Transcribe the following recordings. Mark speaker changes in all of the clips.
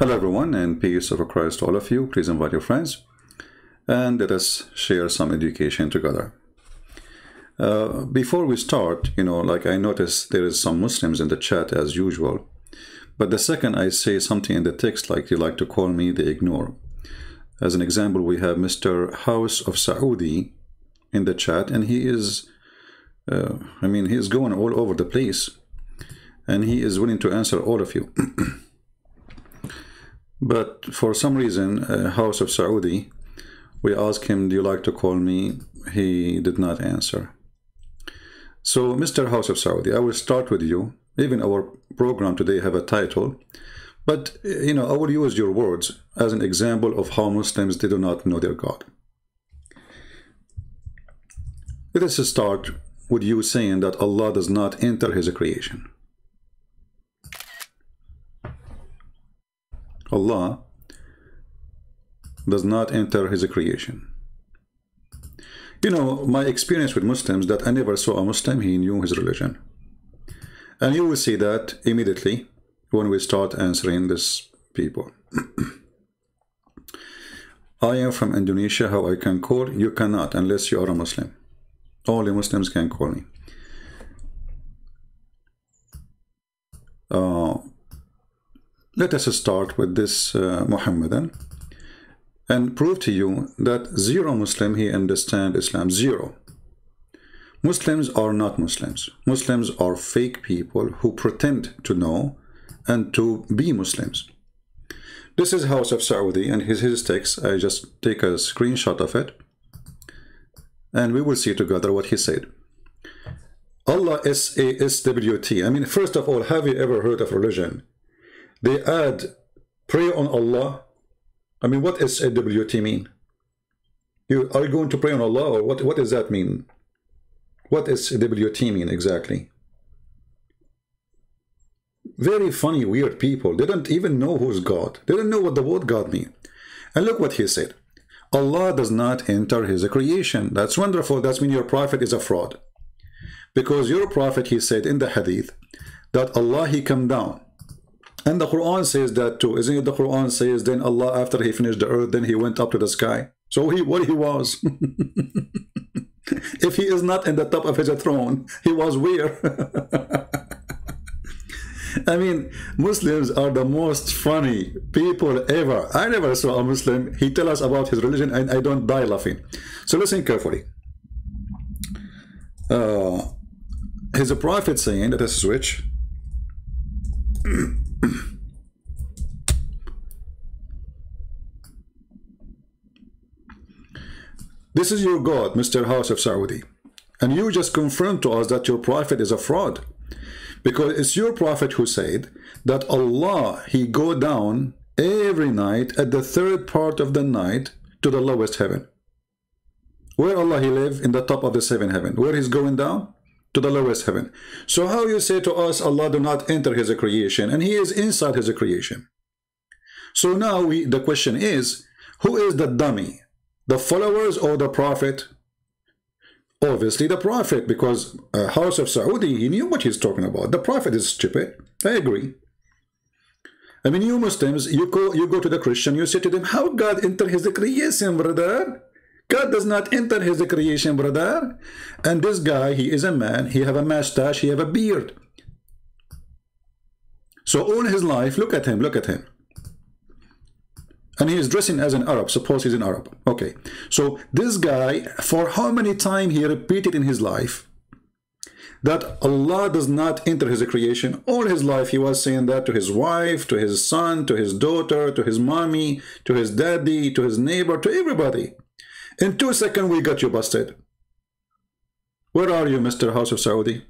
Speaker 1: Hello everyone, and peace of Christ to all of you. Please invite your friends and let us share some education together. Before we start, like I noticed there is some Muslims in the chat as usual, but the second I say something in the text like you like to call me, they ignore. As an example, we have Mr. House of Saudi in the chat, and he is he is going all over the place, and he is willing to answer all of you. But for some reason, House of Saudi, we asked him, do you like to call me? He did not answer. So, Mr. House of Saudi, I will start with you. Even our program today have a title. But, I will use your words as an example of how Muslims, they do not know their God. Let us start with you saying that Allah does not enter His creation. Allah does not enter His creation. My experience with Muslims, that I never saw a Muslim, he knew his religion. And you will see that immediately when we start answering these people. I am from Indonesia, how I can call? You cannot unless you are a Muslim. Only Muslims can call me. Let us start with this Muhammadan and prove to you that zero Muslim he understand Islam. Zero. Muslims are not Muslims. Muslims are fake people who pretend to know and to be Muslims. This is House of Saudi and his text. I just take a screenshot of it and we will see together what he said. Allah SWT. First of all, have you ever heard of religion? They add pray on Allah. What does SWT mean? Are you going to pray on Allah, or what does that mean? What does SWT mean exactly? Very funny, weird people. They don't even know who's God. They don't know what the word God means. And look what he said. Allah does not enter His creation. That's wonderful. That means your prophet is a fraud. Because your prophet, he said in the hadith, that Allah, He come down. And the Quran says that too. Isn't it the Quran says, then Allah, after He finished the earth, then He went up to the sky. So what he was. If He is not in the top of His throne, He was where? Muslims are the most funny people ever. I never saw a Muslim, he tell us about his religion and I don't die laughing. So listen carefully. His prophet saying, let us switch. This is your God, Mr. House of Saudi, and you just confirmed to us that your prophet is a fraud, because it's your prophet who said that Allah, He go down every night at the third part of the night to the lowest heaven. Where Allah He live? In the top of the seventh heaven. Where He's going down? To the lowest heaven. So how you say to us Allah do not enter His creation, and He is inside His creation? So now the question is, who is the dummy? The followers or the prophet? Obviously the prophet, because House of Saudi, he knew what he's talking about. The prophet is stupid. I agree. You Muslims, you go to the Christian, you say to them, how God enter His creation, brother? God does not enter His creation, brother. And this guy, he is a man, he have a mustache, he have a beard. So all his life, look at him. And he is dressing as an Arab. Suppose he's an Arab. Okay. So this guy, for how many times he repeated in his life that Allah does not enter His creation? All his life he was saying that to his wife, to his son, to his daughter, to his mommy, to his daddy, to his neighbor, to everybody. In 2 seconds we got you busted. Where are you, Mr. House of Saudi?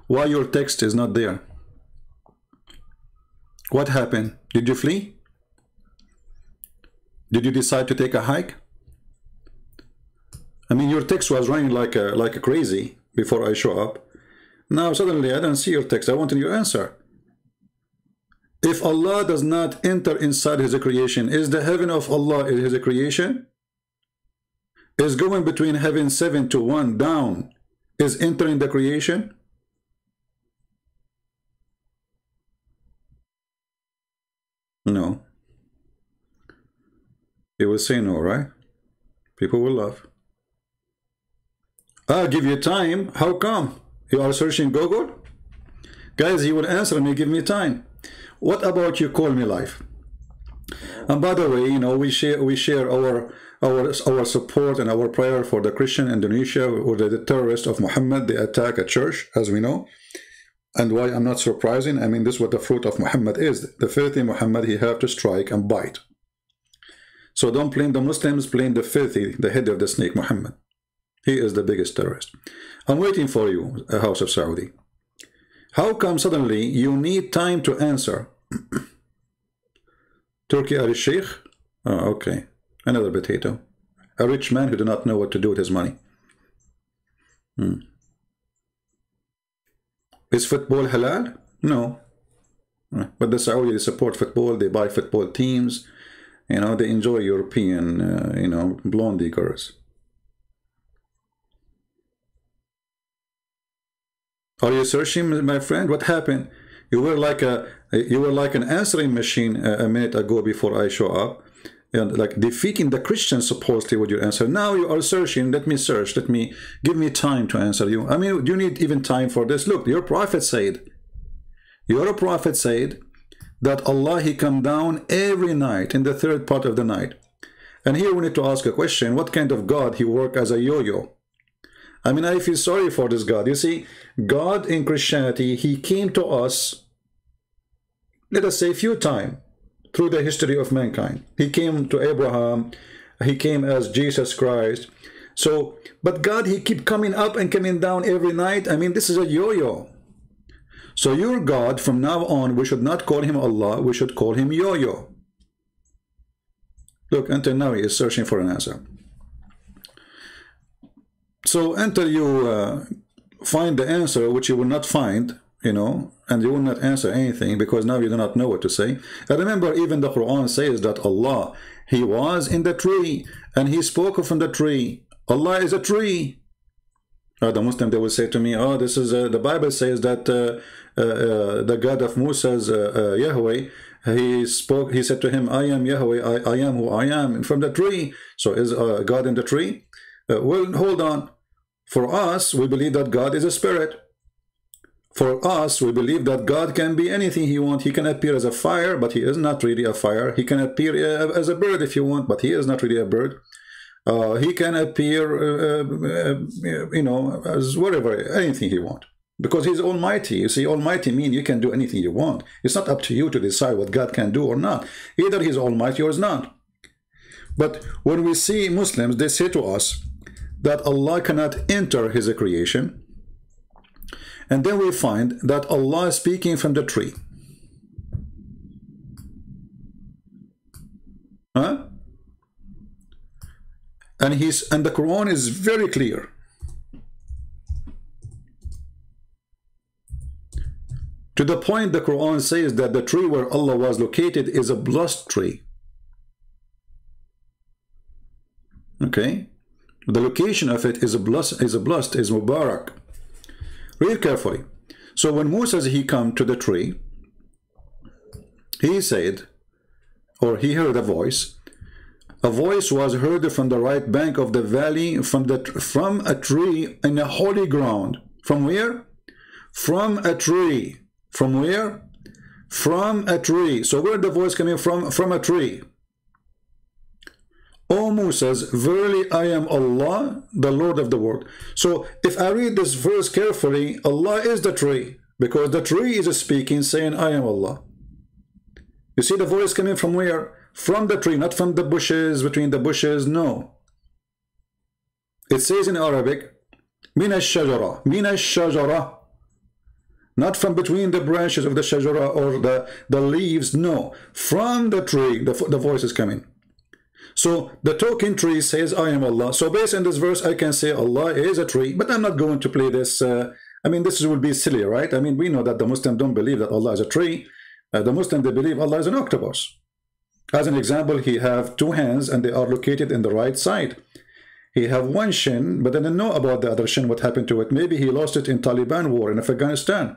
Speaker 1: Why your text is not there? What happened? Did you flee? Did you decide to take a hike? Your text was running like a crazy before I show up. Now suddenly I don't see your text. I want your answer. If Allah does not enter inside His creation, is the heaven of Allah His creation? Is going between heaven 7 to 1 down is entering the creation? No. You will say no, right? People will laugh. I'll give you time. How come? You are searching Google? Guys, he will answer me, give me time. What about you call me live? And by the way, you know, we share our support and our prayer for the Christian Indonesia or the terrorists of Muhammad. They attack a church, as we know. And why I'm not surprising, I mean, this is what the fruit of Muhammad is. The filthy Muhammad, he have to strike and bite. So don't blame the Muslims, blame the filthy, the head of the snake, Muhammad. He is the biggest terrorist. I'm waiting for you, House of Saudi. How come suddenly you need time to answer? Turkey Ali Sheikh? Oh, okay. Another potato. A rich man who do not know what to do with his money. Is football halal? No. But the Saudis support football, they buy football teams, you know, they enjoy European, you know, blondie girls. Are you searching, my friend? What happened? You were like an answering machine a minute ago before I show up, and like defeating the Christians supposedly with your answer. Now you are searching. Let me search. Give me time to answer you. I mean, do you need even time for this? Look, your prophet said that Allah, he come down every night in the third part of the night. And here we need to ask a question: what kind of God he work as a yo-yo? I mean, I feel sorry for this God. You see, God in Christianity, he came to us, let us say, a few times through the history of mankind. He came to Abraham, he came as Jesus Christ. So, but God, he keep coming up and coming down every night. I mean, this is a yo-yo. So your God, from now on, we should not call him Allah, we should call him yo-yo. Look, until now he is searching for an answer. So until you find the answer, which you will not find, you know, and you will not answer anything because now you do not know what to say. And remember, even the Quran says that Allah, he was in the tree and he spoke from the tree. Allah is a tree. The Muslim, they will say to me, oh, this is the Bible says that the God of Musa's Yahweh, he said to him, I am Yahweh, I am who I am, from the tree. So is God in the tree? Well, hold on. For us, we believe that God is a spirit. For us, we believe that God can be anything he wants. He can appear as a fire, but he is not really a fire. He can appear as a bird if you want, but he is not really a bird. He can appear, you know, as whatever, anything he wants. Because he's almighty. You see, almighty means you can do anything you want. It's not up to you to decide what God can do or not. Either he's almighty or is not. But when we see Muslims, they say to us that Allah cannot enter his creation. And then we find that Allah is speaking from the tree. Huh? And the Quran is very clear. To the point the Quran says that the tree where Allah was located is a blessed tree. Okay? The location of it is blessed, is Mubarak. Read carefully. So when Musa, he come to the tree, he said, or he heard a voice. A voice was heard from the right bank of the valley, from a tree in a holy ground. From where? From a tree. From where? From a tree. So where the voice coming from? From a tree. O Moses, verily I am Allah, the Lord of the world. So if I read this verse carefully, Allah is the tree, because the tree is speaking, saying, I am Allah. You see the voice coming from where? From the tree, not from the bushes, between the bushes, no. It says in Arabic, min ash-shajara, min ash-shajara. Not from between the branches of the shajara or the leaves, no. From the tree, the voice is coming. So the talking tree says, I am Allah. So based on this verse, I can say Allah is a tree, but I'm not going to play this. I mean, this would be silly, right? I mean, we know that the Muslims don't believe that Allah is a tree. The Muslims, they believe Allah is an octopus. As an example, he have two hands and they are located in the right side. He have one shin, but they didn't know about the other shin, what happened to it. Maybe he lost it in Taliban war in Afghanistan.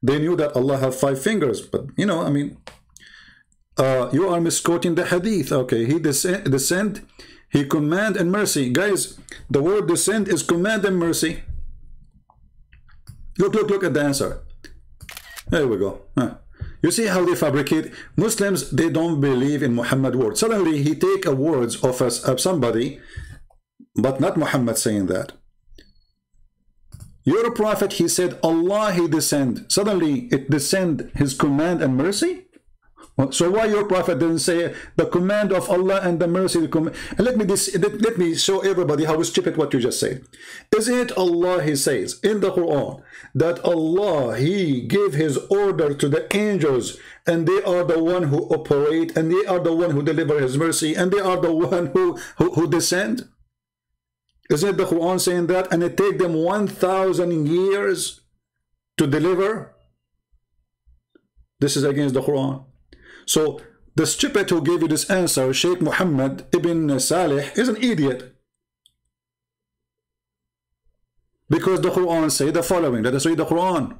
Speaker 1: They knew that Allah have 5 fingers, but you know, I mean, you are misquoting the hadith. Okay, he descend, he command and mercy. Guys, the word descend is command and mercy. Look at the answer. There we go. You see how they fabricate? Muslims, they don't believe in Muhammad word. Suddenly he take a words of somebody, but not Muhammad saying that. Your prophet, he said Allah, he descend. Suddenly it descend his command and mercy. So why your prophet didn't say the command of Allah and the mercy? Let me show everybody how stupid what you just said. Isn't it Allah, he says in the Quran that Allah, he gave his order to the angels, and they are the one who operate, and they are the one who deliver his mercy, and they are the one who descend? Isn't it the Quran saying that? And it take them 1,000 years to deliver? This is against the Quran. So the stupid who gave you this answer, Sheikh Muhammad ibn Salih, is an idiot. Because the Quran say the following. Let us read the Quran.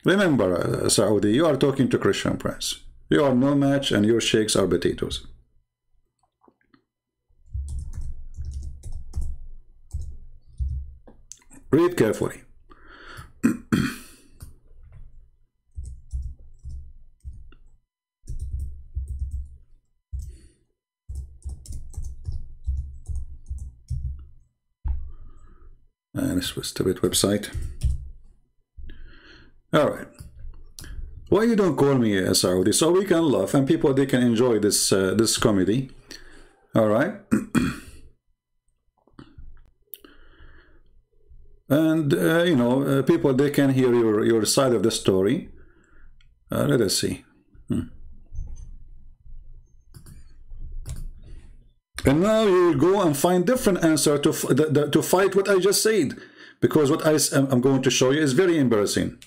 Speaker 1: Remember, Saudi, you are talking to Christian prince. You are no match and your sheikhs are potatoes. Read carefully. This was a stupid website. All right. Why you don't call me a Saudi? So we can laugh and people, they can enjoy this this comedy. All right. And you know, people, they can hear your side of the story. Let us see. And now you will go and find different answer to fight what I just said, because what I'm going to show you is very embarrassing.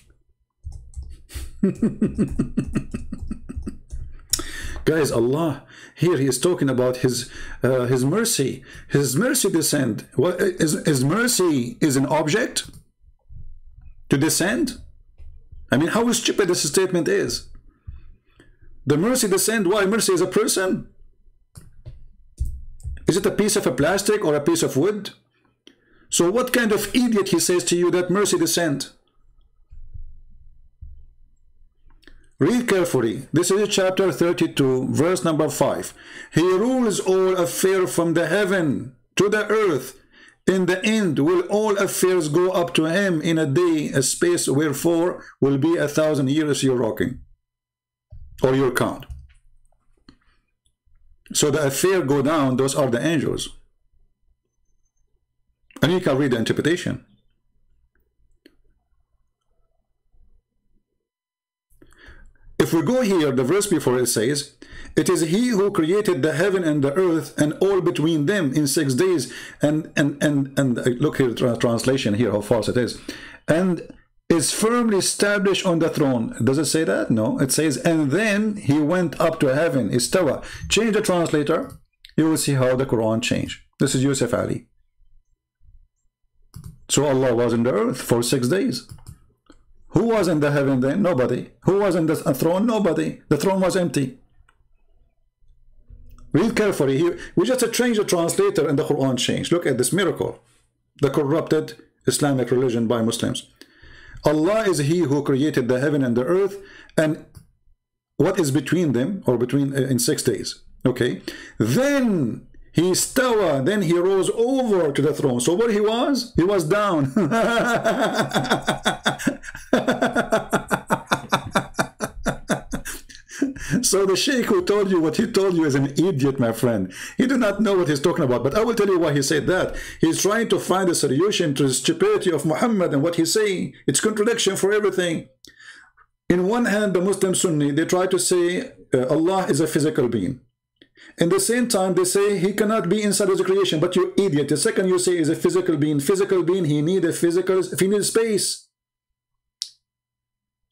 Speaker 1: Guys, Allah here, he is talking about his mercy. His mercy descend. What is mercy? Is an object to descend? I mean, how stupid this statement is. The mercy descend. Why? Mercy is a person. Is it a piece of a plastic or a piece of wood? So what kind of idiot he says to you that mercy descend? Read carefully. This is chapter 32, verse number 5. He rules all affairs from the heaven to the earth. In the end will all affairs go up to him in a day, a space wherefore will be 1,000 years your rocking, or your count. So the affair go down, those are the angels. And you can read the interpretation. If we go here, the verse before it says, it is he who created the heaven and the earth and all between them in 6 days. And look here, translation here, how false it is. And is firmly established on the throne. Does it say that? No, it says, and then he went up to heaven. Istawa. Change the translator. You will see how the Quran changed. This is Yusuf Ali. So Allah was in the earth for 6 days. Who was in the heaven then? Nobody. Who was in the throne? Nobody. The throne was empty. Read carefully here. We just changed the translator and the Quran changed. Look at this miracle. The corrupted Islamic religion by Muslims. Allah is he who created the heaven and the earth and what is between them, or between in 6 days. Okay. Then he stawa, then he rose over to the throne. So where he was down. So the sheikh who told you what he told you is an idiot, my friend. He do not know what he's talking about. But I will tell you why he said that. He's trying to find a solution to the stupidity of Muhammad and what he's saying. It's contradiction for everything. In one hand, the Muslim Sunni, they try to say Allah is a physical being. In the same time, they say he cannot be inside of the creation. But you idiot. The second you say is a physical being. Physical being, he need a physical, he needs space.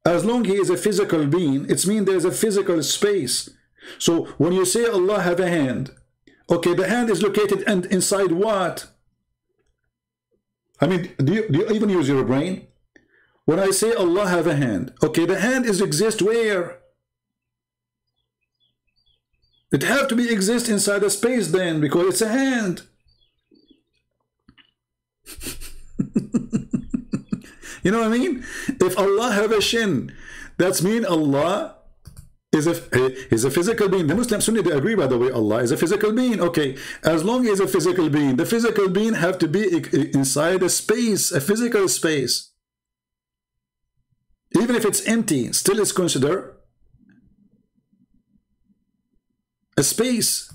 Speaker 1: As long he is a physical being, it means there's a physical space. So when you say Allah have a hand, okay, the hand is located and inside what? I mean, do you even use your brain? When I say Allah have a hand, okay, the hand is exist where? It have to be exist inside a space then, because it's a hand. You know what I mean? If Allah have a shin, that's mean Allah is a physical being. The Muslim Sunni, they agree, by the way, Allah is a physical being. Okay, as long as a physical being, the physical being have to be inside a space, a physical space. Even if it's empty, still is considered a space.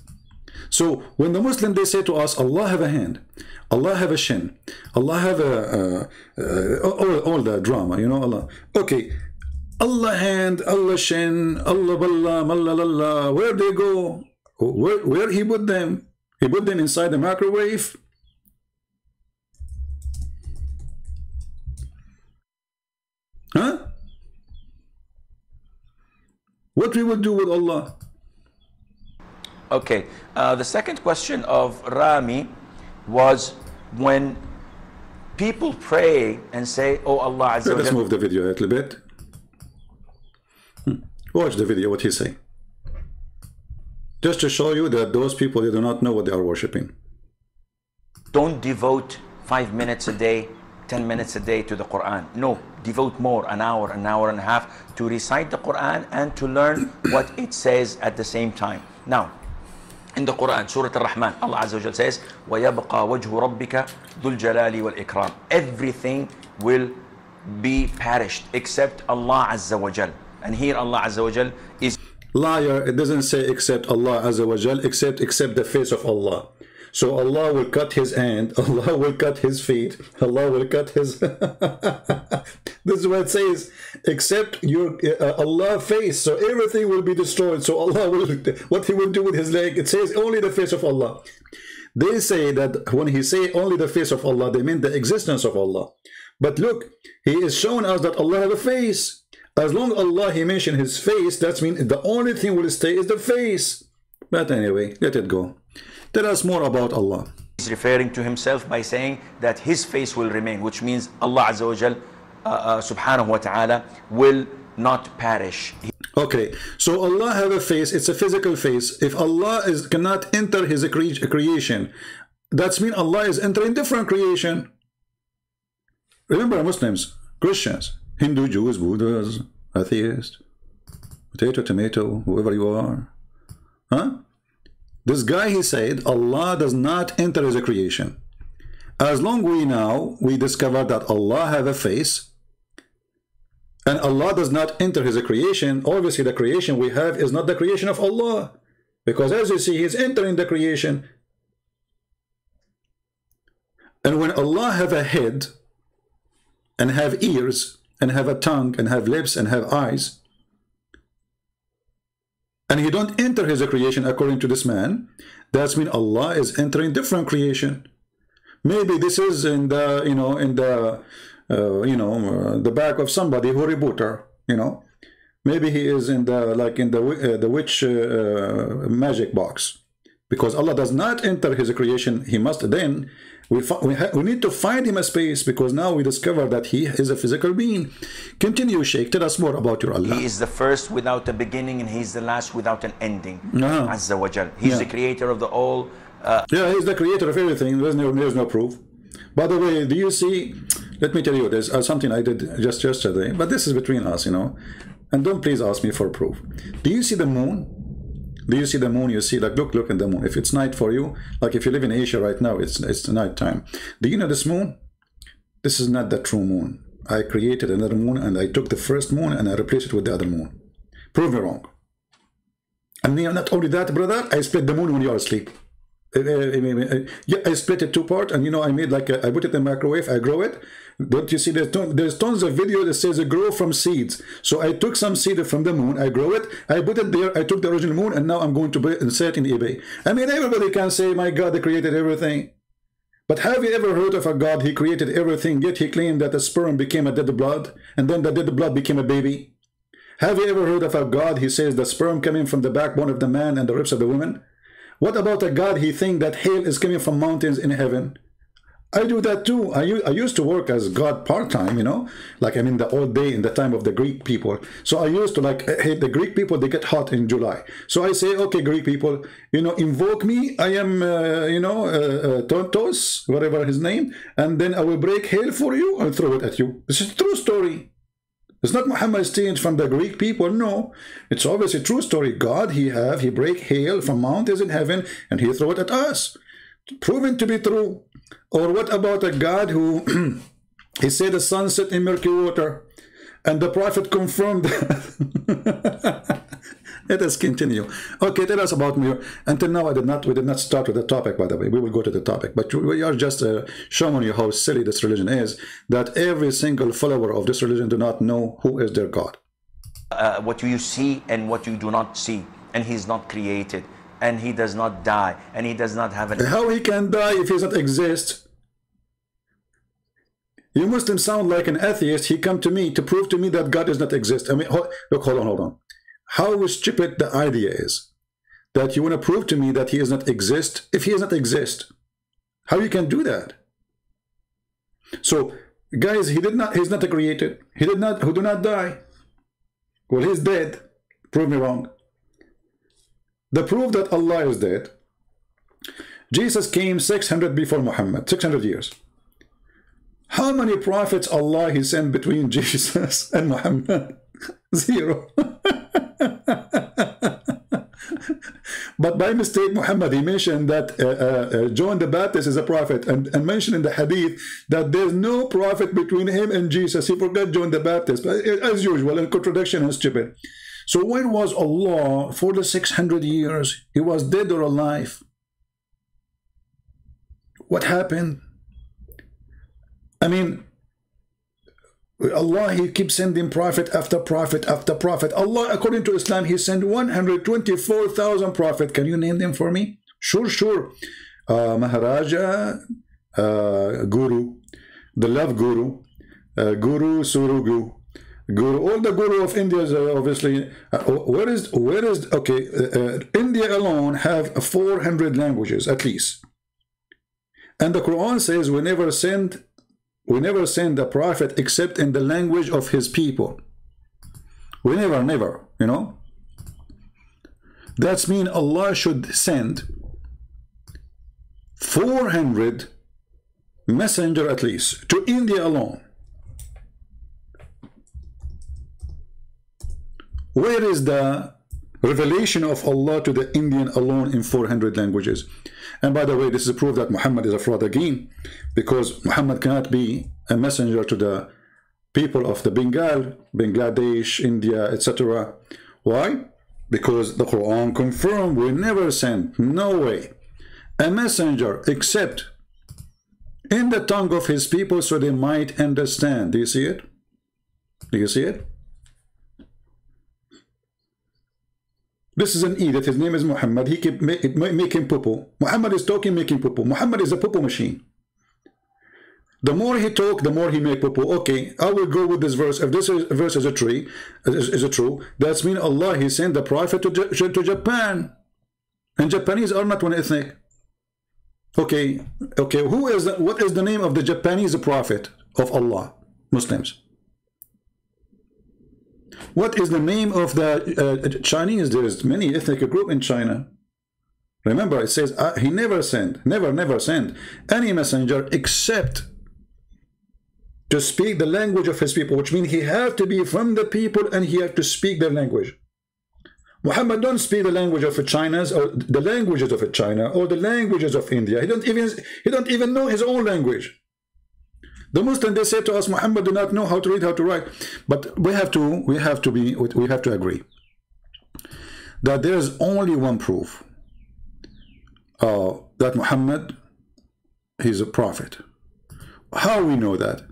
Speaker 1: So when the Muslim, they say to us, Allah have a hand, Allah have a shin, Allah have all the drama, you know, Allah. Okay, Allah hand, Allah shin, Allah balla, mallallah. Where they go? Where he put them? He put them inside the microwave. Huh? What we would do with Allah?
Speaker 2: Okay, the second question of Rami was when people pray and say, oh Allah Azza wa Jalla.
Speaker 1: Let's move the video a little bit. Watch the video, what he say. Just to show you that those people, they do not know what they are worshipping.
Speaker 2: Don't devote 5 minutes a day, 10 minutes a day to the Quran. No, devote more, an hour and a half to recite the Quran and to learn what it says at the same time. Now, in the Quran, Surah Al-Rahman, Allah Azza wa Jalla says, وَيَبْقَى وَجْهُ رَبِّكَ ذُو الْجَلَالِ وَالْإِكْرَامِ. Everything will be perished except Allah Azza wa Jalla. And here Allah Azza wa Jal is
Speaker 1: liar. It doesn't say except Allah Azza wa Jal, except the face of Allah. So Allah will cut his hand, Allah will cut his feet, Allah will cut his this is what it says, except your Allah face. So everything will be destroyed. So Allah will, what he will do with his leg, it says only the face of Allah. They say that when he say only the face of Allah, they mean the existence of Allah. But look, he is showing us that Allah has a face. As long as Allah he mentioned his face, that means the only thing will stay is the face. But anyway, let it go. Tell us more about Allah.
Speaker 2: He's referring to himself by saying that his face will remain, which means Allah Azza wa Jal subhanahu wa ta'ala will not perish.
Speaker 1: Okay, so Allah have a face, it's a physical face. If Allah cannot enter his creation, that means Allah is entering different creation. Remember, Muslims, Christians, Hindu, Jews, Buddhas, atheists, potato, tomato, whoever you are. Huh? This guy, he said, Allah does not enter his creation. As long we discover that Allah have a face, and Allah does not enter his creation, obviously the creation we have is not the creation of Allah. Because as you see, he's entering the creation. And when Allah have a head, and have ears, and have a tongue, and have lips, and have eyes, and he don't enter his creation according to this man, that's mean Allah is entering different creation. Maybe this is in the, the back of somebody who reboot her, Maybe he is in the, like in the witch magic box. Because Allah does not enter his creation, he must then, we need to find him a space, because now we discover that he is a physical being. Continue, Sheikh, tell us more about your Allah.
Speaker 2: He is the first without a beginning, and he's the last without an ending. Azza wa Jal. He's the creator of the all.
Speaker 1: Yeah, he's the creator of everything. There's no proof. By the way, do you see, let me tell you, there's something I did just yesterday, but this is between us, and don't please ask me for proof. Do you see the moon? Do you see the moon? You see, like, look at the moon. If it's night for you, like if you live in Asia right now, it's night time. Do you know this moon? This is not the true moon. I created another moon, and I took the first moon and I replaced it with the other moon. Prove me wrong. And not only that, brother, I split the moon when you are asleep. Yeah, I split it 2 parts, and I made like I put it in the microwave, I grow it. Don't you see, there's tons of video that says it grow from seeds. So I took some seed from the moon, I grow it, I put it there, I took the original moon, and now I'm going to sell it in eBay. Everybody can say, my God, they created everything. But have you ever heard of a God, he created everything, yet he claimed that the sperm became a dead blood, and then the dead blood became a baby? Have you ever heard of a God, he says the sperm coming from the backbone of the man and the ribs of the woman? What about a God, he thinks that hail is coming from mountains in heaven? I do that too. I used to work as God part-time, you know, like I mean the old day in the time of the Greek people. So I used to like, hey, the Greek people, they get hot in July. So I say, okay, Greek people, you know, invoke me. I am, you know, Tontos, whatever his name. And then I will break hail for you and throw it at you. This is a true story. It's not Muhammad's change from the Greek people. No, it's obviously a true story. God, he break hail from mountains in heaven and he throw it at us. Proven to be true. Or what about a God who he said the sun set in murky water and the prophet confirmed that? Let us continue. Okay, tell us about me. Until now, we did not start with the topic, by the way. We will go to the topic, but we are just showing you how silly this religion is, that every single follower of this religion do not know who is their God.
Speaker 2: What you see and what you do not see, and he's not created, and he does not die, and he does not have an...
Speaker 1: How he can die if he does not exist? You Muslims sound like an atheist. He come to me to prove to me that God does not exist. I mean, look, hold on. How stupid the idea is that you want to prove to me that he does not exist if he does not exist. How you can do that? So, guys, he's not created. He do not die. Well, he's dead. Prove me wrong. The proof that Allah is dead, Jesus came 600 before Muhammad, 600 years. How many prophets Allah he sent between Jesus and Muhammad? 0. But by mistake, Muhammad, he mentioned that John the Baptist is a prophet, and mentioned in the hadith that there's no prophet between him and Jesus. He forgot John the Baptist, as usual, in contradiction and stupid. So when was Allah for the 600 years? He was dead or alive? What happened? I mean, Allah, he keeps sending prophet after prophet after prophet. Allah, according to Islam, he sent 124,000 prophets. Can you name them for me? Sure. Maharaja, Guru, the love Guru, Guru Surugu, Guru, all the Guru of India is obviously. Where is okay? India alone have 400 languages at least, and the Quran says we never send a prophet except in the language of his people. We never, you know. That's mean Allah should send 400 messenger at least to India alone. Where is the revelation of Allah to the Indian alone in 400 languages? And by the way, this is a proof that Muhammad is a fraud again, because Muhammad cannot be a messenger to the people of the Bengal, Bangladesh, India, etc. Why? Because the Quran confirmed we never send, no way, a messenger except in the tongue of his people so they might understand. Do you see it? Do you see it? This is an idiot. His name is Muhammad. He keep making poo-poo. Muhammad is talking, making poo-poo. Muhammad is a poo-poo machine. The more he talk, the more he make poo-poo. Okay, I will go with this verse. If this verse is true, that's mean Allah, he sent the prophet to Japan. And Japanese are not one ethnic. Okay, what is the name of the Japanese prophet of Allah? Muslims. What is the name of the Chinese? There is many ethnic group in China. Remember, it says he never sent any messenger except to speak the language of his people, which means he have to be from the people and he have to speak their language. Muhammad don't speak the language of China's or the languages of China or the languages of India. He don't even know his own language. The Muslims, they say to us, Muhammad do not know how to read, how to write. But we have to agree that there is only one proof that Muhammad, he's a prophet. How we know that?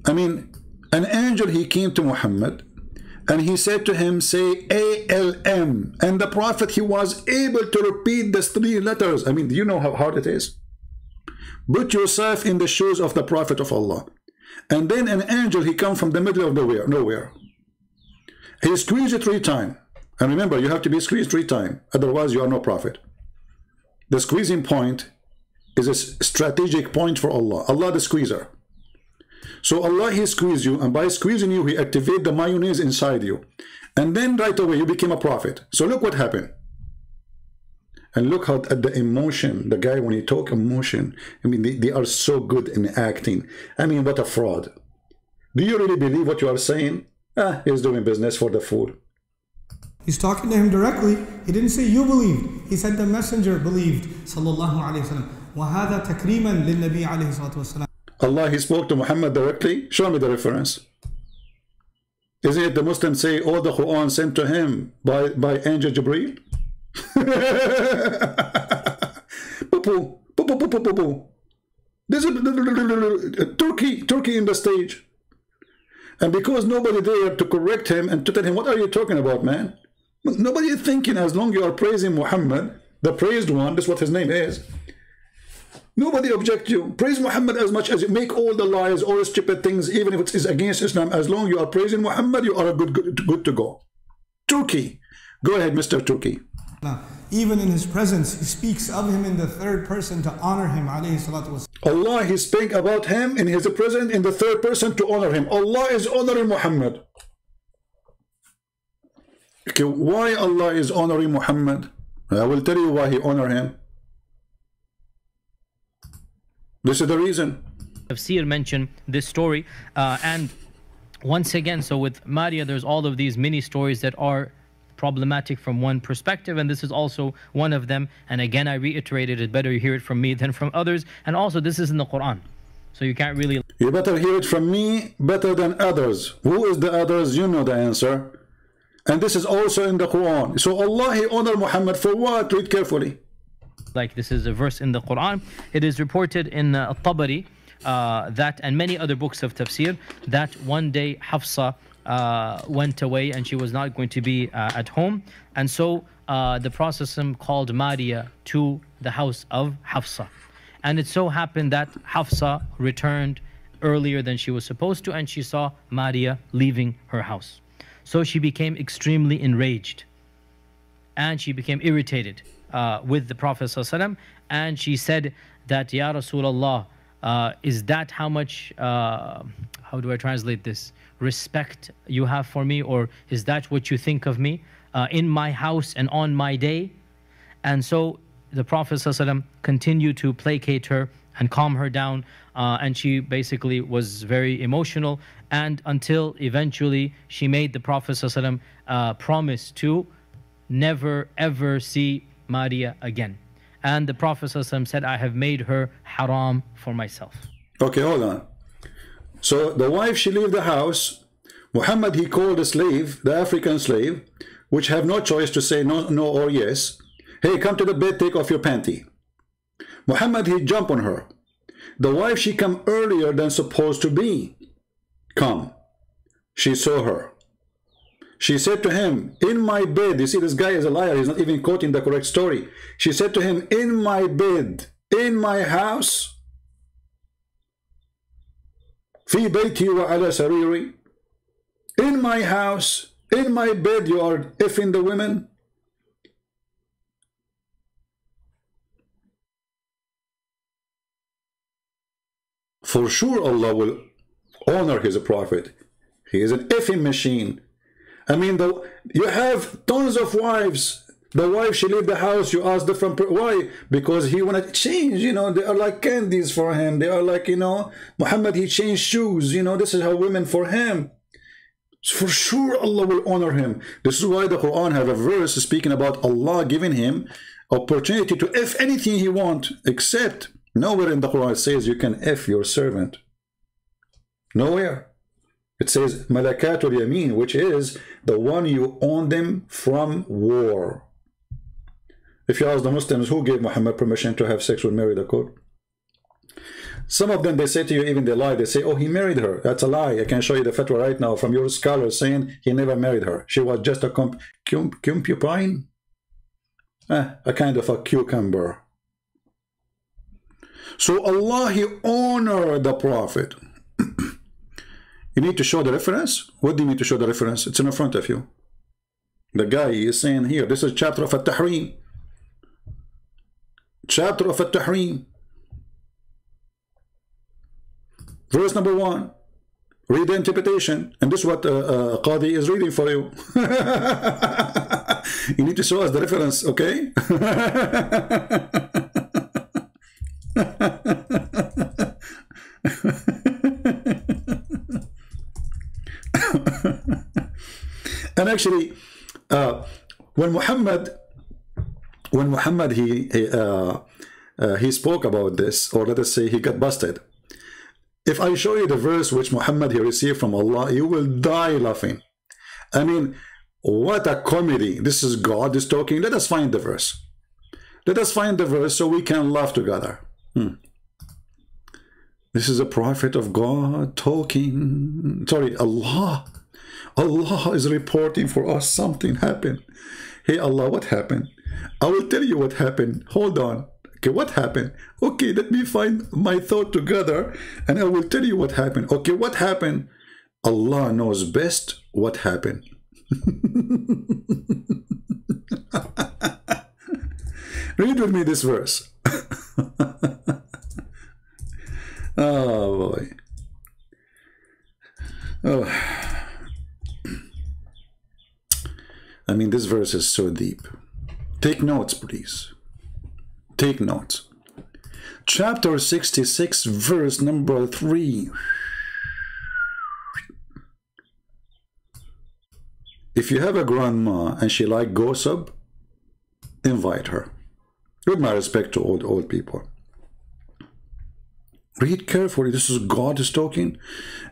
Speaker 1: I mean, an angel, he came to Muhammad and he said to him, say ALM, and the prophet, he was able to repeat the 3 letters. I mean, do you know how hard it is? Put yourself in the shoes of the prophet of Allah. And then an angel, he come from the middle of nowhere. He squeezed it 3 times. And remember, you have to be squeezed 3 times. Otherwise, you are no prophet. The squeezing point is a strategic point for Allah. Allah the squeezer. So Allah, he squeezed you, and by squeezing you, he activated the mayonnaise inside you. And then right away, you became a prophet. So look what happened. And look how at the emotion, the guy, when he talk emotion, I mean, they are so good in acting. I mean, what a fraud. Do you really believe what you are saying? Ah, he's doing business for the fool.
Speaker 3: He's talking to him directly. He didn't say you believed. He said the messenger believed. Sallallahu alayhi wa sallam. وَهَذَا تَكْرِيمًا لِلنَّبِي عَلَيْهِ الصَّلَاةُ وَالسَّلَامُ.
Speaker 1: Allah, he spoke to Muhammad directly. Show me the reference. Isn't it the Muslims say all the Quran sent to him by angel Jibreel? This is Turkey in the stage. And because nobody there to correct him and to tell him, what are you talking about, man? Nobody is thinking, as long as you are praising Muhammad, the praised one, that's what his name is. Nobody object you. Praise Muhammad as much as you make all the lies, all the stupid things, even if it is against Islam. As long as you are praising Muhammad, you are good to go. Turkey. Go ahead, Mr. Turkey.
Speaker 3: Now, even in his presence, he speaks of him in the third person to honor him, alayhi salatu wasalam.
Speaker 1: Allah, he speaks about him in his presence in the third person to honor him. Allah is honoring Muhammad. Okay, why Allah is honoring Muhammad? I will tell you why he honor him. This is the reason.
Speaker 4: Tafsir mentioned this story, and once again, so with Mariyah, there's all of these mini stories that are problematic from one perspective, and this is also one of them. And again, I reiterated, it better you hear it from me than from others. And also, this is in the Quran, so you can't really.
Speaker 1: You better hear it from me better than others. Who is the others? You know the answer. And this is also in the Quran. So Allah, he honor Muhammad for what? Read carefully.
Speaker 4: Like this is a verse in the Quran. It is reported in Tabari that, and many other books of tafsir, that one day Hafsa went away and she was not going to be at home, and so the Prophet called Mariyah to the house of Hafsa, and it so happened that Hafsa returned earlier than she was supposed to, and she saw Mariyah leaving her house. So she became extremely enraged and she became irritated with the Prophet ﷺ, and she said that, Ya Rasulullah, is that how much, how do I translate this, respect you have for me, or is that what you think of me in my house and on my day? And so the Prophet ﷺ continued to placate her and calm her down, and she basically was very emotional, and until eventually she made the Prophet ﷺ promise to never ever see Mariyah again. And the Prophet ﷺ said, I have made her haram for myself.
Speaker 1: Okay, hold on. So the wife, she leave the house. Muhammad, he called the slave, the African slave, which have no choice to say no or yes. Hey, come to the bed, take off your panty. Muhammad, he jump on her. The wife, she come earlier than supposed to be. Come. She saw her. She said to him, in my bed. You see, this guy is a liar. He's not even quoting the correct story. She said to him, in my bed, in my house. في بيتي وعلى سريري. In my house, in my bed, you are effing the women. For sure, Allah will honor his prophet. He is an effing machine. I mean, you have tons of wives. The wife, she leave the house, you ask different, why? Because he want to change, you know, they are like candies for him. They are like, you know, Muhammad, he changed shoes, you know, this is how women for him. For sure, Allah will honor him. This is why the Quran have a verse speaking about Allah giving him opportunity to F anything he want, except nowhere in the Quran it says you can F your servant. Nowhere. It says Malakatul Yameen, which is the one you own them from war. If you ask the Muslims who gave Muhammad permission to have sex with Mary, the quote. Some of them, they say to you, even they lie, they say, oh, he married her. That's a lie. I can show you the fatwa right now from your scholars saying he never married her. She was just a concubine, a kind of a cucumber. So Allah, he honored the Prophet. You need to show the reference. What do you need to show the reference? It's in front of you. The guy is saying here, this is chapter of At-Tahrim. Chapter of At-Tahrim. Verse number 1. Read the interpretation. And this is what Qadhi is reading for you. You need to show us the reference, okay? And actually, when Muhammad he spoke about this, or let us say he got busted. If I show you the verse which Muhammad he received from Allah, you will die laughing. I mean, what a comedy. This is God is talking. Let us find the verse. Let us find the verse so we can laugh together. This is a prophet of God talking. Sorry, Allah. Allah is reporting for us something happened. Hey Allah, what happened? I will tell you what happened. Hold on. Okay, what happened? Okay, let me find my thought together and I will tell you what happened. Okay, what happened? Allah knows best what happened. Read with me this verse. Oh boy. Oh. I mean, this verse is so deep. Take notes, please. Take notes. Chapter 66, verse number 3. If you have a grandma and she like gossip, invite her. With my respect to old people. Read carefully. This is God is talking.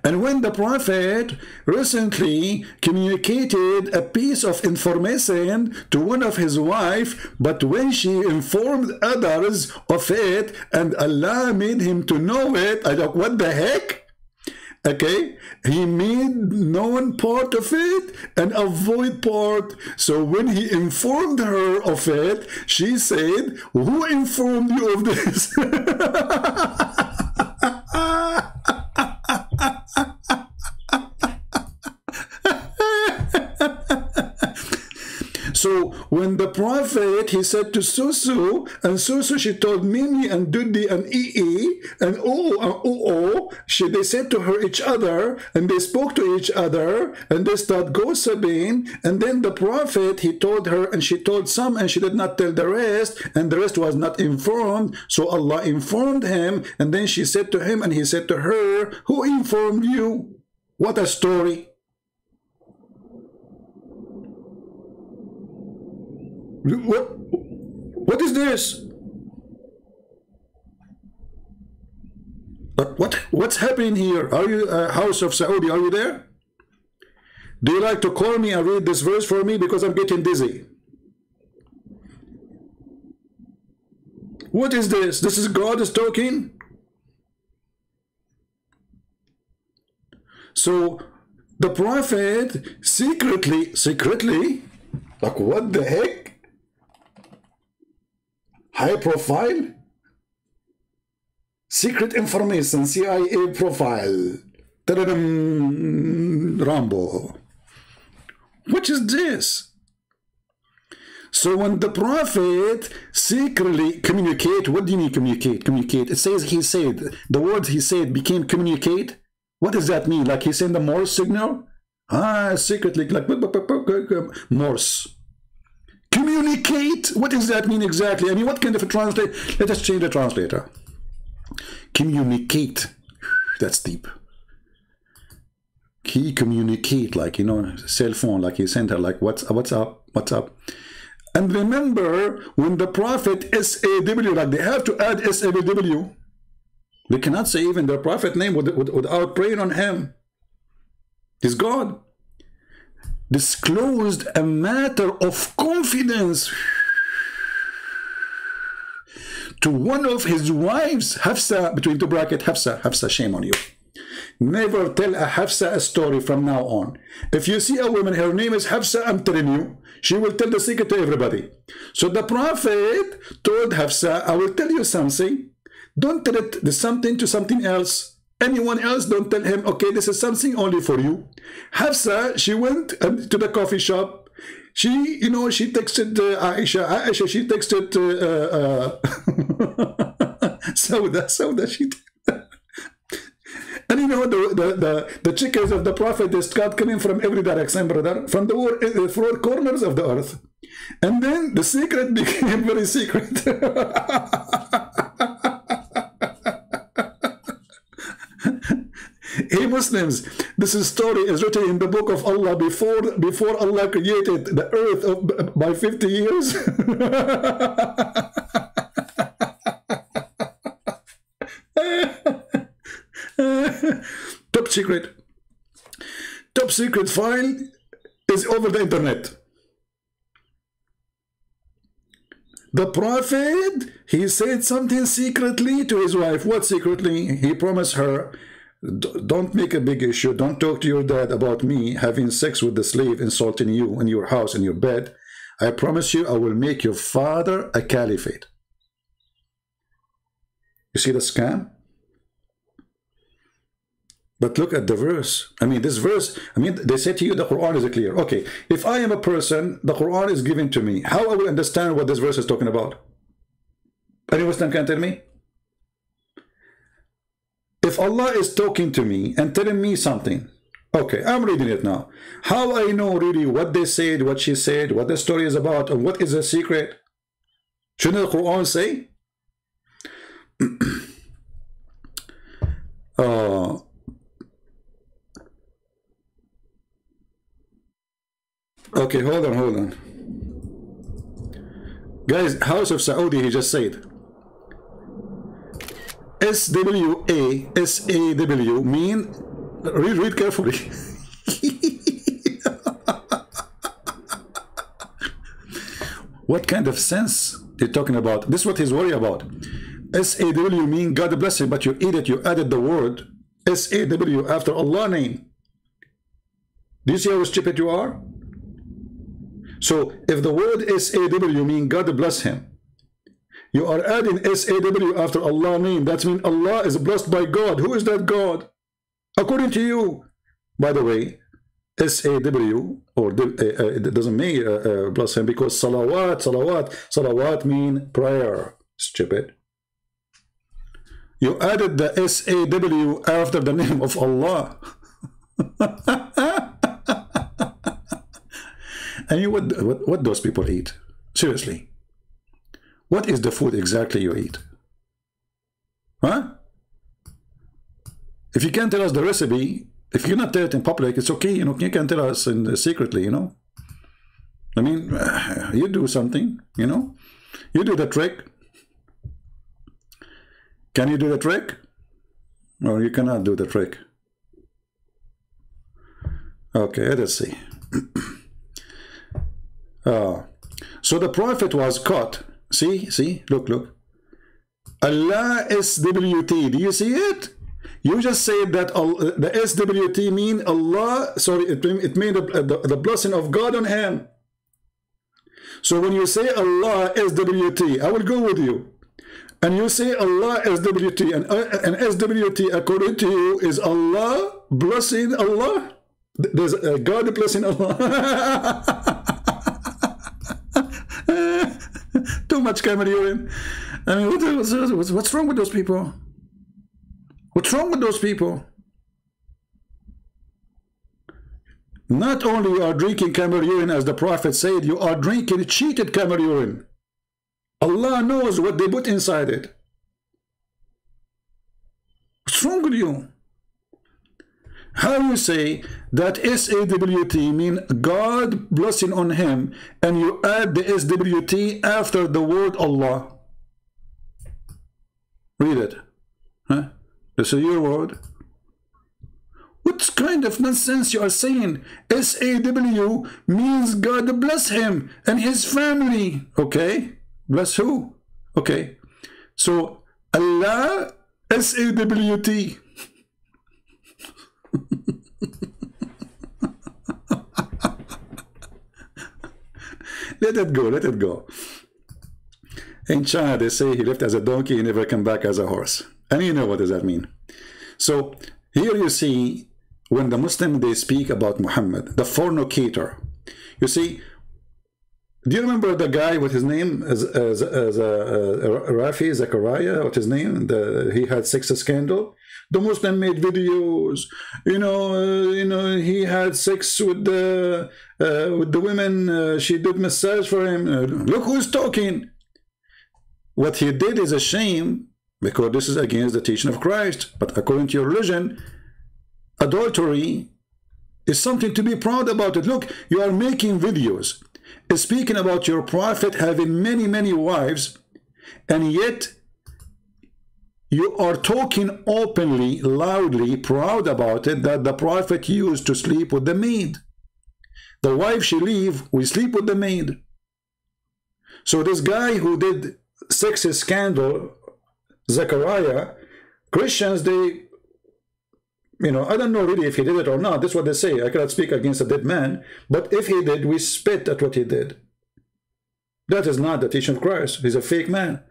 Speaker 1: And when the prophet recently communicated a piece of information to one of his wife, but when she informed others of it and Allah made him to know it, I thought, what the heck? Okay, he made known part of it and avoid part. So when he informed her of it, she said, who informed you of this? So when the prophet, he said to Susu, and Susu, she told Mimi and Dudi and Ii and O and Oo, they said to her each other, and they spoke to each other, and they start gossiping, and then the prophet, he told her, and she told some, and she did not tell the rest, and the rest was not informed, so Allah informed him, and then she said to him, and he said to her, who informed you? What a story. What is this? What's happening here? Are you House of Saudi? Are you there? Do you like to call me and read this verse for me because I'm getting dizzy? What is this? This is God is talking. So the prophet secretly, like what the heck? High profile, secret information, CIA profile, Rambo. What is this? So when the prophet secretly communicate, what do you mean communicate? Communicate. It says he said, the words he said became communicate. What does that mean? Like he sent the Morse signal? Secretly, like Morse. Communicate. What does that mean exactly? I mean, what kind of a translate? Let us change the translator. Communicate. That's deep. He communicate, like, you know, cell phone, like he sent her, like, what's up? And remember, when the prophet SAW, like they have to add SAW. They cannot say even their prophet name without praying on him. He's God. Disclosed a matter of confidence to one of his wives, Hafsa, between two brackets, Hafsa, shame on you. Never tell a Hafsa a story from now on. If you see a woman, her name is Hafsa, I'm telling you, she will tell the secret to everybody. So the prophet told Hafsa, I will tell you something. Don't tell it something to something else. Anyone else, don't tell him, okay, this is something only for you. Hafsa, she went to the coffee shop. She, you know, she texted Aisha, she texted Sauda, she the chickens of the Prophet, they start coming from every direction, brother, from the four corners of the earth. And then the secret became very secret. Hey Muslims, this story is written in the book of Allah before Allah created the earth by 50 years. Top secret file is over the internet. The Prophet, he said something secretly to his wife. What secretly? He promised her, don't make a big issue, don't talk to your dad about me having sex with the slave, insulting you in your house, in your bed. I promise you, I will make your father a caliphate. You see the scam? But look at the verse. I mean, this verse, I mean, they say to you the Quran is clear. Okay, if I am a person, the Quran is given to me. How I will understand what this verse is talking about? Any Muslim can tell me? If Allah is talking to me and telling me something, okay, I'm reading it now. How I know really what they said, what she said, what the story is about, and what is the secret? Shouldn't the Quran say? Okay, hold on. Guys, House of Saudi, he just said. SWA, SAW mean, read carefully. What kind of sense they're talking about? This is what he's worried about. SAW mean God bless you, but you added the word SAW after Allah name. Do you see how stupid you are? So if the word SAW mean God bless him, you are adding SAW after Allah name. That means Allah is blessed by God. Who is that God? According to you. By the way, SAW, or it doesn't mean bless him, because salawat mean prayer. Stupid. You added the SAW after the name of Allah. And what those people eat? Seriously. What is the food exactly you eat? Huh? If you can't tell us the recipe, if you're not tell it in public, it's okay, you know, you can tell us secretly, you know. I mean, you do something, you know. You do the trick. Can you do the trick? Or you cannot do the trick? Okay, let's see. So the Prophet was caught. See, look. Allah SWT. Do you see it? You just said that the SWT mean Allah. Sorry, it mean the blessing of God on him. So when you say Allah SWT, I will go with you. And you say Allah SWT, and SWT according to you is Allah blessing Allah. There's a God blessing Allah. Too much camera urine. I mean, what's wrong with those people? What's wrong with those people? Not only you are drinking camera urine, as the Prophet said, you are drinking cheated camera urine. Allah knows what they put inside it. What's wrong with you? How you say that SWT mean God blessing on him, and you add the SWT after the word Allah? Read it. Huh? This is your word. What kind of nonsense you are saying? SAW means God bless him and his family. Okay. Bless who? Okay. So Allah SWT. Let it go. In China, they say he left as a donkey, he never come back as a horse. And you know what does that mean. So here you see, when the Muslim, they speak about Muhammad, the fornicator. You see, Do you remember the guy with his name Rafi Zachariah? What his name? He had sex scandal. The Muslim made videos. He had sex with the women. She did massage for him. Look who's talking. What he did is a shame, because this is against the teaching of Christ. But according to your religion, adultery is something to be proud about. It. Look, you are making videos speaking about your prophet having many wives, and yet you are talking openly, loudly, proud about it, that the prophet used to sleep with the maid. The wife she leave, we sleep with the maid. So this guy who did sex scandal, Zechariah, Christians, they, I don't know really if he did it or not. That's what they say. I cannot speak against a dead man. But if he did, we spit at what he did. That is not the teaching of Christ. He's a fake man.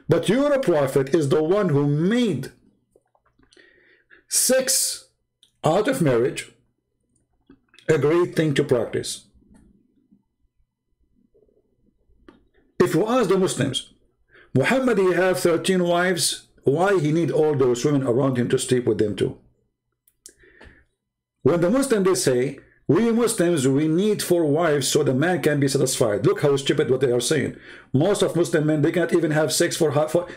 Speaker 1: But your prophet is the one who made sex out of marriage a great thing to practice. If you ask the Muslims, Muhammad, he have 13 wives, why he need all those women around him to sleep with them too? When the Muslims, they say, we Muslims, we need 4 wives so the man can be satisfied. Look how stupid what they are saying. Most of Muslim men, they can't even have sex for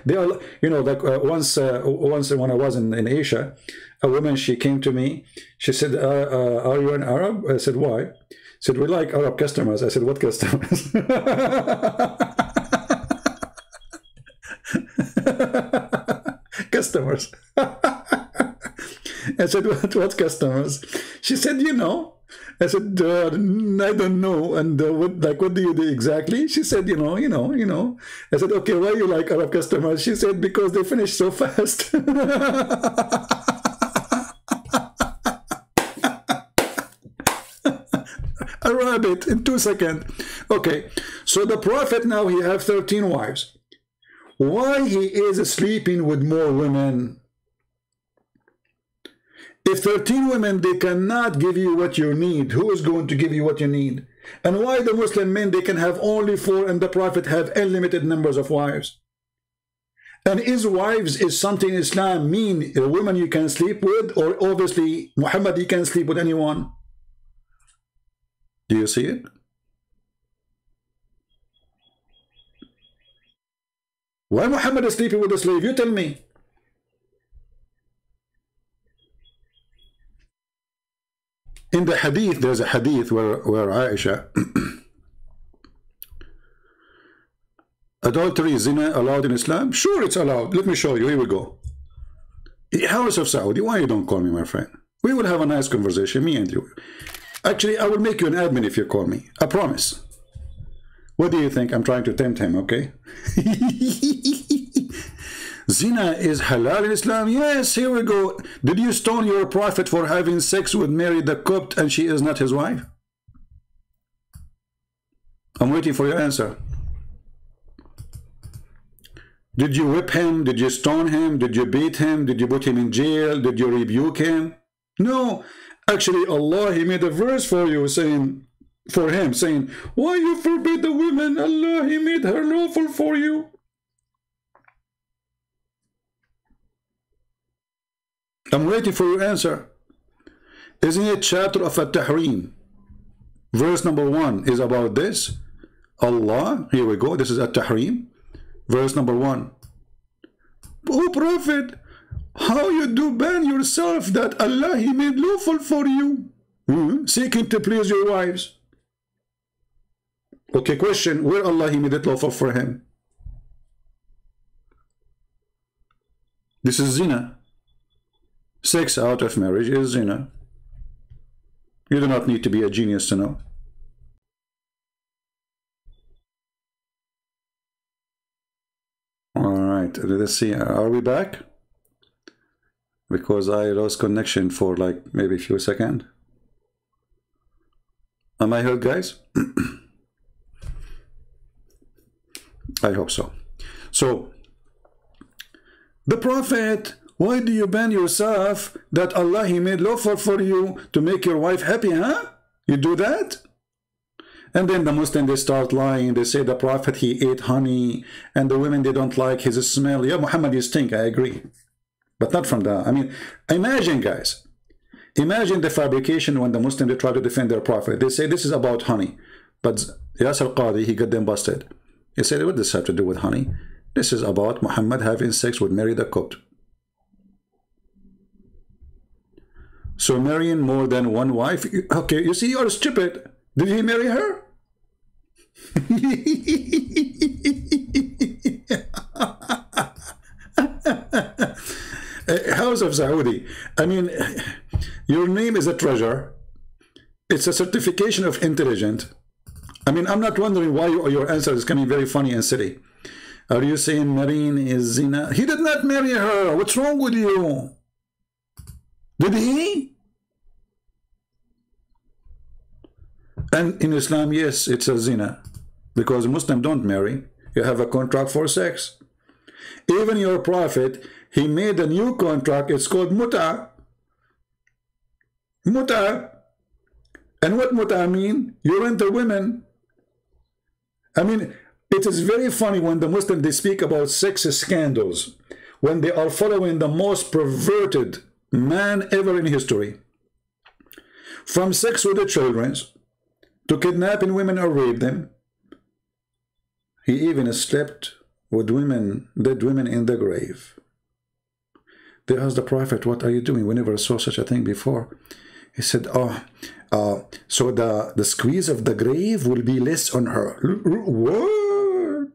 Speaker 1: they are, like once when I was in Asia, a woman, she came to me. She said, are you an Arab? I said, why? She said, we like Arab customers. I said, what customers? Customers. I said, what customers? She said, I said, I don't know. And what do you do exactly? She said, I said, okay, why you like Arab customers? She said, because they finish so fast. A rabbit in 2 seconds. Okay, so the prophet now, he have 13 wives. Why he is sleeping with more women? If 13 women, they cannot give you what you need, who is going to give you what you need? And why the Muslim men, they can have only 4 and the Prophet have unlimited numbers of wives? And his wives is something Islam mean a woman you can sleep with, or obviously Muhammad, he can sleep with anyone? Do you see it? Why Muhammad is sleeping with a slave? You tell me. In the hadith, there's a hadith where Aisha, adultery, zina allowed in Islam? Sure, it's allowed. Let me show you. Here we go. House of Saudi, why you don't call me, my friend? We will have a nice conversation, me and you. Actually, I will make you an admin if you call me. I promise. What do you think? I'm trying to tempt him, okay? Zina is halal in Islam? Yes, here we go. Did you stone your prophet for having sex with Mary the Copt and she is not his wife? I'm waiting for your answer. Did you whip him? Did you stone him? Did you beat him? Did you put him in jail? Did you rebuke him? No. Actually, Allah, he made a verse for you saying, why you forbid the women? Allah, he made her lawful for you. I'm waiting for your answer. Isn't it chapter of At-Tahrim? Verse number 1 is about this. Allah, here we go. This is At-Tahrim. Verse number 1. Oh Prophet, how you do ban yourself that Allah, he made lawful for you, seeking to please your wives. Okay, question, where Allah, he made it lawful for him? This is zina. Sex out of marriage is zina. You do not need to be a genius to know. All right, let's see. Are we back? Because I lost connection for like maybe a few seconds. Am I heard, guys? I hope so. So, the Prophet, why do you ban yourself that Allah, he made lawful for you to make your wife happy, huh? You do that? And then the Muslims, they start lying. They say the Prophet, he ate honey, and the women, they don't like his smell. Yeah, Muhammad, you stink, I agree. But not from the, I mean, imagine, guys. Imagine the fabrication when the Muslims, they try to defend their Prophet. They say this is about honey. But Yasir Qadhi, he got them busted. He said, what does this have to do with honey? This is about Muhammad having sex with Mary the Copt. So marrying more than one wife, okay, you see, you're stupid. Did he marry her? House of Saudi, I mean, your name is a treasure. It's a certification of intelligent. I mean, I'm not wondering why your answer is coming very funny and silly. Are you saying marrying is zina? He did not marry her. What's wrong with you? Did he? And in Islam, yes, it's a zina. Because Muslims don't marry. You have a contract for sex. Even your Prophet, he made a new contract. It's called muta. Muta. And what muta mean? You rent the women. I mean, it is very funny when the Muslims, they speak about sex scandals, when they are following the most perverted man ever in history. From sex with the children, to kidnapping women or rape them. He even slept with women, dead women in the grave. They asked the Prophet, what are you doing? We never saw such a thing before. He said, so the squeeze of the grave will be less on her. What?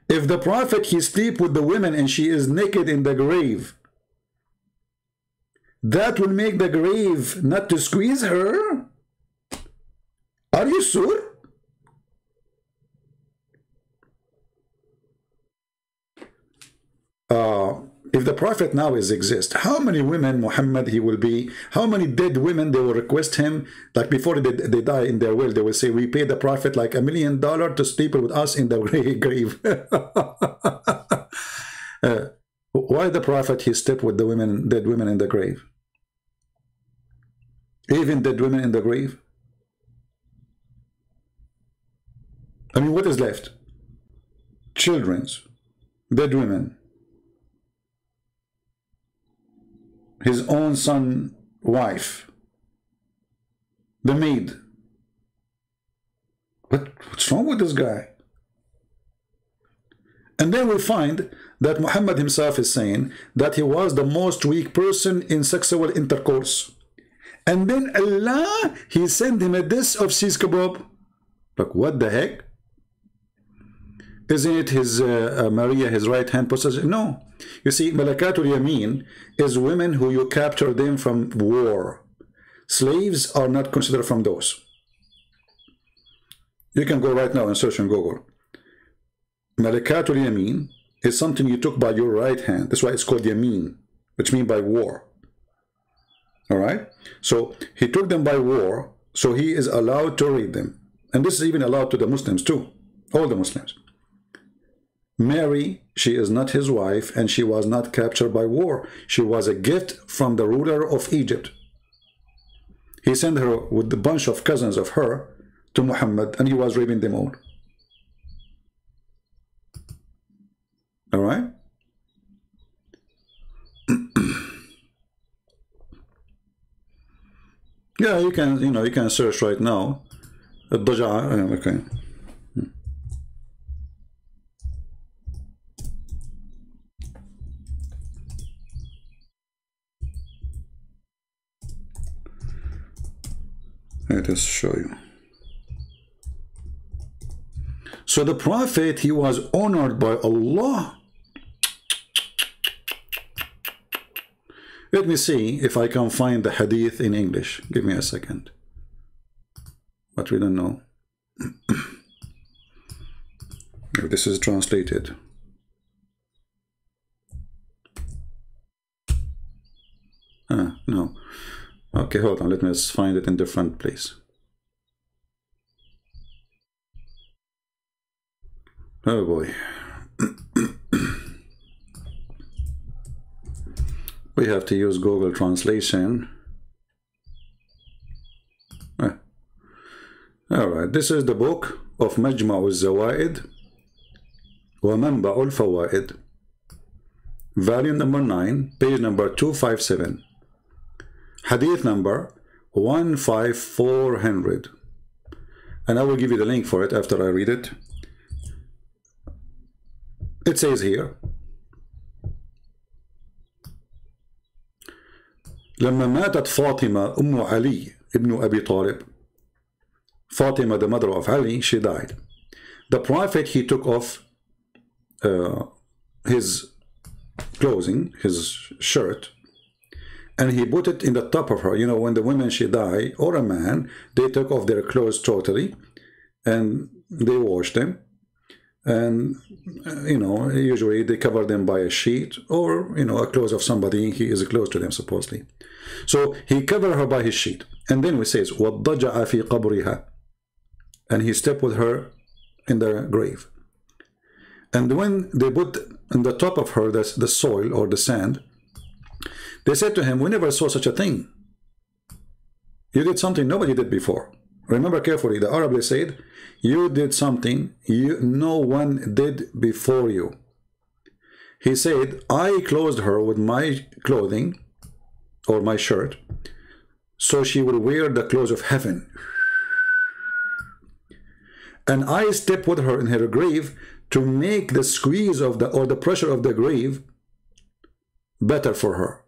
Speaker 1: If the Prophet, he sleep with the women and she is naked in the grave, that will make the grave not to squeeze her? Are you sure? If the Prophet now exist, how many women Muhammad he will be? How many dead women they will request him? Like before they die in their will, they will say, we pay the Prophet like $1 million to sleep with us in the grave. Why the Prophet he slept with the women, dead women in the grave? Even dead women in the grave? I mean, what is left? Children's, dead women. His own son, wife, the maid. What's wrong with this guy? And then we find that Muhammad himself is saying that he was the most weak person in sexual intercourse. And then Allah, he sent him a dish of cheese kebab. Like, what the heck? Isn't it his Mariyah, his right hand possession? No. You see, Malakatul Yamin is women who you capture them from war. Slaves are not considered from those. You can go right now and search on Google. Malakatul Yamin is something you took by your right hand. That's why it's called Yamin, which means by war. All right? So he took them by war, so he is allowed to read them. And this is even allowed to the Muslims too, all the Muslims. Mary, she is not his wife, and she was not captured by war. She was a gift from the ruler of Egypt. He sent her with a bunch of cousins of her to Muhammad, and he was raping them all. All right? Yeah, you can, you can search right now. Okay. Let us show you. So the Prophet, he was honored by Allah. Let me see if I can find the hadith in English. Give me a second. But we don't know if this is translated. No. Okay, hold on. Let me just find it in different place. Oh boy. We have to use Google Translation. Alright, this is the book of مجمع الزاوئد ومنبع الفوائد, volume number 9, page number 257, hadith number 15400. And I will give you the link for it after I read it. It says here, لما ماتت فاطمة أم علي ابن أبي طالب, Fatima, the mother of Ali, she died. The Prophet, he took off his clothing, his shirt, and he put it in the top of her. You know, when the women she die, or a man, they took off their clothes totally and they wash them, and you know, usually they cover them by a sheet or, you know, a clothes of somebody he is close to them supposedly. So he covered her by his sheet, and then we says وَضَّجَعَ فِي قَبْرِهَا, and he stepped with her in the grave. And when they put on the top of her the soil or the sand, they said to him, we never saw such a thing. You did something nobody did before. Remember carefully, the Arab, they said, you did something no one did before you. He said, I clothed her with my clothing or my shirt so she would wear the clothes of heaven. And I stepped with her in her grave to make the squeeze of the pressure of the grave better for her.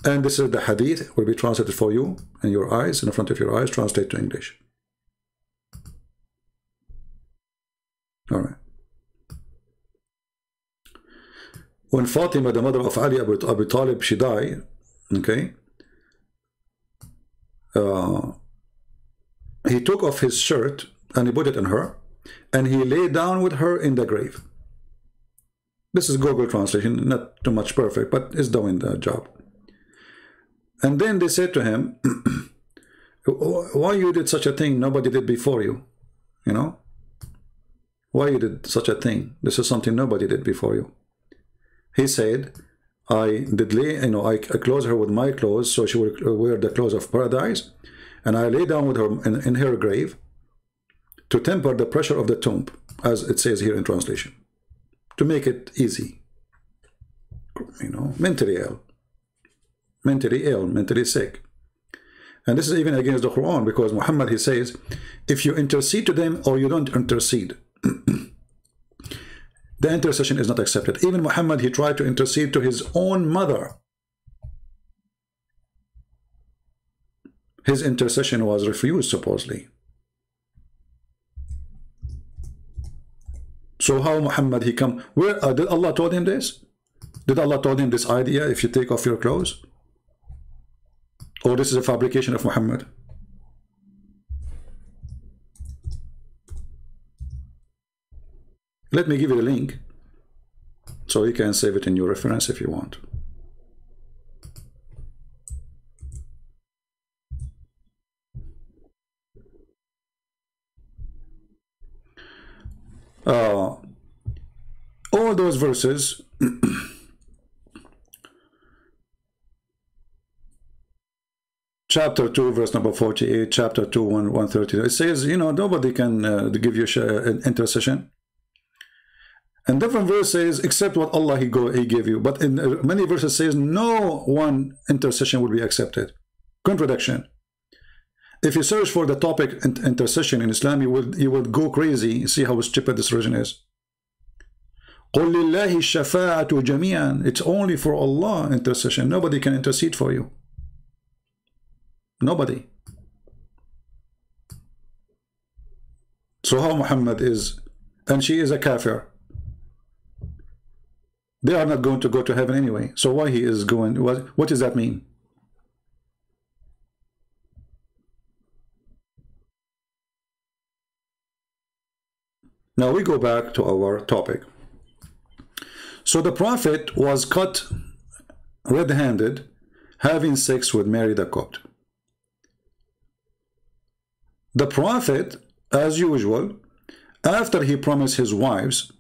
Speaker 1: And this is the hadith, will be translated for you in your eyes, in front of your eyes, translate to English. All right. When Fatima, the mother of Ali bin Abu Talib, she died, okay, he took off his shirt and he put it on her, and he lay down with her in the grave. This is Google translation, not too much perfect, but it's doing the job. And then they said to him, why you did such a thing nobody did before you? You know? Why you did such a thing? This is something nobody did before you. He said, I did lay, you know, I clothed her with my clothes so she would wear the clothes of paradise, and I lay down with her in her grave to temper the pressure of the tomb, as it says here in translation, to make it easy. You know, mentally ill, mentally sick. And this is even against the Quran, because Muhammad, he says, if you intercede to them or you don't intercede, the intercession is not accepted. Even Muhammad, he tried to intercede to his own mother. His intercession was refused, supposedly. So how Muhammad, he come, where did Allah told him this? Did Allah told him this idea, if you take off your clothes? Or this is a fabrication of Muhammad? Let me give you the link so you can save it in your reference if you want. All those verses chapter 2 verse number 48, chapter 2 130, it says, you know, nobody can give you an intercession. And different verse says, except what Allah he gave you. But in many verses says, no one intercession will be accepted. Contradiction. If you search for the topic intercession in Islam, you will go crazy. See how stupid this religion is. قُلْ لِلَّهِ الشَّفَاعَةُ جَمِيعًا. It's only for Allah intercession. Nobody can intercede for you. Nobody. So how Muhammad is, and she is a kafir. They are not going to go to heaven anyway. So why he is going? What does that mean? Now we go back to our topic. So the Prophet was caught red-handed having sex with Mary the Copt. The Prophet, as usual, after he promised his wives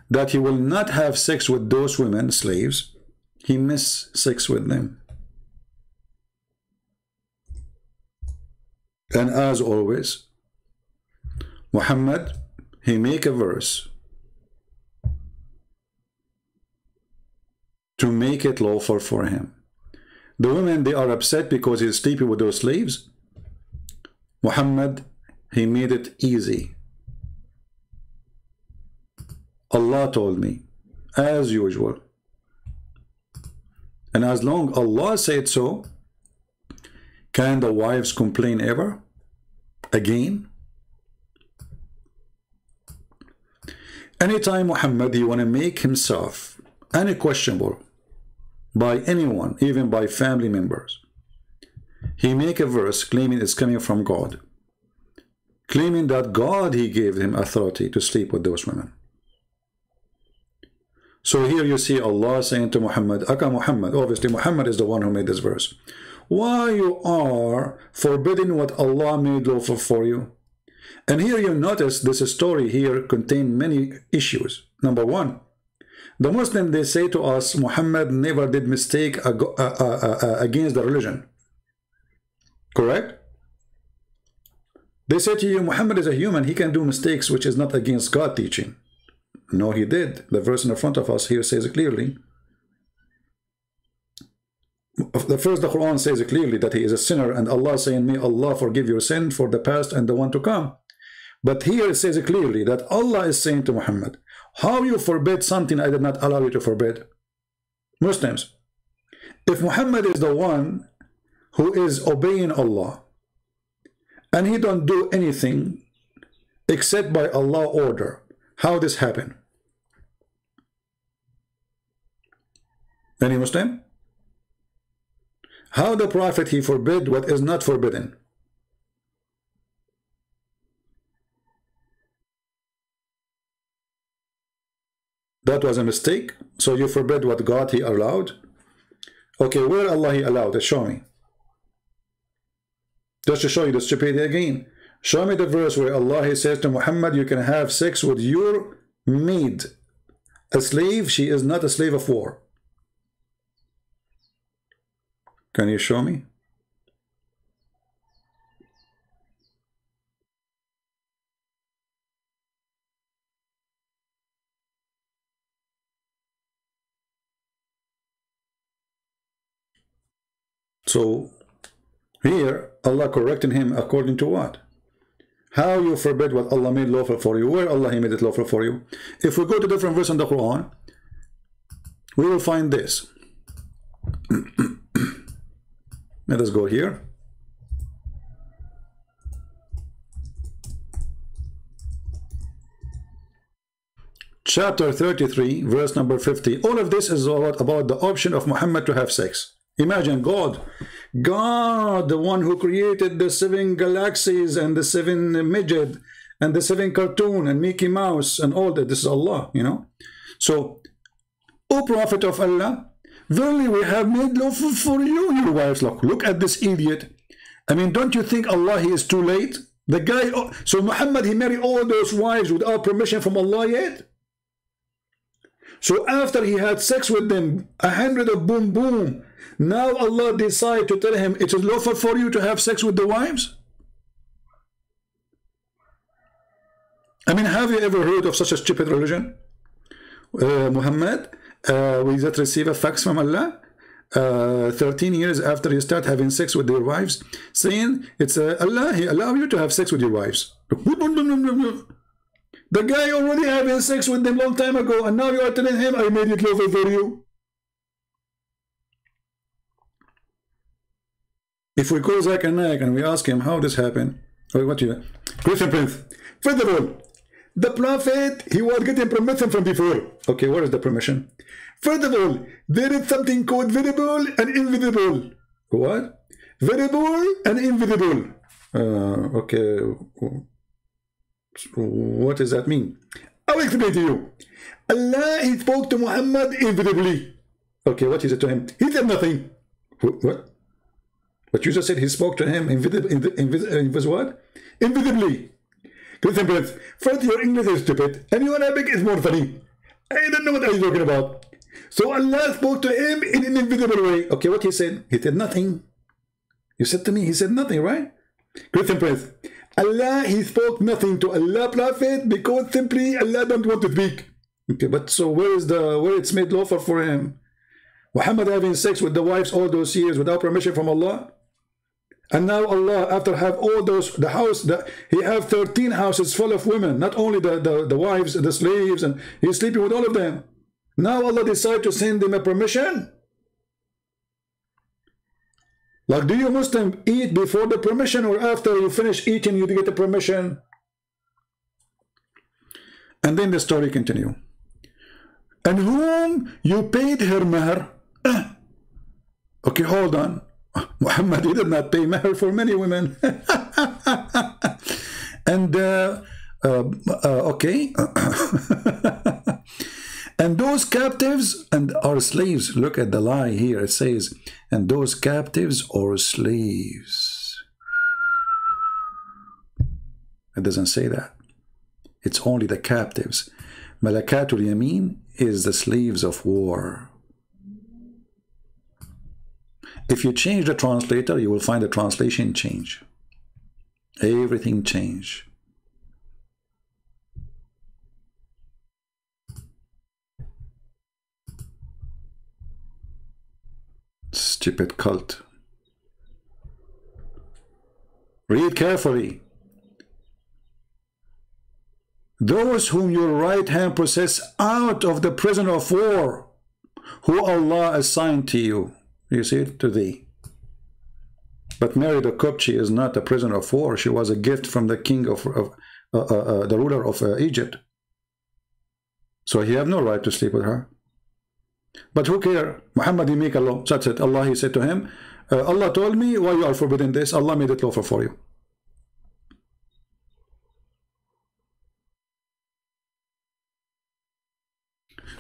Speaker 1: that he will not have sex with those women, slaves, he missed sex with them. And as always, Muhammad, he make a verse to make it lawful for him. The women, they are upset because he's sleeping with those slaves. Muhammad, he made it easy. Allah told me, as usual. And as long Allah said so, can the wives complain ever? Again? Anytime Muhammad, he want to make himself unquestionable by anyone, even by family members, he make a verse claiming it's coming from God, claiming that God, he gave him authority to sleep with those women. So here you see Allah saying to Muhammad, Aka Muhammad, obviously Muhammad is the one who made this verse, why you are forbidding what Allah made lawful for you? And here you notice this story here contains many issues. Number one, the Muslims, they say to us, Muhammad never did mistake against the religion. Correct? They say to you, Muhammad is a human, he can do mistakes which is not against God teaching. No, he did. The verse in the front of us here says it clearly. The first, the Quran says clearly that he is a sinner, and Allah saying, may Allah forgive your sin for the past and the one to come. But here it says clearly that Allah is saying to Muhammad, how you forbid something I did not allow you to forbid? Muslims, if Muhammad is the one who is obeying Allah, and he don't do anything except by Allah's order, how this happen? Any Muslim? How the Prophet, he forbid what is not forbidden? That was a mistake. So you forbid what God, he allowed? Okay, where Allah, he allowed it? Show me. Just to show you the stupidity again. Show me the verse where Allah, he says to Muhammad, you can have sex with your maid. A slave, she is not a slave of war. Can you show me? So here Allah correcting him according to what? How you forbid what Allah made lawful for you? Where Allah, he made it lawful for you? If we go to different verses in the Quran, we will find this. Let us go here. Chapter 33, verse number 50. All of this is about the option of Muhammad to have sex. Imagine God, the one who created the 7 galaxies and the 7 midget and the 7 cartoon and Mickey Mouse and all that. This is Allah, you know. So, O Prophet of Allah, verily we have made lawful for you your wives. Look at this idiot. I mean, don't you think Allah, he is too late? The guy, so Muhammad, he married all those wives without permission from Allah yet? So after he had sex with them, 100 of boom boom, now Allah decided to tell him it is lawful for you to have sex with the wives? I mean, have you ever heard of such a stupid religion? Muhammad, we just receive a fax from Allah 13 years after you start having sex with your wives, saying it's Allah, he allow you to have sex with your wives. The guy already having sex with them long time ago, and now you are telling him I made it lawful for you. If we call Zach and Naik and we ask him how this happened, or what you Christian Prince, first of all, the Prophet, he was getting permission from before. Okay, what is the permission? First of all, there is something called visible and invisible. What? Visible and invisible. Okay. What does that mean? I will explain to you. Allah, he spoke to Muhammad invisibly. Okay, what he said to him? He said nothing. What? But you just said he spoke to him invisibly. Listen, friends, first your English is stupid and your Arabic is more funny. I don't know what I'm talking about. So Allah spoke to him in an invisible way. Okay, what he said? He said nothing. You said to me, he said nothing, right? Christian Prince. Allah, he spoke nothing to Allah Prophet because simply Allah don't want to speak. Okay, but so where it's made lawful for him? Muhammad having sex with the wives all those years without permission from Allah? And now Allah, after have all those, the house, he have 13 houses full of women, not only the wives, the slaves, and he's sleeping with all of them. Now Allah decided to send him a permission? Like, do you Muslim eat before the permission, or after you finish eating you get the permission? And then the story continue. And whom you paid her mahr? Okay, hold on. Muhammad, he did not pay mahr for many women. And okay. And those captives and our slaves, look at the lie here, it says, and those captives or slaves. It doesn't say that. It's only the captives. Malakatul Yamin is the slaves of war. If you change the translator, you will find the translation change. Everything change. Stupid cult. Read carefully. Those whom your right hand possess out of the prison of war, who Allah assigned to you. You see it, to thee. But Mary the Coptic is not a prisoner of war. She was a gift from the king of the ruler of Egypt. So he have no right to sleep with her. But who care? Muhammad, he make a law. That's it. Allah, he said to him, Allah told me why you are forbidden this. Allah made it lawful for you.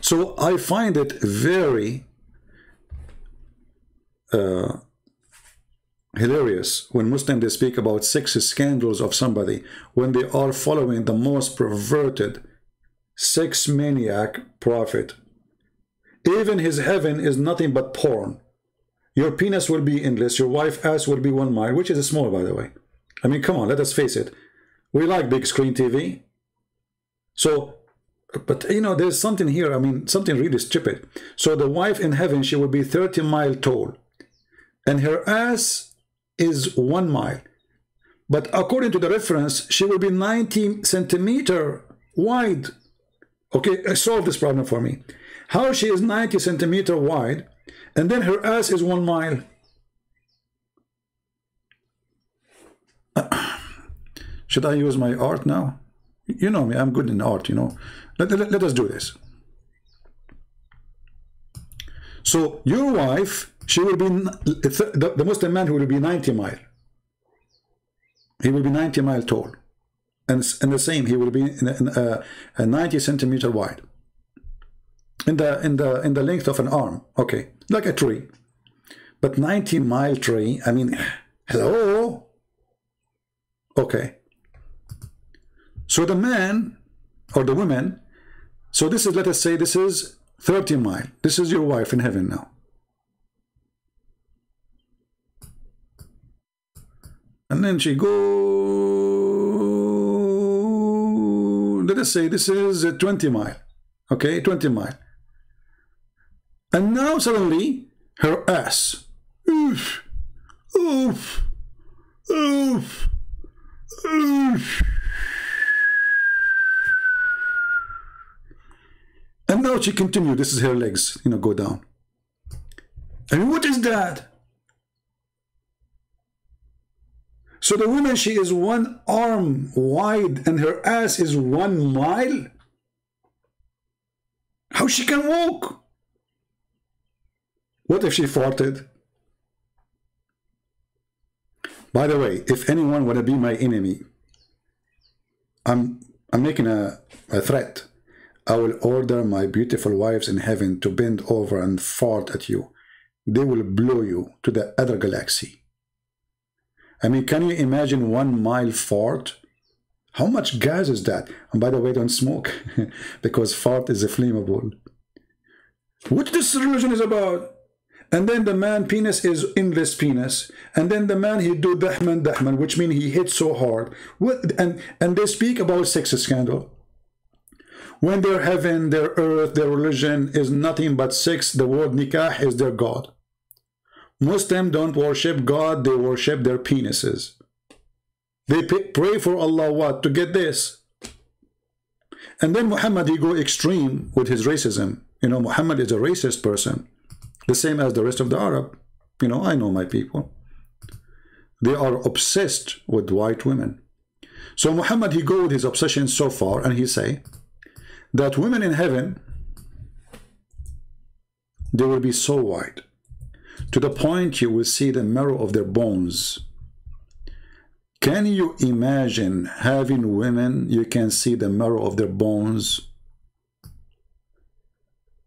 Speaker 1: So I find it very hilarious when Muslims they speak about sex scandals of somebody when they are following the most perverted sex maniac prophet. Even his heaven is nothing but porn. Your penis will be endless, your wife's ass will be 1 mile, which is small, by the way. I mean, come on, let us face it. We like big screen TV. So, but you know, there's something here, I mean, something really stupid. So the wife in heaven, she will be 30 miles tall. And her ass is 1 mile. But according to the reference, she will be 90 centimeters wide. Okay, solve this problem for me. How she is 90 centimeters wide, and then her ass is 1 mile. Should I use my art now? You know me, I'm good in art, you know. Let us do this. So your wife, she will be, the Muslim man who will be 90 miles. He will be 90 miles tall. And the same, he will be 90 centimeters wide. In the length of an arm, okay, like a tree. But 90-mile tree, I mean, hello? Okay. So the man, or the woman, so this is, let us say, this is 30 miles. This is your wife in heaven now. And then she go, let us say this is 20 miles. Okay, 20 miles. And now suddenly, her ass. Oof, oof, oof, oof. And now she continued. This is her legs, you know, go down. I mean, what is that? So the woman, she is 1 arm wide and her ass is 1 mile? How she can walk? What if she farted? By the way, if anyone want to be my enemy, I'm making a threat. I will order my beautiful wives in heaven to bend over and fart at you. They will blow you to the other galaxy. I mean, can you imagine 1 mile fart? How much gas is that? And by the way, don't smoke, because fart is flammable. What this religion is about? And then the man penis is in this penis. And then the man, he do dahman, which means he hits so hard. And they speak about sex scandal. When their heaven, their earth, their religion is nothing but sex, the word nikah is their God. Muslims don't worship God, they worship their penises. They pray for Allah what? To get this. And then Muhammad, he go extreme with his racism. You know, Muhammad is a racist person. The same as the rest of the Arab. You know, I know my people. They are obsessed with white women. So Muhammad, he go with his obsession so far, and he say that women in heaven, they will be so white, to the point you will see the marrow of their bones. Can you imagine having women, you can see the marrow of their bones?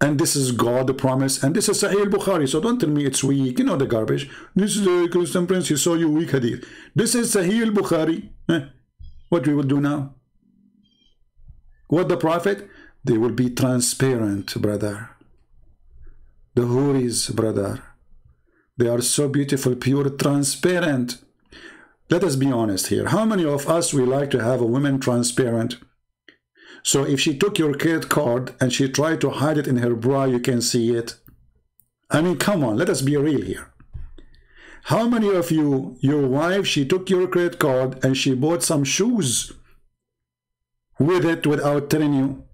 Speaker 1: And this is God, the promise, and this is Sahih Bukhari, so don't tell me it's weak, you know, the garbage. This is a Christian prince, you saw you weak hadith. This is Sahih Bukhari. What we will do now? What the Prophet? They will be transparent, brother. The houris, brother. They are so beautiful, pure, transparent. Let us be honest here. How many of us we like to have a woman transparent? So if she took your credit card and she tried to hide it in her bra, you can see it. I mean, come on, let us be real here. How many of you, your wife, she took your credit card and she bought some shoes with it without telling you?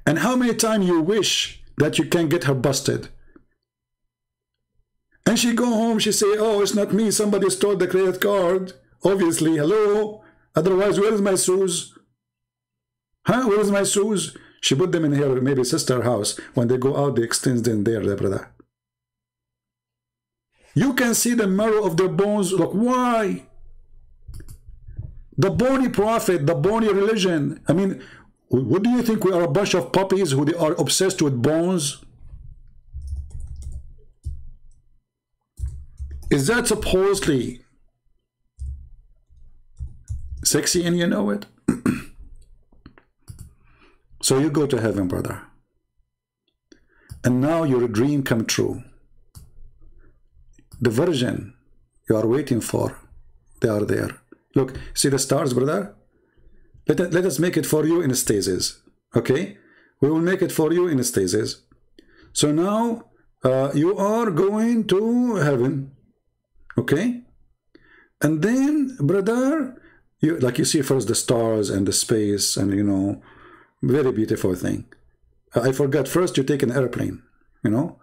Speaker 1: And how many times you wish that you can get her busted? And she go home, she say, oh, it's not me, somebody stole the credit card. Obviously, hello? Otherwise, where is my shoes? Huh? Where is my shoes? She put them in her, maybe sister house. When they go out, they extend them there, brother. You can see the marrow of their bones. Look, why? The bony prophet, the bony religion. I mean, what do you think? We are a bunch of puppies who are obsessed with bones? Is that supposedly sexy and you know it? So you go to heaven, brother. And now your dream come true. The virgin you are waiting for, they are there. Look, see the stars, brother? Let us make it for you in stasis. Okay? We will make it for you in stasis. So now you are going to heaven. Okay? And then, brother, you see first the stars and the space and, you know, very beautiful thing. I forgot, first you take an airplane, you know.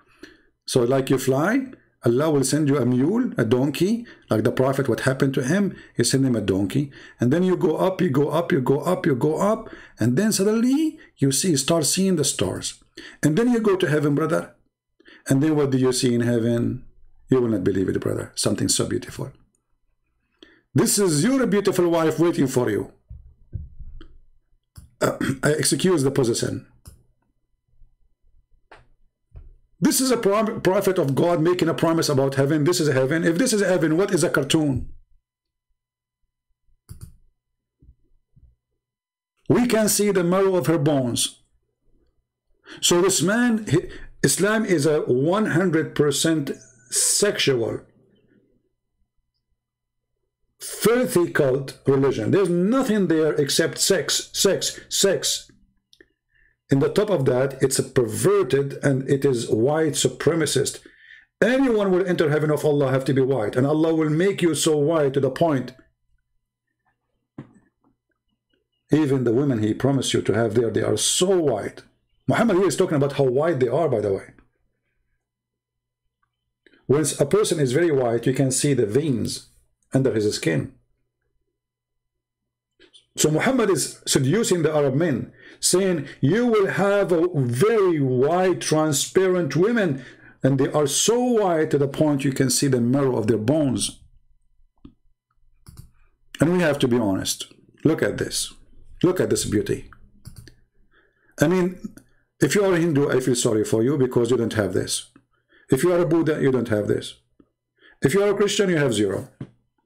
Speaker 1: So like you fly, Allah will send you a mule, a donkey, like the Prophet, what happened to him, he sent him a donkey. And then you go up, you go up, you go up, you go up, and then suddenly you start seeing the stars. And then you go to heaven, brother. And then what do you see in heaven? You will not believe it, brother. Something so beautiful. This is your beautiful wife waiting for you. I excuse the position. This is a prophet of God making a promise about heaven. This is heaven. If this is heaven, what is a cartoon? We can see the marrow of her bones. So this man, Islam is a 100% sexual, filthy cult religion. There's nothing there except sex, sex, sex. In the top of that, it's a perverted and it is white supremacist. Anyone will enter heaven of Allah have to be white, and Allah will make you so white to the point. Even the women he promised you to have there, they are so white. Muhammad here is talking about how white they are, by the way. When a person is very white, you can see the veins under his skin. So Muhammad is seducing the Arab men, saying, you will have a very white, transparent women, and they are so white to the point you can see the marrow of their bones. And we have to be honest. Look at this. Look at this beauty. I mean, if you are a Hindu, I feel sorry for you because you don't have this. If you are a Buddha, you don't have this. If you are a Christian, you have zero.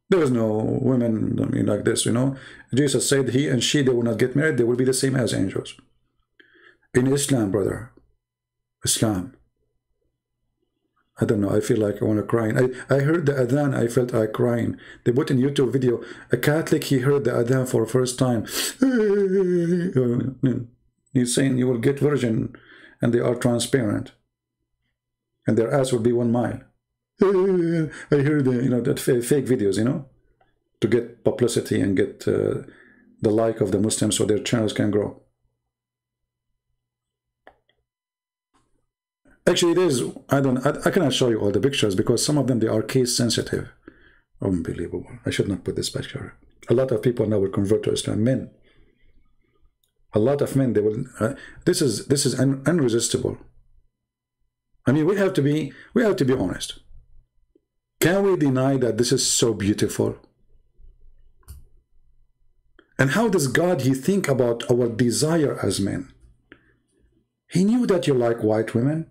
Speaker 1: There is no women, I mean, like this, you know. Jesus said he and she, they will not get married. They will be the same as angels. In Islam, brother, Islam, I don't know, I feel like I want to cry. I heard the adhan, I felt like crying. They put in YouTube video, a Catholic, he heard the adhan for the first time. He's saying you will get virgin, and they are transparent. And their ass will be 1 mile. I heard, that fake videos, to get publicity and get the like of the Muslims so their channels can grow. Actually, it is. I cannot show you all the pictures because some of them, they are case sensitive. Unbelievable. I should not put this picture. A lot of people now will convert to Islam. Men. A lot of men, they will. This is unresistible. I mean, we have to be honest. Can we deny that this is so beautiful? And how does God, he think about our desire as men? He knew that you like white women.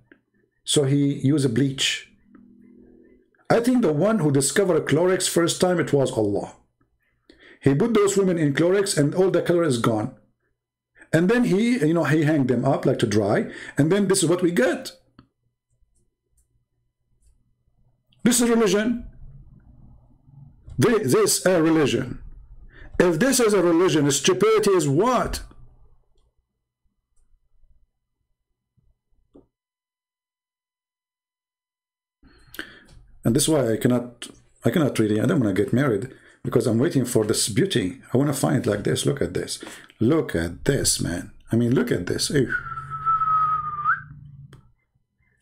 Speaker 1: So he used a bleach. I think the one who discovered Clorox first time, it was Allah. He put those women in Clorox and all the color is gone. And then he hanged them up like to dry. And then this is what we get. This is religion. This is a religion. If this is a religion, stupidity is what? And this is why I cannot really, I don't want to get married, because I'm waiting for this beauty. I want to find it like this. Look at this. Look at this, man. I mean, look at this. Ew.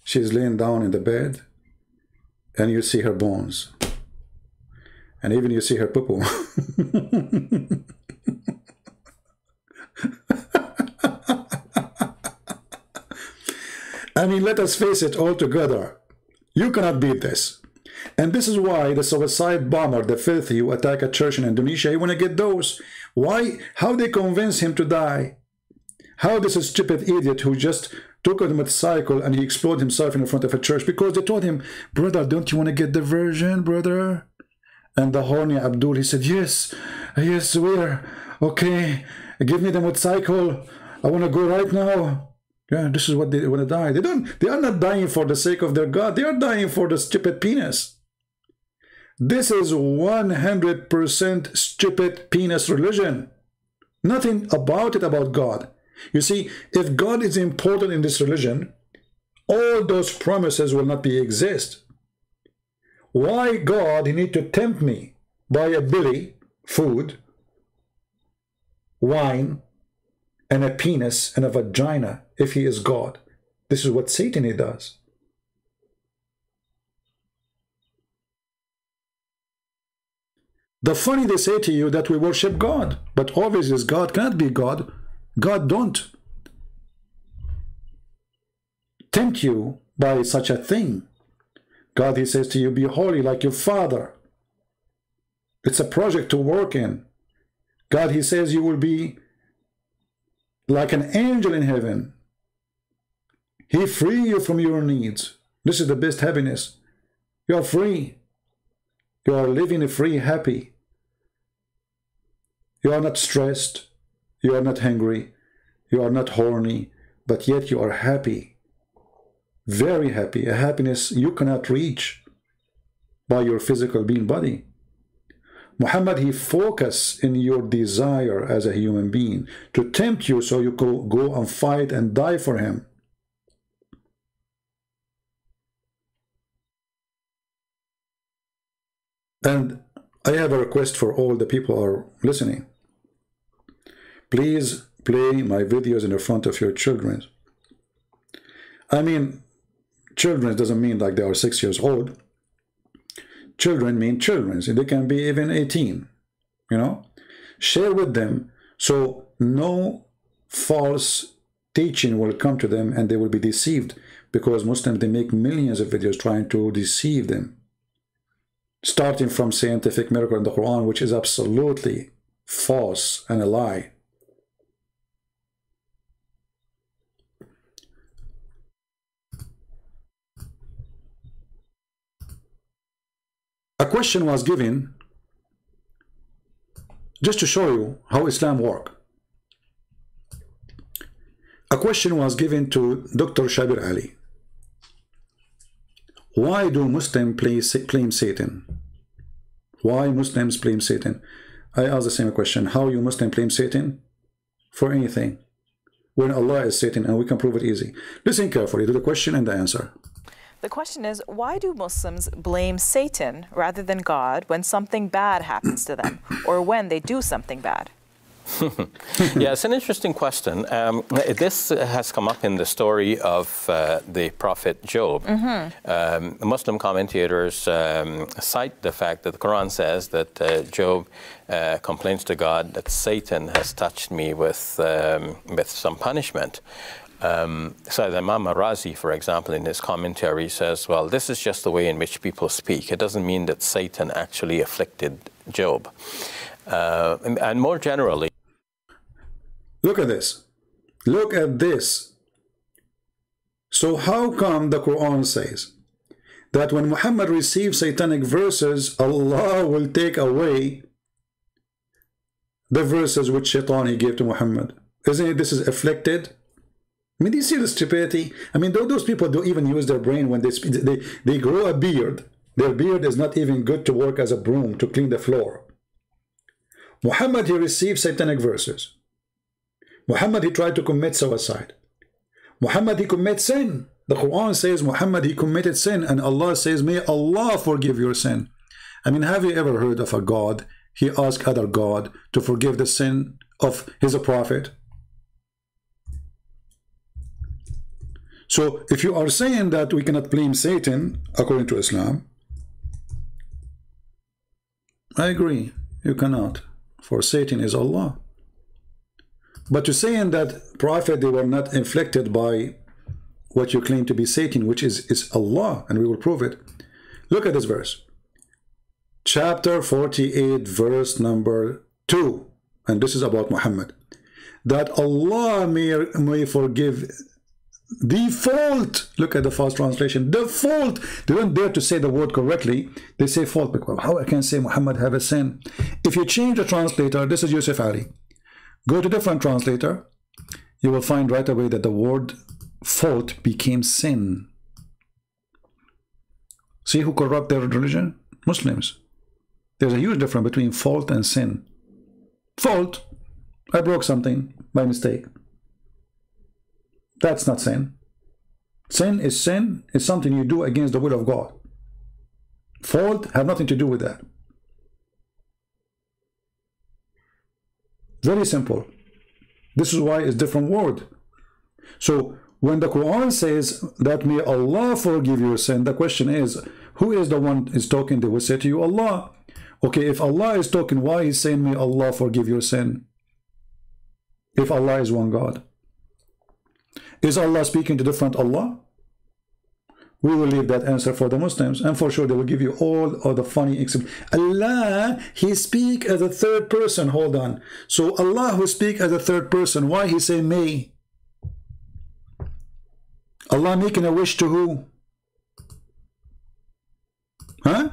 Speaker 1: She's laying down in the bed, and you see her bones. And even you see her poo-poo. I mean, let us face it all together. You cannot beat this. And this is why the suicide bomber, the filthy who attack a church in Indonesia, you want to get those. Why? How they convince him to die? How this stupid idiot who just took a motorcycle and he exploded himself in front of a church because they told him, brother, don't you want to get the virgin, brother? And the horny Abdul, he said, yes, where? Okay, give me the motorcycle. I want to go right now. Yeah, this is what they want to die. They are not dying for the sake of their God. They are dying for the stupid penis. This is 100% stupid penis religion. Nothing about it about God. You see, if God is important in this religion, all those promises will not exist. Why God, he need to tempt me by a belly, food, wine, and a penis and a vagina if he is God? This is what Satan he does. The funny they say to you that we worship God, but obviously God cannot be God. God don't tempt you by such a thing. God, he says to you, be holy like your Father. It's a project to work in. God, he says you will be like an angel in heaven. He free you from your needs. This is the best happiness. You are free. You are living free, happy. You are not stressed. You are not hungry. You are not horny. But yet you are happy. Very happy. A happiness you cannot reach by your physical being body. Muhammad, he focus in your desire as a human being to tempt you so you go and fight and die for him. And I have a request for all the people who are listening. Please play my videos in the front of your children. I mean, children doesn't mean like they are 6 years old. Children mean children. They can be even 18, you know. Share with them so no false teaching will come to them and they will be deceived, because Muslims, they make millions of videos trying to deceive them. Starting from scientific miracle in the Quran, which is absolutely false and a lie. A question was given just to show you how Islam works. A question was given to Dr. Shabir Ali. Why do Muslims blame Satan? Why Muslims blame Satan? I ask the same question. How you Muslims blame Satan? For anything. When Allah is Satan, and we can prove it easy. Listen carefully to the question and the answer.
Speaker 5: The question is, why do Muslims blame Satan rather than God when something bad happens to them, or when they do something bad?
Speaker 6: Yeah, it's an interesting question. This has come up in the story of the prophet Job. Muslim commentators cite the fact that the Quran says that Job complains to God that Satan has touched me with some punishment. So the Imam Razi, for example, in his commentary says, well, this is just the way in which people speak. It doesn't mean that Satan actually afflicted Job. And more generally,
Speaker 1: look at this. Look at this. So how come the Quran says that when Muhammad receives satanic verses, Allah will take away the verses which Shaitan he gave to Muhammad? Isn't it this is afflicted? I mean, do you see the stupidity? I mean, those people don't even use their brain when they speak. They grow a beard. Their beard is not even good to work as a broom to clean the floor. Muhammad, he received satanic verses. Muhammad, he tried to commit suicide. Muhammad, he commits sin. The Quran says Muhammad, he committed sin, and Allah says, may Allah forgive your sin. I mean, have you ever heard of a God? He asked other God to forgive the sin of his prophet. So if you are saying that we cannot blame Satan according to Islam, I agree, you cannot. For Satan is Allah. But to saying that prophet, they were not inflicted by what you claim to be Satan, which is Allah, and we will prove it. Look at this verse. Chapter 48, verse number 2. And this is about Muhammad. That Allah may forgive the fault. Look at the fast translation. The fault. They don't dare to say the word correctly. They say fault. Because how I can say Muhammad have a sin? If you change the translator, this is Yusuf Ali. Go to different translator. You will find right away that the word fault became sin. See who corrupt their religion? Muslims. There's a huge difference between fault and sin. Fault. I broke something by mistake. That's not sin. Sin is something you do against the will of God. Fault have nothing to do with that. Very simple. This is why it's different word. So when the Quran says that may Allah forgive your sin, the question is, who is the one is talking? They will say to you, Allah. Okay, if Allah is talking, why is saying may Allah forgive your sin? If Allah is one God. Is Allah speaking to different Allah? We will leave that answer for the Muslims, and for sure they will give you all of the funny examples. Allah, he speak as a third person. Hold on. So Allah who speak as a third person, why he say may? Allah making a wish to who? Huh?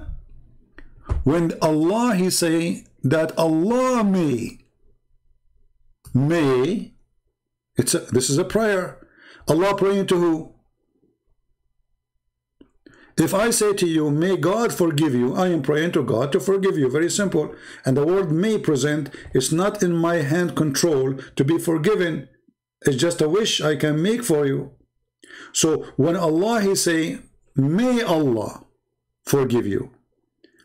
Speaker 1: When Allah he say that Allah may, this is a prayer. Allah praying to who? If I say to you, may God forgive you, I am praying to God to forgive you. Very simple. And the word may present is not in my hand control to be forgiven. It's just a wish I can make for you. So when Allah he say, may Allah forgive you,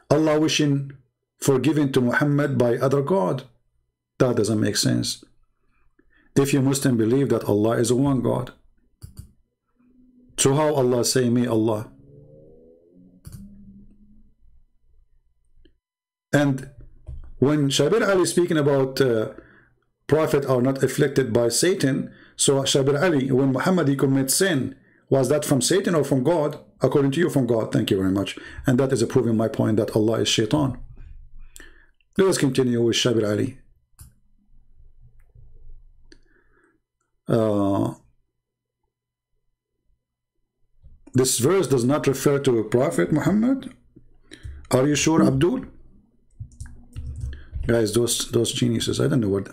Speaker 1: Allah wishing forgiven to Muhammad by other God, that doesn't make sense. If you Muslim believe that Allah is a one God, so how Allah say may Allah? And when Shabir Ali speaking about prophet are not afflicted by Satan, so Shabir Ali, when Muhammad he commits sin, was that from Satan or from God? According to you, from God. Thank you very much. And that is proving my point that Allah is shaitan. Let us continue with Shabir Ali. This verse does not refer to Prophet Muhammad. Are you sure, Abdul? Guys, those geniuses, I don't know what.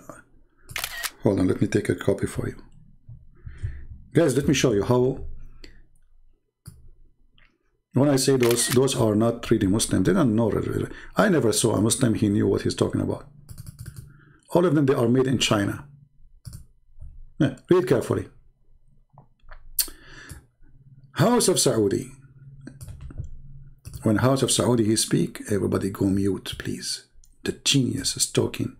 Speaker 1: Hold on, let me take a copy for you. Guys, let me show you how When I say those are not really Muslim, they don't know. I never saw a Muslim he knew what he's talking about. All of them, they are made in China. Yeah, read carefully. House of Saudi. When House of Saudi he speak, everybody go mute, please. The genius is talking.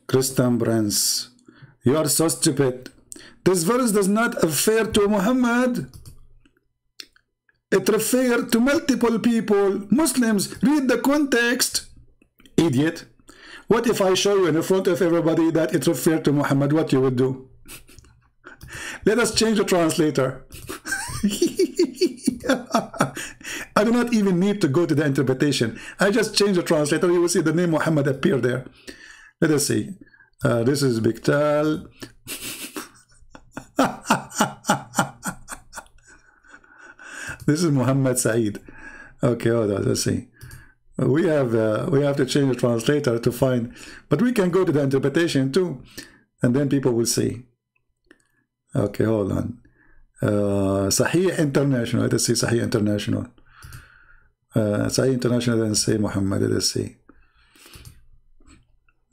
Speaker 1: Christian Prince, you are so stupid. This verse does not refer to Muhammad. It refers to multiple people, Muslims. Read the context, idiot. What if I show you in front of everybody that it refers to Muhammad? What you would do? Let us change the translator. I do not even need to go to the interpretation. I just change the translator. You will see the name Muhammad appear there. Let us see. This is Biktal. This is Muhammad Saeed. Okay, hold on. Let's see. We have to change the translator to find, but we can go to the interpretation too, and then people will see. Okay, hold on. Sahih International. Let us see Sahih International. Sahih International doesn't say Muhammad. Let us see.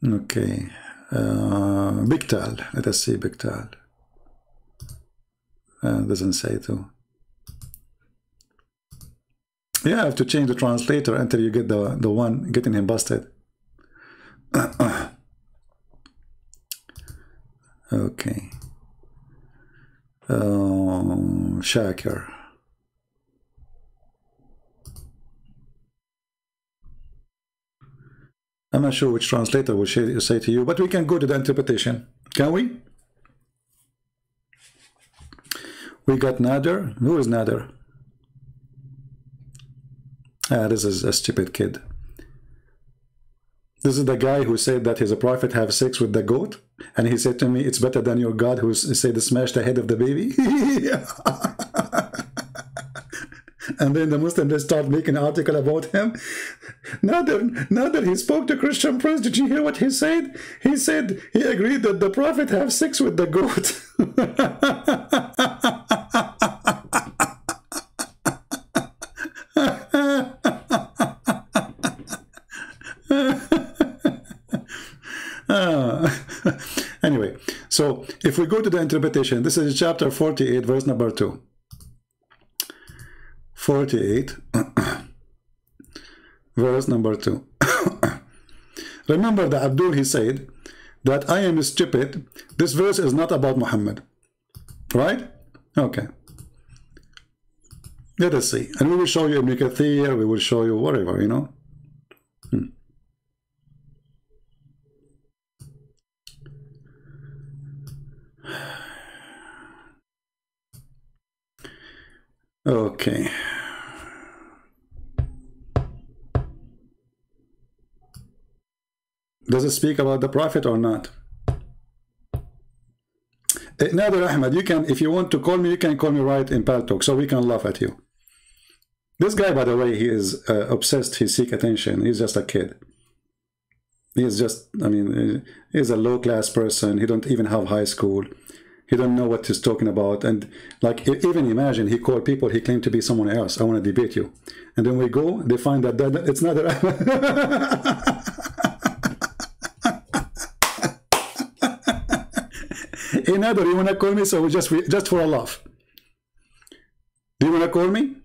Speaker 1: Okay. Biktal. Let us see Biktal. Doesn't say too. You have to change the translator until you get the one getting him busted. Okay. Shakir. I'm not sure which translator will say to you, but we can go to the interpretation. Can we? We got Nadir. Who is Nadir? This is a stupid kid. This is the guy who said that his prophet have sex with the goat, and he said to me, it's better than your God who said smash the head of the baby. And then the Muslims, they start making an article about him. Nadir, he spoke to Christian Prince. Did you hear what he said? He said he agreed that the prophet have sex with the goat. Anyway, so if we go to the interpretation, this is chapter 48, verse number 2. 48, verse number 2. Remember that Abdul, he said that I am stupid. This verse is not about Muhammad. Right? Okay. Let us see. And we will show you Ibn Kathir, we will show you whatever, you know. Okay. Does it speak about the Prophet or not? Nadir Ahmed, you can, if you want to call me, you can call me right in Paltalk, so we can laugh at you. This guy, by the way, he is obsessed, he seeks attention. He's just a kid. He is just, I mean, he's a low-class person. He don't even have high school. He don't know what he's talking about. And like, even imagine he called people, he claimed to be someone else. I want to debate you. And then we go, they find that it's not that. Hey, Nadir, you want to call me? So we just for a laugh. Do you want to call me?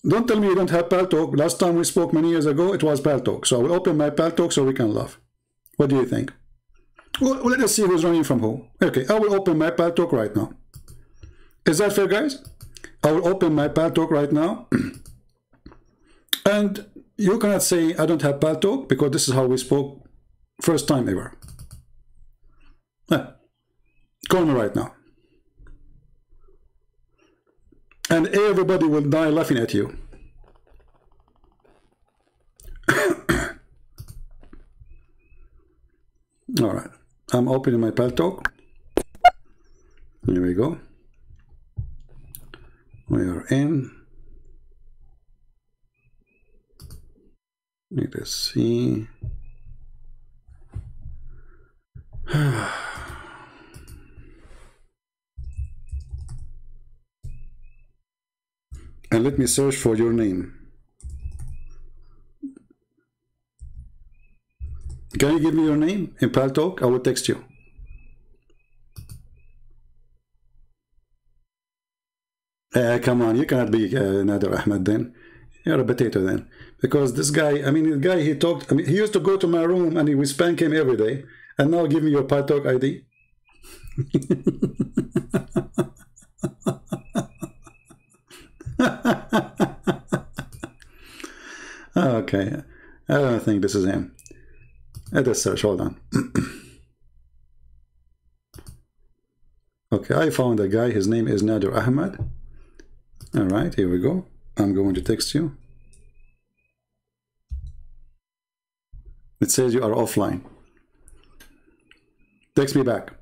Speaker 1: Don't tell me you don't have Paltalk. Last time we spoke many years ago, it was Paltalk. So I will open my Paltalk so we can laugh. What do you think? Well, let us see who's running from who. Okay, I will open my Paltalk right now. Is that fair, guys? I will open my Paltalk right now. And you cannot say I don't have Paltalk because this is how we spoke first time ever. Call me right now. And everybody will die laughing at you. All right. I'm opening my Paltalk. Here we go. We are in. Let us see. and let me search for your name. Can you give me your name in Paltalk? I will text you. Come on, you cannot be Nadir Ahmad then. You're a potato then. Because this guy, I mean, the guy he talked, I mean, he used to go to my room and we spank him every day. And now give me your Paltalk ID. Okay, I don't think this is him. Let us search, hold on. Okay, I found a guy, his name is Nadir Ahmad. All right, here we go. I'm going to text you. It says you are offline. Text me back.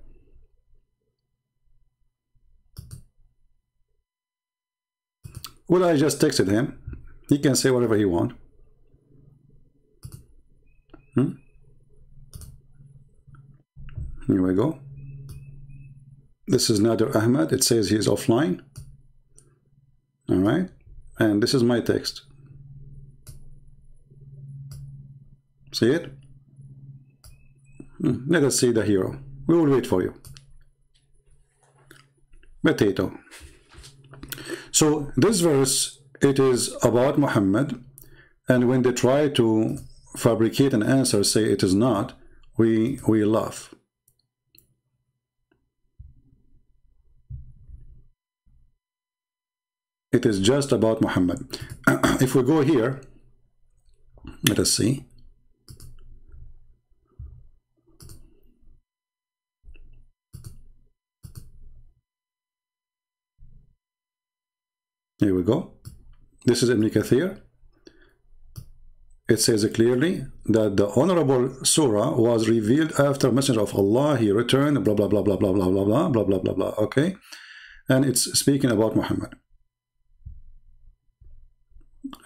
Speaker 1: Well, I just texted him. He can say whatever he wants. Here we go. This is Nadir Ahmad. It says he is offline. All right. And this is my text. See it? Let us see the hero. We will wait for you. Potato. So this verse, it is about Muhammad, and when they try to fabricate an answer, say it is not, we laugh. It is just about Muhammad. If we go here, let us see. Here we go. This is Ibn Kathir. It says clearly that the honorable surah was revealed after Messenger of Allah, he returned, blah blah blah blah blah blah blah blah blah blah blah blah. Okay, and it's speaking about Muhammad.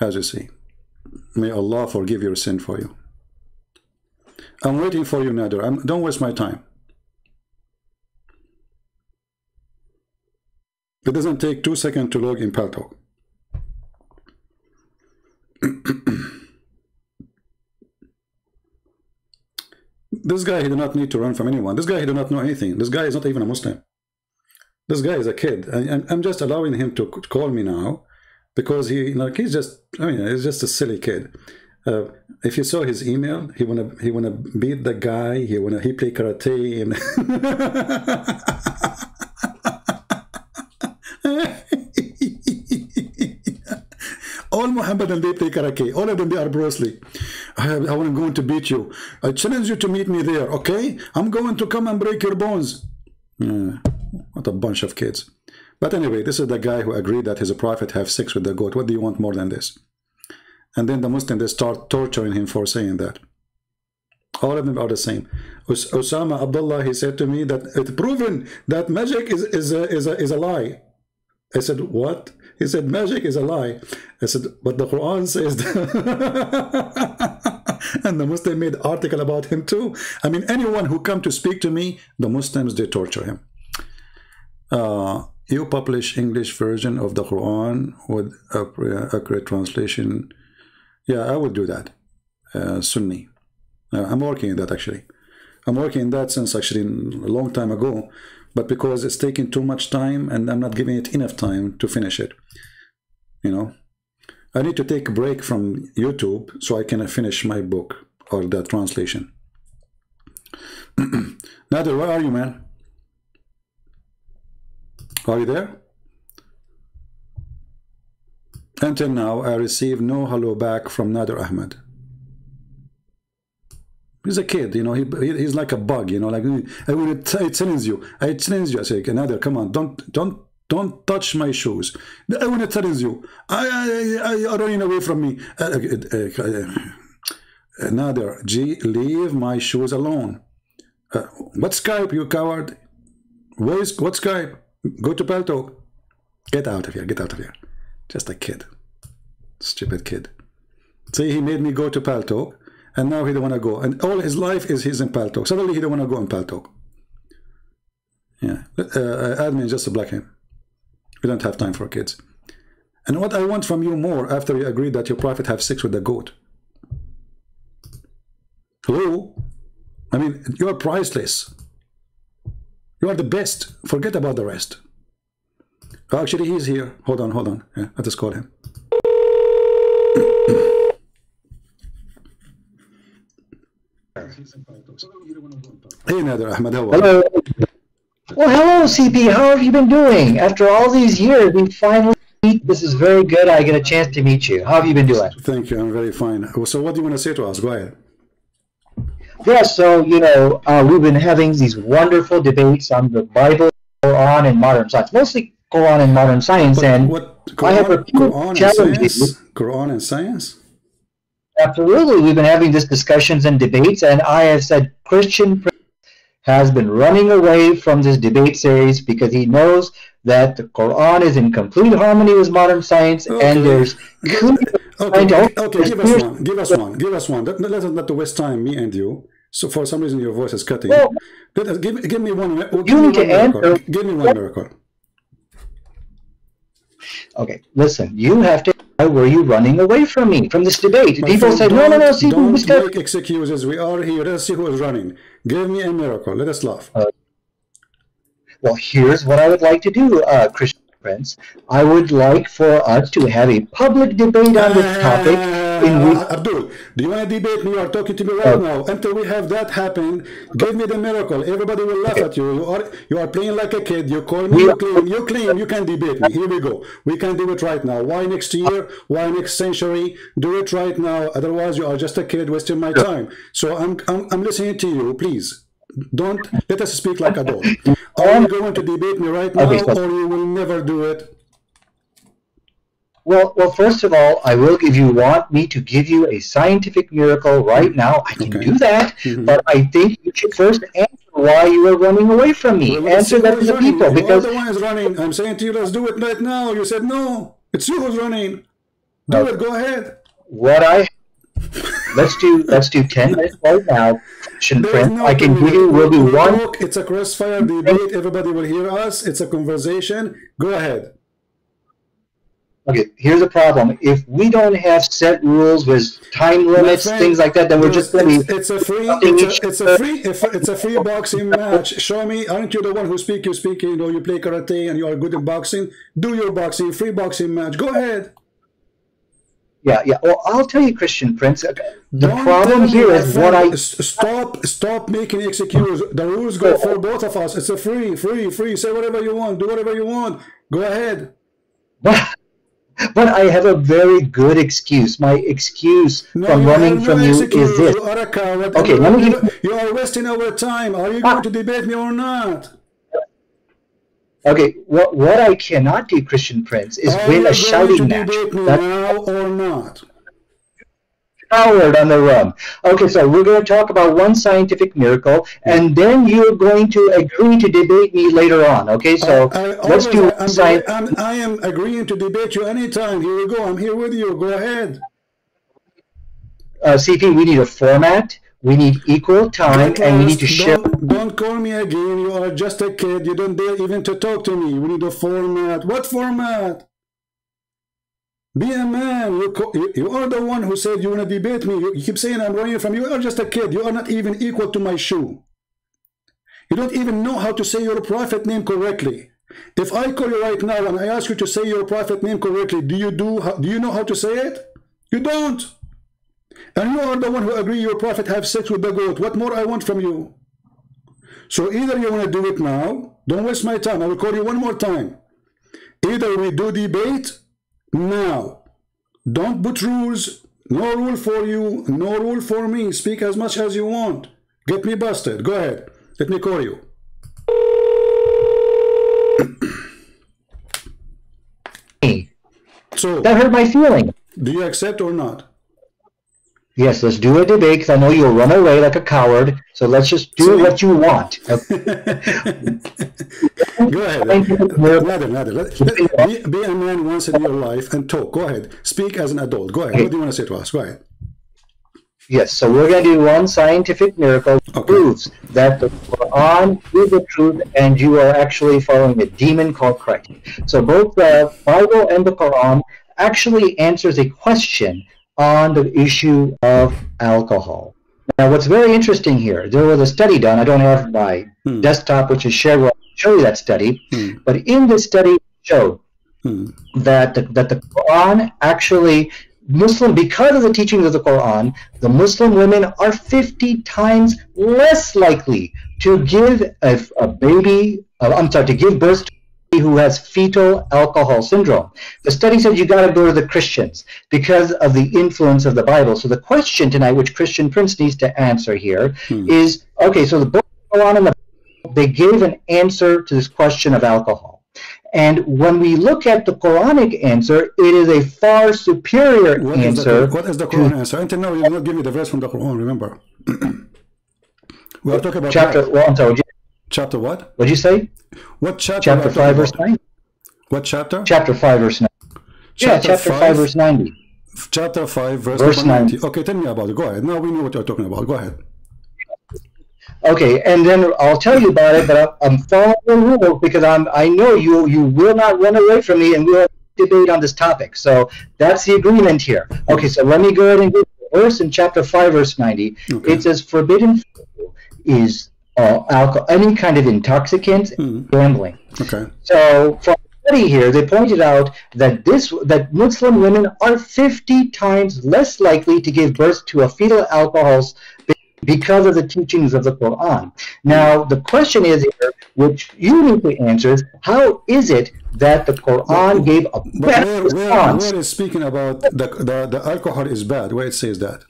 Speaker 1: As you see, may Allah forgive your sin for you. I'm waiting for you, Nadir. Don't waste my time. It doesn't take 2 seconds to log in Paltalk. This guy, he do not need to run from anyone. This guy, he do not know anything. This guy is not even a Muslim. This guy is a kid. I'm just allowing him to call me now because he's just, I mean, he's just a silly kid. If you saw his email, he wanna beat the guy. He play karate and. All Muhammadan, they play karate. All of them, they are Bruce Lee. I'm going to beat you. I challenge you to meet me there, okay? I'm going to come and break your bones. What a bunch of kids. But anyway, this is the guy who agreed that his prophet have sex with the goat. What do you want more than this? And then the Muslims, they start torturing him for saying that. All of them are the same. Osama Abdullah, he said to me that it's proven that magic is a lie. I said, what? He said, magic is a lie. I said, but the Quran says that. And the Muslim made an article about him too. I mean, anyone who come to speak to me, the Muslims, they torture him. You publish English version of the Quran with accurate translation. Yeah, I would do that. Sunni. I'm working in that actually. I'm working in that since actually a long time ago. But because it's taking too much time and I'm not giving it enough time to finish it. You know, I need to take a break from YouTube so I can finish my book or the translation. Nadir, where are you, man? Are you there? Until now, I received no hello back from Nadir Ahmad. He's a kid, you know. He's like a bug, you know. Like I challenge you. I challenge you. I say, Nadir, come on, don't touch my shoes. I want to challenge you. I running away from me. Nadir, leave my shoes alone. What Skype, you coward? What Skype? Go to Paltalk. Get out of here. Get out of here. Just a kid. Stupid kid. See, he made me go to Paltalk. And now he don't want to go. And all his life is he's in Paltalk. Suddenly he don't want to go in Paltalk. Yeah. Admin, just block him. We don't have time for kids. And what I want from you more after you agree that your prophet have sex with the goat. Hello? I mean, you are priceless. You are the best. Forget about the rest. Oh, actually, he's here. Hold on. Yeah, let us call him. Hey, Nadir Ahmed, how are you?
Speaker 7: Hello. Well, hello, CP. How have you been doing? After all these years, we finally meet. This is very good. I get a chance to meet you. How have you been doing?
Speaker 1: Thank you. I'm very fine. So what do you want to say to us? Go ahead.
Speaker 7: Yeah, so, you know, we've been having these wonderful debates on the Bible, Quran, and modern science. Mostly Quran and modern science. And I have a few challenges.
Speaker 1: Quran and science?
Speaker 7: Absolutely. We've been having these discussions and debates, and I have said Christian has been running away from this debate series because he knows that the Quran is in complete harmony with modern science, and there's
Speaker 1: okay, give us one. Let's not waste time, me and you. So for some reason your voice is cutting.
Speaker 7: Well,
Speaker 1: give me one. Give me one miracle.
Speaker 7: Okay, listen. You have to. Why were you running away from me, from this debate? People say, no, see,
Speaker 1: don't make excuses. We are here. Let's see who is running. Give me a miracle. Let us laugh.
Speaker 7: Well, here's what I would like to do, Christian Prince. I would like for us to have a public debate on this topic.
Speaker 1: Abdul, do you want to debate me? You are talking to me right now. Until we have that happen, give me the miracle. Everybody will laugh at you. You are playing like a kid. You call me, you claim you can debate me. Here we go. We can do it right now. Why next year? Why next century? Do it right now. Otherwise, you are just a kid wasting my time. So I'm listening to you. Please don't let us speak like adults. Are you going to debate me right now, or you will never do it?
Speaker 7: Well, first of all, I will give you, want me to give you a scientific miracle right now. I can do that, but I think you should first answer why you are running away from me. Answer that to the people. Because
Speaker 1: you're the one who's running. I'm saying to you, let's do it right now. You said no. It's you who's running. Do it. Go ahead.
Speaker 7: Let's do 10 minutes right now. I can give you, will be one.
Speaker 1: It's a crossfire debate. Everybody will hear us. It's a conversation. Go ahead.
Speaker 7: Okay, here's the problem. If we don't have set rules with time limits, things like that, then we're just going to be...
Speaker 1: It's a free boxing match. Show me, aren't you the one who speak, you know, you play karate and you are good in boxing? Do your boxing, free boxing match. Go ahead.
Speaker 7: Yeah. Well, I'll tell you, Christian Prince, the problem here is what I...
Speaker 1: Stop making excuses. The rules go for both of us. It's a free. Say whatever you want. Do whatever you want. Go ahead.
Speaker 7: But I have a very good excuse. My excuse from running from you is this.
Speaker 1: You are a coward.
Speaker 7: Okay, let me give
Speaker 1: you are wasting our time. Are you going to debate me or not?
Speaker 7: Okay, what I cannot do, Christian Prince, is win a shouting match.
Speaker 1: Now or not?
Speaker 7: Coward on the run. Okay, so we're going to talk about one scientific miracle, and then you're going to agree to debate me later on. Okay, so let's do science.
Speaker 1: I am agreeing to debate you anytime. Here we go. I'm here with you. Go ahead.
Speaker 7: CP, we need a format. We need equal time, and we need to share.
Speaker 1: Don't call me again. You are just a kid. You don't dare even to talk to me. We need a format. What format? Be a man. You are the one who said you want to debate me. You keep saying I'm running from you. You are just a kid. You are not even equal to my shoe. You don't even know how to say your prophet name correctly. If I call you right now and I ask you to say your prophet name correctly, do you know how to say it? You don't. And you are the one who agree your prophet have sex with the goat. What more I want from you? So either you want to do it now. Don't waste my time. I will call you one more time. Either we do debate now. Don't put rules. No rule for you. No rule for me. Speak as much as you want. Get me busted. Go ahead. Let me call you. So
Speaker 7: that hurt my feeling.
Speaker 1: Do you accept or not?
Speaker 7: Yes, let's do a debate because I know you'll run away like a coward. So let's just do what you want.
Speaker 1: Go ahead. Nadir. Be a man once in your life and talk. Go ahead. Speak as an adult. Go ahead. What do you want to say to us? Go ahead.
Speaker 7: Yes, so we're going to do one scientific miracle that proves that the Quran is the truth and you are actually following a demon called Christ. So both the Bible and the Quran actually answers a question on the issue of alcohol. Now, what's very interesting here, there was a study done. I don't have my desktop, which is shared. I'll show you that study. But in this study, it showed that the Quran actually, because of the teachings of the Quran, the Muslim women are 50 times less likely to give to give birth to a baby who has fetal alcohol syndrome. The study said you got to go to the Christians because of the influence of the Bible. So the question tonight, which Christian Prince needs to answer here, is, okay, so the book of the Quran and the Bible, they gave an answer to this question of alcohol. And when we look at the Quranic answer, it is a far superior answer.
Speaker 1: What is the Quran answer? Until now, you did not give me the verse from the Quran, remember. We are talking about
Speaker 7: chapter, well, I'm sorry,
Speaker 1: chapter what?
Speaker 7: What did you say?
Speaker 1: What chapter?
Speaker 7: Chapter 5, verse 9.
Speaker 1: What chapter?
Speaker 7: Chapter 5, verse 9. Chapter 5, verse 90.
Speaker 1: Chapter 5, verse 90. Okay, tell me about it. Go ahead. Now we know what you're talking about. Go ahead.
Speaker 7: Okay, and then I'll tell you about it, but I'm following the rules because I know you will not run away from me and we'll debate on this topic. So that's the agreement here. Okay, so let me go ahead and get the verse in chapter 5, verse 90. Okay. It says, forbidden is alcohol, any kind of intoxicants, gambling. Okay. So from the study here, they pointed out that Muslim women are 50 times less likely to give birth to a fetal alcohol because of the teachings of the Quran. Now, the question is here, which you need to answer, is how is it that the Quran gave a better response?
Speaker 1: Where is speaking about the alcohol is bad? Where it says that?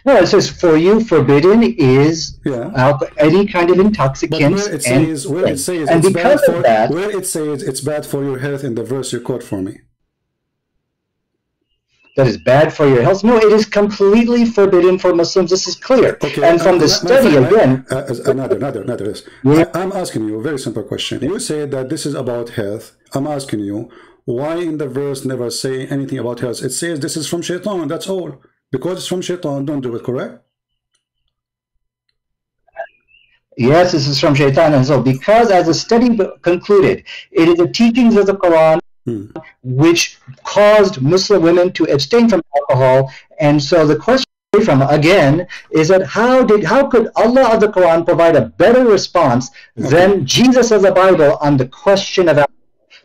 Speaker 7: No, it says for you forbidden is any kind of intoxicants.
Speaker 1: Where it says it's bad for your health in the verse you quote for me.
Speaker 7: That is bad for your health. No, it is completely forbidden for Muslims. This is clear. Okay, and from the study again.
Speaker 1: I'm asking you a very simple question. You say that this is about health. I'm asking you, why in the verse never say anything about health? It says this is from shaitan, that's all. Because it's from shaitan, don't do it, correct?
Speaker 7: Yes, this is from shaitan. And so, because as the study concluded, it is the teachings of the Quran which caused Muslim women to abstain from alcohol. And so the question from again is that how could Allah of the Quran provide a better response than Jesus of the Bible on the question of alcohol?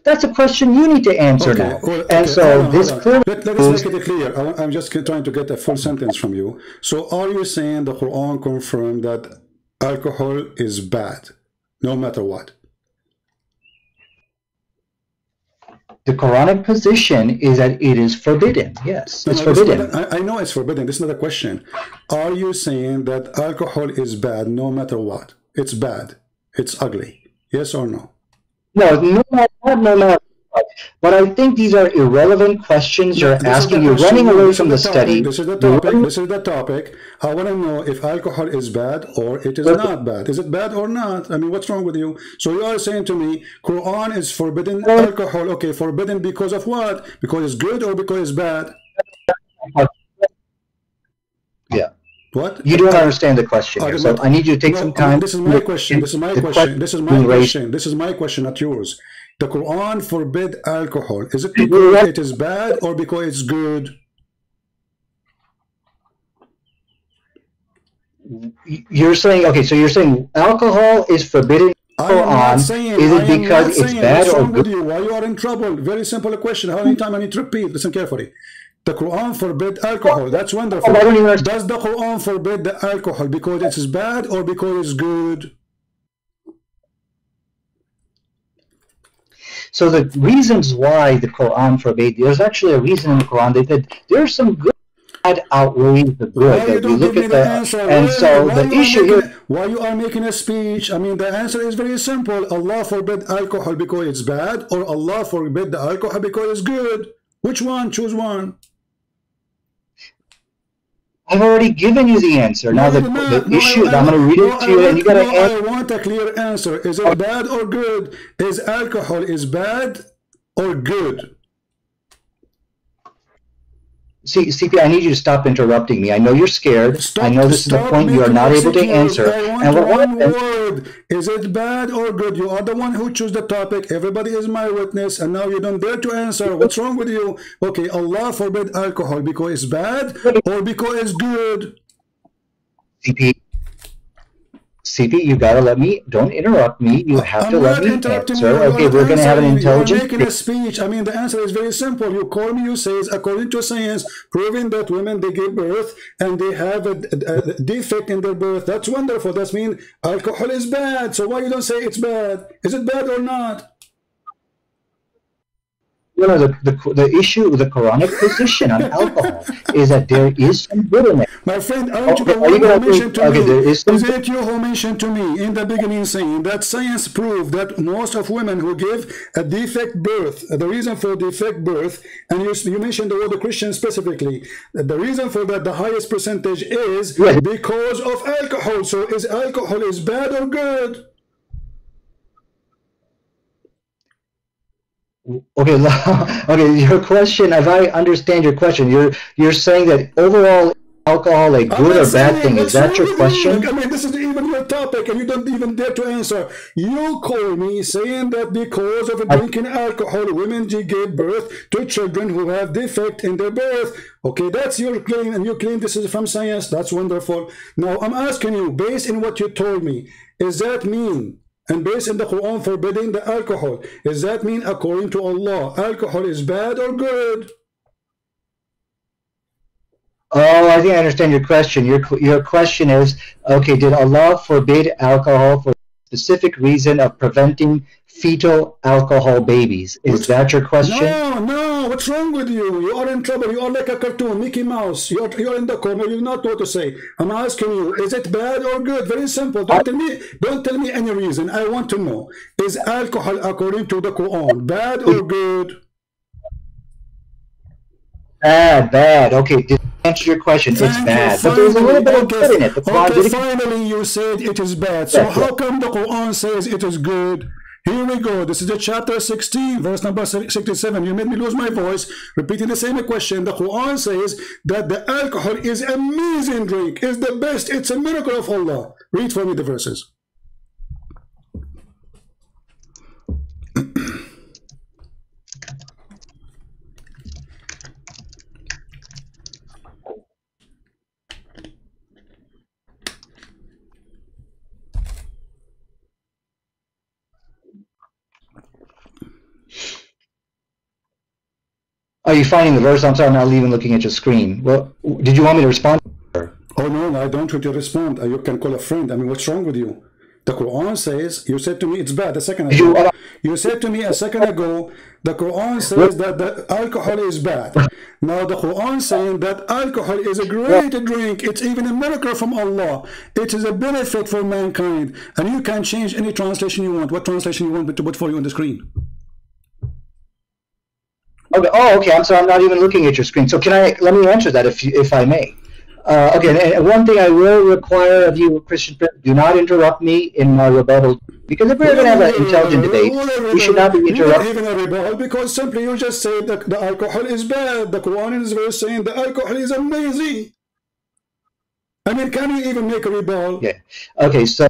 Speaker 7: That's a question you need to answer now. And so this
Speaker 1: let's make it clear. I'm just trying to get a full sentence from you. So are you saying the Quran confirmed that alcohol is bad, no matter what?
Speaker 7: The Quranic position is that it is forbidden. Yes, it's forbidden.
Speaker 1: I know it's forbidden. This is not a question. Are you saying that alcohol is bad no matter what? It's bad. It's ugly. Yes or no?
Speaker 7: No matter. But I think these are irrelevant questions you're asking. You're running away from the study.
Speaker 1: This is the topic. This is the topic. I want to know if alcohol is bad or it is not bad. Is it bad or not? I mean, what's wrong with you? So you are saying to me, Quran is forbidden alcohol. Okay, forbidden because of what? Because it's good or because it's bad?
Speaker 7: Yeah.
Speaker 1: What?
Speaker 7: You don't understand the question here, so I need you to take some time.
Speaker 1: This is my question. This is my question. This is my question. This is my question, not yours. The Quran forbid alcohol. Is it because it is bad or because it's good?
Speaker 7: You're saying, okay, so you're saying alcohol is forbidden in the Quran. Is it because it's bad or good?
Speaker 1: Why you are in trouble? Very simple question. How many times I need to repeat? Listen carefully. The Quran forbid alcohol. That's wonderful. Does the Quran forbid the alcohol because it is bad or because it's good?
Speaker 7: So the reasons why the Quran forbade, there's actually a reason in the Quran. They said there's some good that outweighs the good.
Speaker 1: Why you don't give me the answer?
Speaker 7: And so the issue here.
Speaker 1: Why you are making a speech? I mean, the answer is very simple. Allah forbid alcohol because it's bad, or Allah forbid the alcohol because it's good. Which one? Choose one.
Speaker 7: I've already given you the answer. Now the issue, I'm going to read it to you, and you got to answer.
Speaker 1: I want a clear answer. Is it bad or good? Is alcohol is bad or good?
Speaker 7: See, CP, I need you to stop interrupting me. I know you're scared. I know this is the point you are not able to answer.
Speaker 1: And one word. Is it bad or good? You are the one who chose the topic. Everybody is my witness, and now you don't dare to answer. What's wrong with you? Okay, Allah forbid alcohol because it's bad or because it's good?
Speaker 7: CP, you gotta let me, don't interrupt me, you have to let me answer. Okay, we're gonna have an intelligent...
Speaker 1: You're making a speech. I mean, the answer is very simple. You call me, you say, according to science, proving that women, they give birth and they have a defect in their birth. That's wonderful. That means alcohol is bad. So why you don't say it's bad? Is it bad or not?
Speaker 7: You know, the issue with the Quranic position on alcohol is that there is some good in it.
Speaker 1: My friend, aren't you the one who mentioned to me? Is it you who mentioned to me in the beginning saying that science proved that most of women who give a defect birth, the reason for defect birth, and you mentioned the word Christian specifically, the reason for that, the highest percentage is because of alcohol. So is alcohol is bad or good?
Speaker 7: Okay, okay. Your question, if I understand your question, you're saying that overall alcohol a good or bad thing. Is that your question?
Speaker 1: I mean, this is even your topic, and you don't even dare to answer. You call me saying that because of drinking alcohol, women give birth to children who have defect in their birth. Okay, that's your claim, and you claim this is from science. That's wonderful. Now, I'm asking you, based on what you told me, is that mean? And based on the Quran forbidding the alcohol, does that mean according to Allah, alcohol is bad or good?
Speaker 7: Oh, I think I understand your question. Your question is, okay, did Allah forbid alcohol for a specific reason of preventing fetal alcohol babies? Is that your question?
Speaker 1: No, what's wrong with you? You are in trouble. You are like a cartoon, Mickey Mouse. You're in the corner. You do not know what to say. I'm asking you, is it bad or good? Very simple. Don't tell me any reason. I want to know. Is alcohol according to the Quran bad or good?
Speaker 7: Bad. Okay, to answer your question, it's bad. But there's a little bit of good in it.
Speaker 1: Okay, finally you said it is bad. So how come the Quran says it is good? Here we go. This is the chapter 16, verse number 67. You made me lose my voice repeating the same question. The Quran says that the alcohol is an amazing drink. It's the best. It's a miracle of Allah. Read for me the verses.
Speaker 7: Are you finding the verse? I'm sorry, I'm not even looking at your screen. Well, did you want me to respond?
Speaker 1: Oh, no, I don't want you to respond. You can call a friend. I mean, what's wrong with you? The Quran says, you said to me it's bad a second ago. You said to me a second ago, the Quran says that the alcohol is bad. Now the Quran saying that alcohol is a great drink. It's even a miracle from Allah. It is a benefit for mankind. And you can change any translation you want. What translation you want to put for you on the screen?
Speaker 7: Okay. Oh, okay. I'm sorry. I'm not even looking at your screen. So let me answer that if I may. Okay. And one thing I will require of you, Christian, do not interrupt me in my rebuttal. Because if we're going to have an intelligent debate, we should not be interrupting.
Speaker 1: Even a rebuttal, because simply you just said that the alcohol is bad. The Quran is very saying the alcohol is amazing. I mean, can you even make a rebuttal?
Speaker 7: Yeah. Okay. So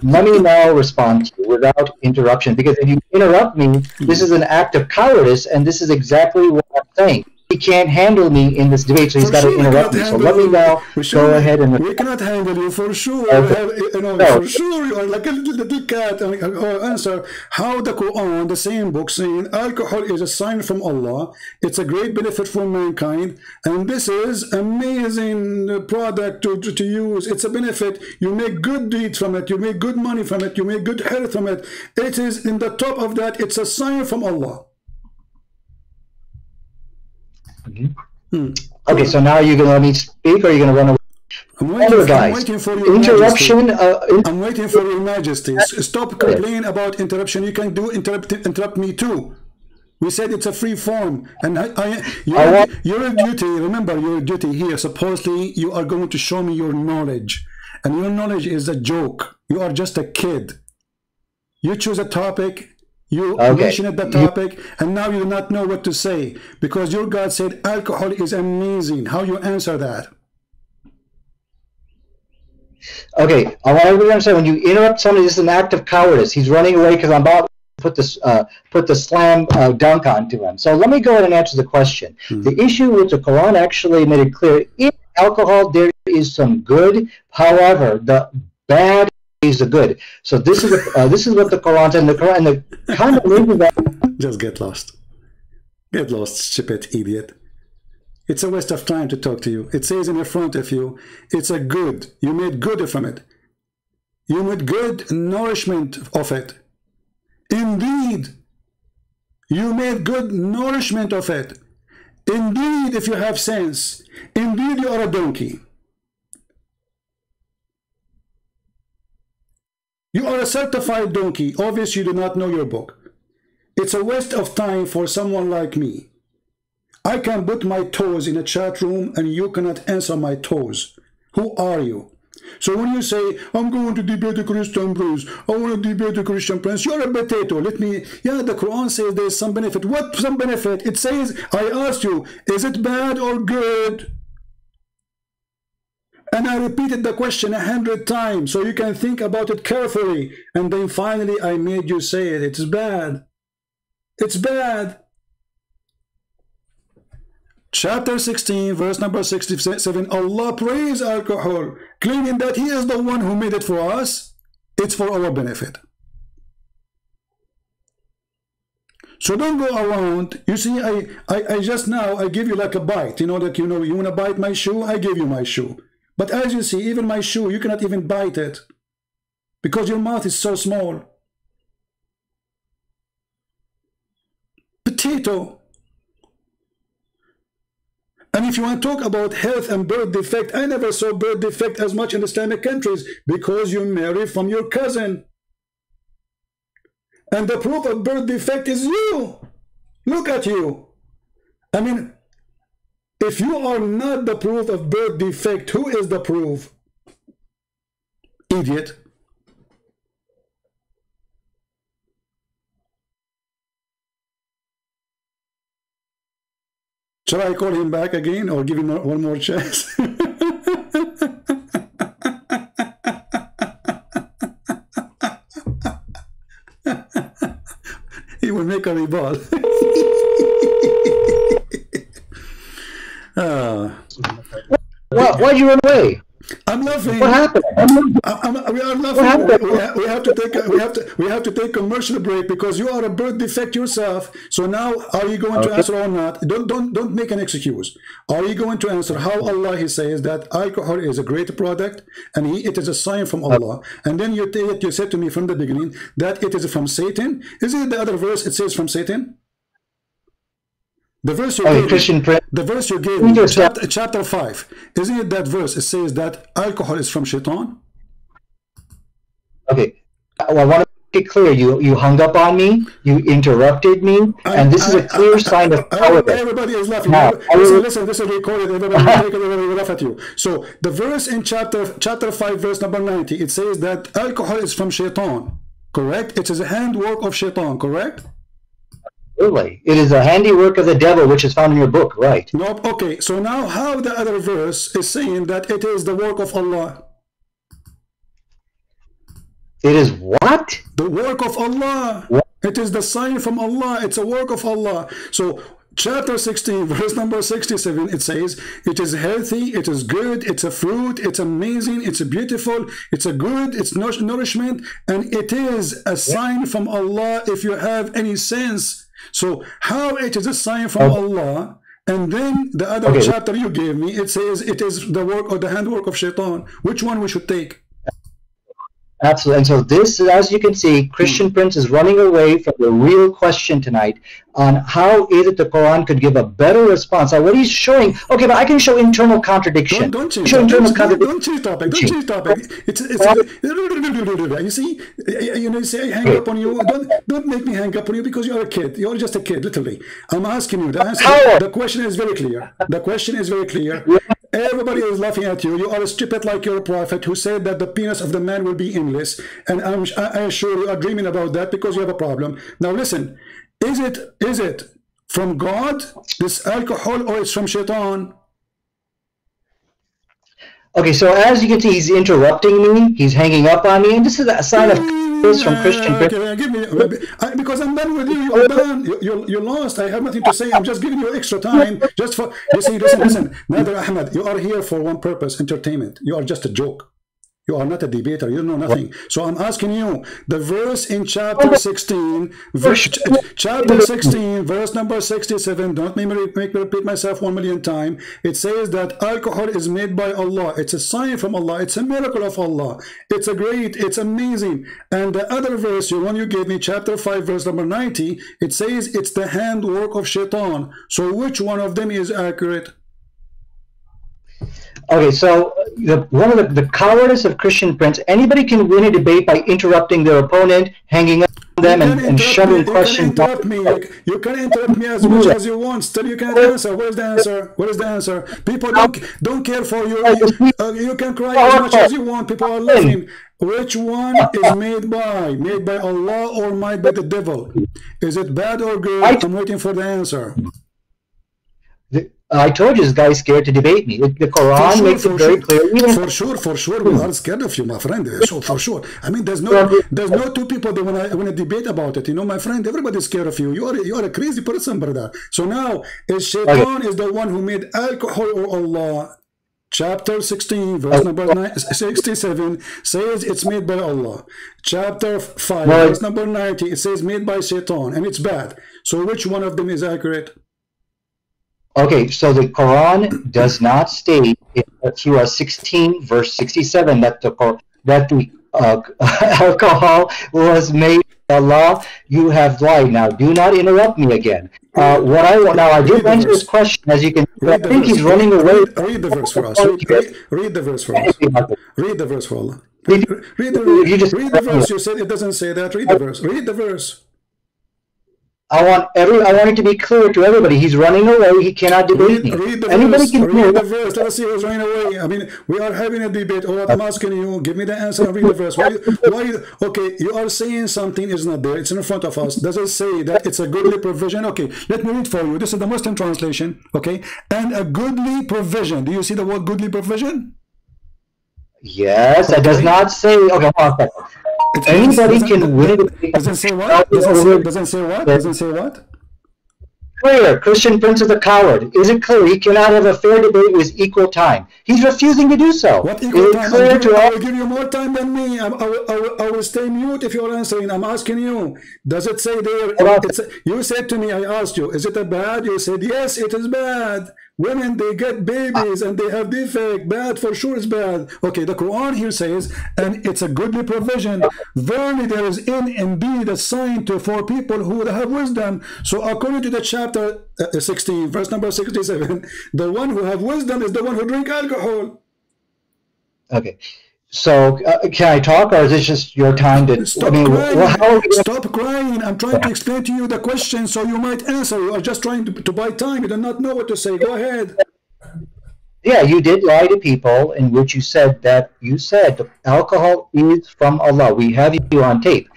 Speaker 7: let me now respond to you without interruption, because if you interrupt me, this is an act of cowardice, and this is exactly what I'm saying. He can't handle me in this debate, so he's got to interrupt me. So let me now go ahead and...
Speaker 1: We cannot handle you, for sure. For sure, you are like a little cat. Answer how the Quran, the same book, saying alcohol is a sign from Allah. It's a great benefit for mankind, and this is amazing product to use. It's a benefit. You make good deeds from it. You make good money from it. You make good health from it. It is in the top of that. It's a sign from Allah.
Speaker 7: Okay, so now you're going to let me speak, or you're going to run away?
Speaker 1: I'm waiting for your
Speaker 7: interruption.
Speaker 1: I'm waiting for your majesty. Stop complaining about interruption. You can interrupt me too. We said it's a free form, and your duty. Remember your duty here. Supposedly you are going to show me your knowledge, and your knowledge is a joke. You are just a kid. You choose a topic. You mentioned the topic, and now you do not know what to say because your God said alcohol is amazing. How you answer that?
Speaker 7: Okay, I want everybody to understand, when you interrupt somebody, this is an act of cowardice. He's running away because I'm about to put the slam dunk onto him. So let me go ahead and answer the question. The issue with the Quran actually made it clear, in alcohol there is some good, however, the bad is the good. So this is what the Quran said, and the Quran, and the combination of that.
Speaker 1: Just get lost. Get lost, stupid idiot. It's a waste of time to talk to you. It says in front of you, it's a good. You made good from it. You made good nourishment of it. Indeed, you made good nourishment of it. Indeed, if you have sense. Indeed, you are a donkey. You are a certified donkey. Obviously, you do not know your book. It's a waste of time for someone like me. I can put my toes in a chat room and you cannot answer my toes. Who are you? So when you say, I'm going to debate a Christian prince, I want to debate a Christian prince, you're a potato. Yeah, the Quran says there's some benefit. What some benefit? It says, I asked you, is it bad or good? And I repeated the question 100 times so you can think about it carefully. And then finally I made you say it. It's bad. It's bad. Chapter 16, verse number 67, Allah praised alcohol, claiming that He is the one who made it for us. It's for our benefit. So don't go around. You see, I just now, I give you like a bite. You want to bite my shoe? I give you my shoe. But as you see, even my shoe, you cannot even bite it because your mouth is so small. Potato. And if you want to talk about health and birth defect, I never saw birth defect as much in Islamic countries because you marry from your cousin. And the proof of birth defect is you. Look at you. I mean, if you are not the proof of birth defect, who is the proof? Idiot. Shall I call him back again or give him one more chance? He will make a rebuttal.
Speaker 7: Why'd you run away?
Speaker 1: I'm laughing.
Speaker 7: What happened?
Speaker 1: We are laughing. We have to take commercial break because you are a birth defect yourself. So now, are you going to answer or not? Don't make an excuse. Are you going to answer how Allah He says that alcohol is a great product and it is a sign from Allah? And then you said to me from the beginning that it is from Satan. Isn't it the other verse? It says from Satan. The verse you gave me, chapter 5, isn't it that verse? It says that alcohol is from shaitan.
Speaker 7: Okay, well, I want to make it clear. You hung up on me, you interrupted me, and this is a clear sign of cowardice.
Speaker 1: Everybody is laughing. Listen, this is recorded. Everybody will laugh at you. So the verse in chapter 5, verse number 90, it says that alcohol is from shaitan. Correct? It is a handwork of shaitan. Correct?
Speaker 7: Absolutely. It is a handiwork of the devil, which is found in your book, right?
Speaker 1: Nope. Okay, so now how the other verse is saying that it is the work of Allah?
Speaker 7: It is what?
Speaker 1: The work of Allah.
Speaker 7: What?
Speaker 1: It is the sign from Allah. It's a work of Allah. So chapter 16, verse number 67, it says, it is healthy, it is good, it's a fruit, it's amazing, it's beautiful, it's a good, it's nourishment, and it is a sign from Allah if you have any sense. So how it is a sign from Allah, and then the other chapter you gave me, it says it is the work or the handwork of shaitan. Which one we should take?
Speaker 7: Absolutely. And so this, as you can see, Christian Prince is running away from the real question tonight on how is it the Quran could give a better response. Now, what he's showing, okay, but I can show internal contradiction.
Speaker 1: Don't change topic. Don't change topic. You see, you say I hang up on you. Don't make me hang up on you because you're a kid. You're just a kid, literally. I'm asking you. The question is very clear. The question is very clear. Everybody is laughing at you. You are stupid like your prophet who said that the penis of the man will be endless. And I assure you are dreaming about that because you have a problem. Now listen, is it from God, this alcohol, or it's from shaitan?
Speaker 7: Okay, so as you can see, he's interrupting me. He's hanging up on me. And this is a sign of from Christian.
Speaker 1: Because I'm done with you. You're done. You're lost. I have nothing to say. I'm just giving you extra time. Just for, you see, listen. Nadir Ahmed, you are here for one purpose, entertainment. You are just a joke. You are not a debater. You know nothing. So I'm asking you, the verse in chapter 16, chapter 16, verse number 67, don't make me repeat myself 1,000,000 times. It says that alcohol is made by Allah. It's a sign from Allah. It's a miracle of Allah. It's a great, it's amazing. And the other verse, the one you gave me, chapter 5, verse number 90, it says it's the handwork of shaitan. So which one of them is accurate?
Speaker 7: Okay, so one of the cowardice of Christian Prince, anybody can win a debate by interrupting their opponent, hanging up on them, and shoving questions.
Speaker 1: You can interrupt me as much as you want. Still, you can't answer. What is the answer? What is the answer? People don't care for you. You can cry as much as you want. People are laughing. Which one is made by? Made by Allah or made by the devil? Is it bad or good? I'm waiting for the answer.
Speaker 7: I told you this guy's scared to debate me. The Quran makes it very clear.
Speaker 1: For sure, we are scared of you, my friend. So for sure. I mean, there's no two people that want to debate about it. You know, my friend, everybody's scared of you. You are a crazy person, brother. So now, is Shaitan is the one who made alcohol or Allah? Chapter 16, verse number 67 says it's made by Allah. Chapter 5, verse number 90, it says made by Shaitan, and it's bad. So which one of them is accurate?
Speaker 7: Okay, so the Quran does not state in Surah 16, verse 67, that the alcohol was made by Allah. You have lied. Now, do not interrupt me again. I did answer this question, as you can. I think he's running away.
Speaker 1: Read the verse for us. Read the verse for us. Read the verse for Allah. Read the verse. You said it doesn't say that. Read the verse. Read the verse.
Speaker 7: I want it to be clear to everybody. He's running away. He cannot debate me.
Speaker 1: Read the verse. Let us see who's running away. I mean, we are having a debate. All I'm asking you, give me the answer and read the verse. Okay, you are saying something is not there. It's in front of us. Does it say that it's a goodly provision? Okay, let me read for you. This is the Muslim translation. Okay, and a goodly provision. Do you see the word goodly provision?
Speaker 7: Yes, that does not say. Okay, hold on a second. Anybody can win it.
Speaker 1: Doesn't say what? Doesn't say what? Doesn't say what?
Speaker 7: Clear. Christian Prince is a coward. Is it clear? He cannot have a fair debate with equal time. He's refusing to do so.
Speaker 1: What equal time? I will give you more time than me. I will stay mute if you're answering. I'm asking you. Does it say there? You said to me, I asked you, is it a bad? You said, yes, it is bad. Women, they get babies and they have defect. Bad, for sure is bad. Okay, the Quran here says, and it's a goodly provision. Verily there is in indeed a sign for people who have wisdom. So according to the chapter 16, verse number 67, the one who have wisdom is the one who drink alcohol.
Speaker 7: Okay. So can I talk, or is this just your time to...
Speaker 1: Stop crying. I'm trying to explain to you the question so you might answer. You are just trying to buy time. You do not know what to say. Go ahead.
Speaker 7: Yeah, you did lie to people in which you said alcohol is from Allah. We have you on tape.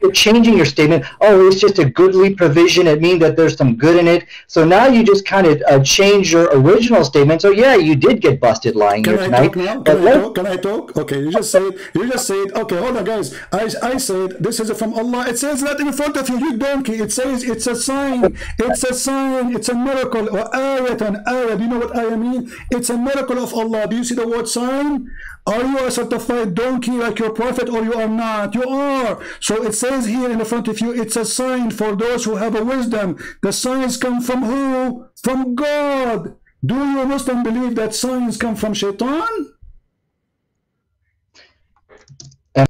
Speaker 7: You're changing your statement. Oh, it's just a goodly provision. It means that there's some good in it. So now you just kind of change your original statement. So yeah, you did get busted lying here tonight.
Speaker 1: Can I talk? Okay, you just said. Okay, hold on, guys. I said this is from Allah. It says that in front of you, you donkey. It says it's a sign. It's a sign. It's a miracle. Or ayatan. Do you know what ayah mean? It's a miracle of Allah. Do you see the word sign? Are you a certified donkey like your prophet, or you are not? You are. So it says here in the front of you, it's a sign for those who have a wisdom. The signs come from who? From God. Do you Muslim believe that signs come from Shaitan?
Speaker 7: Am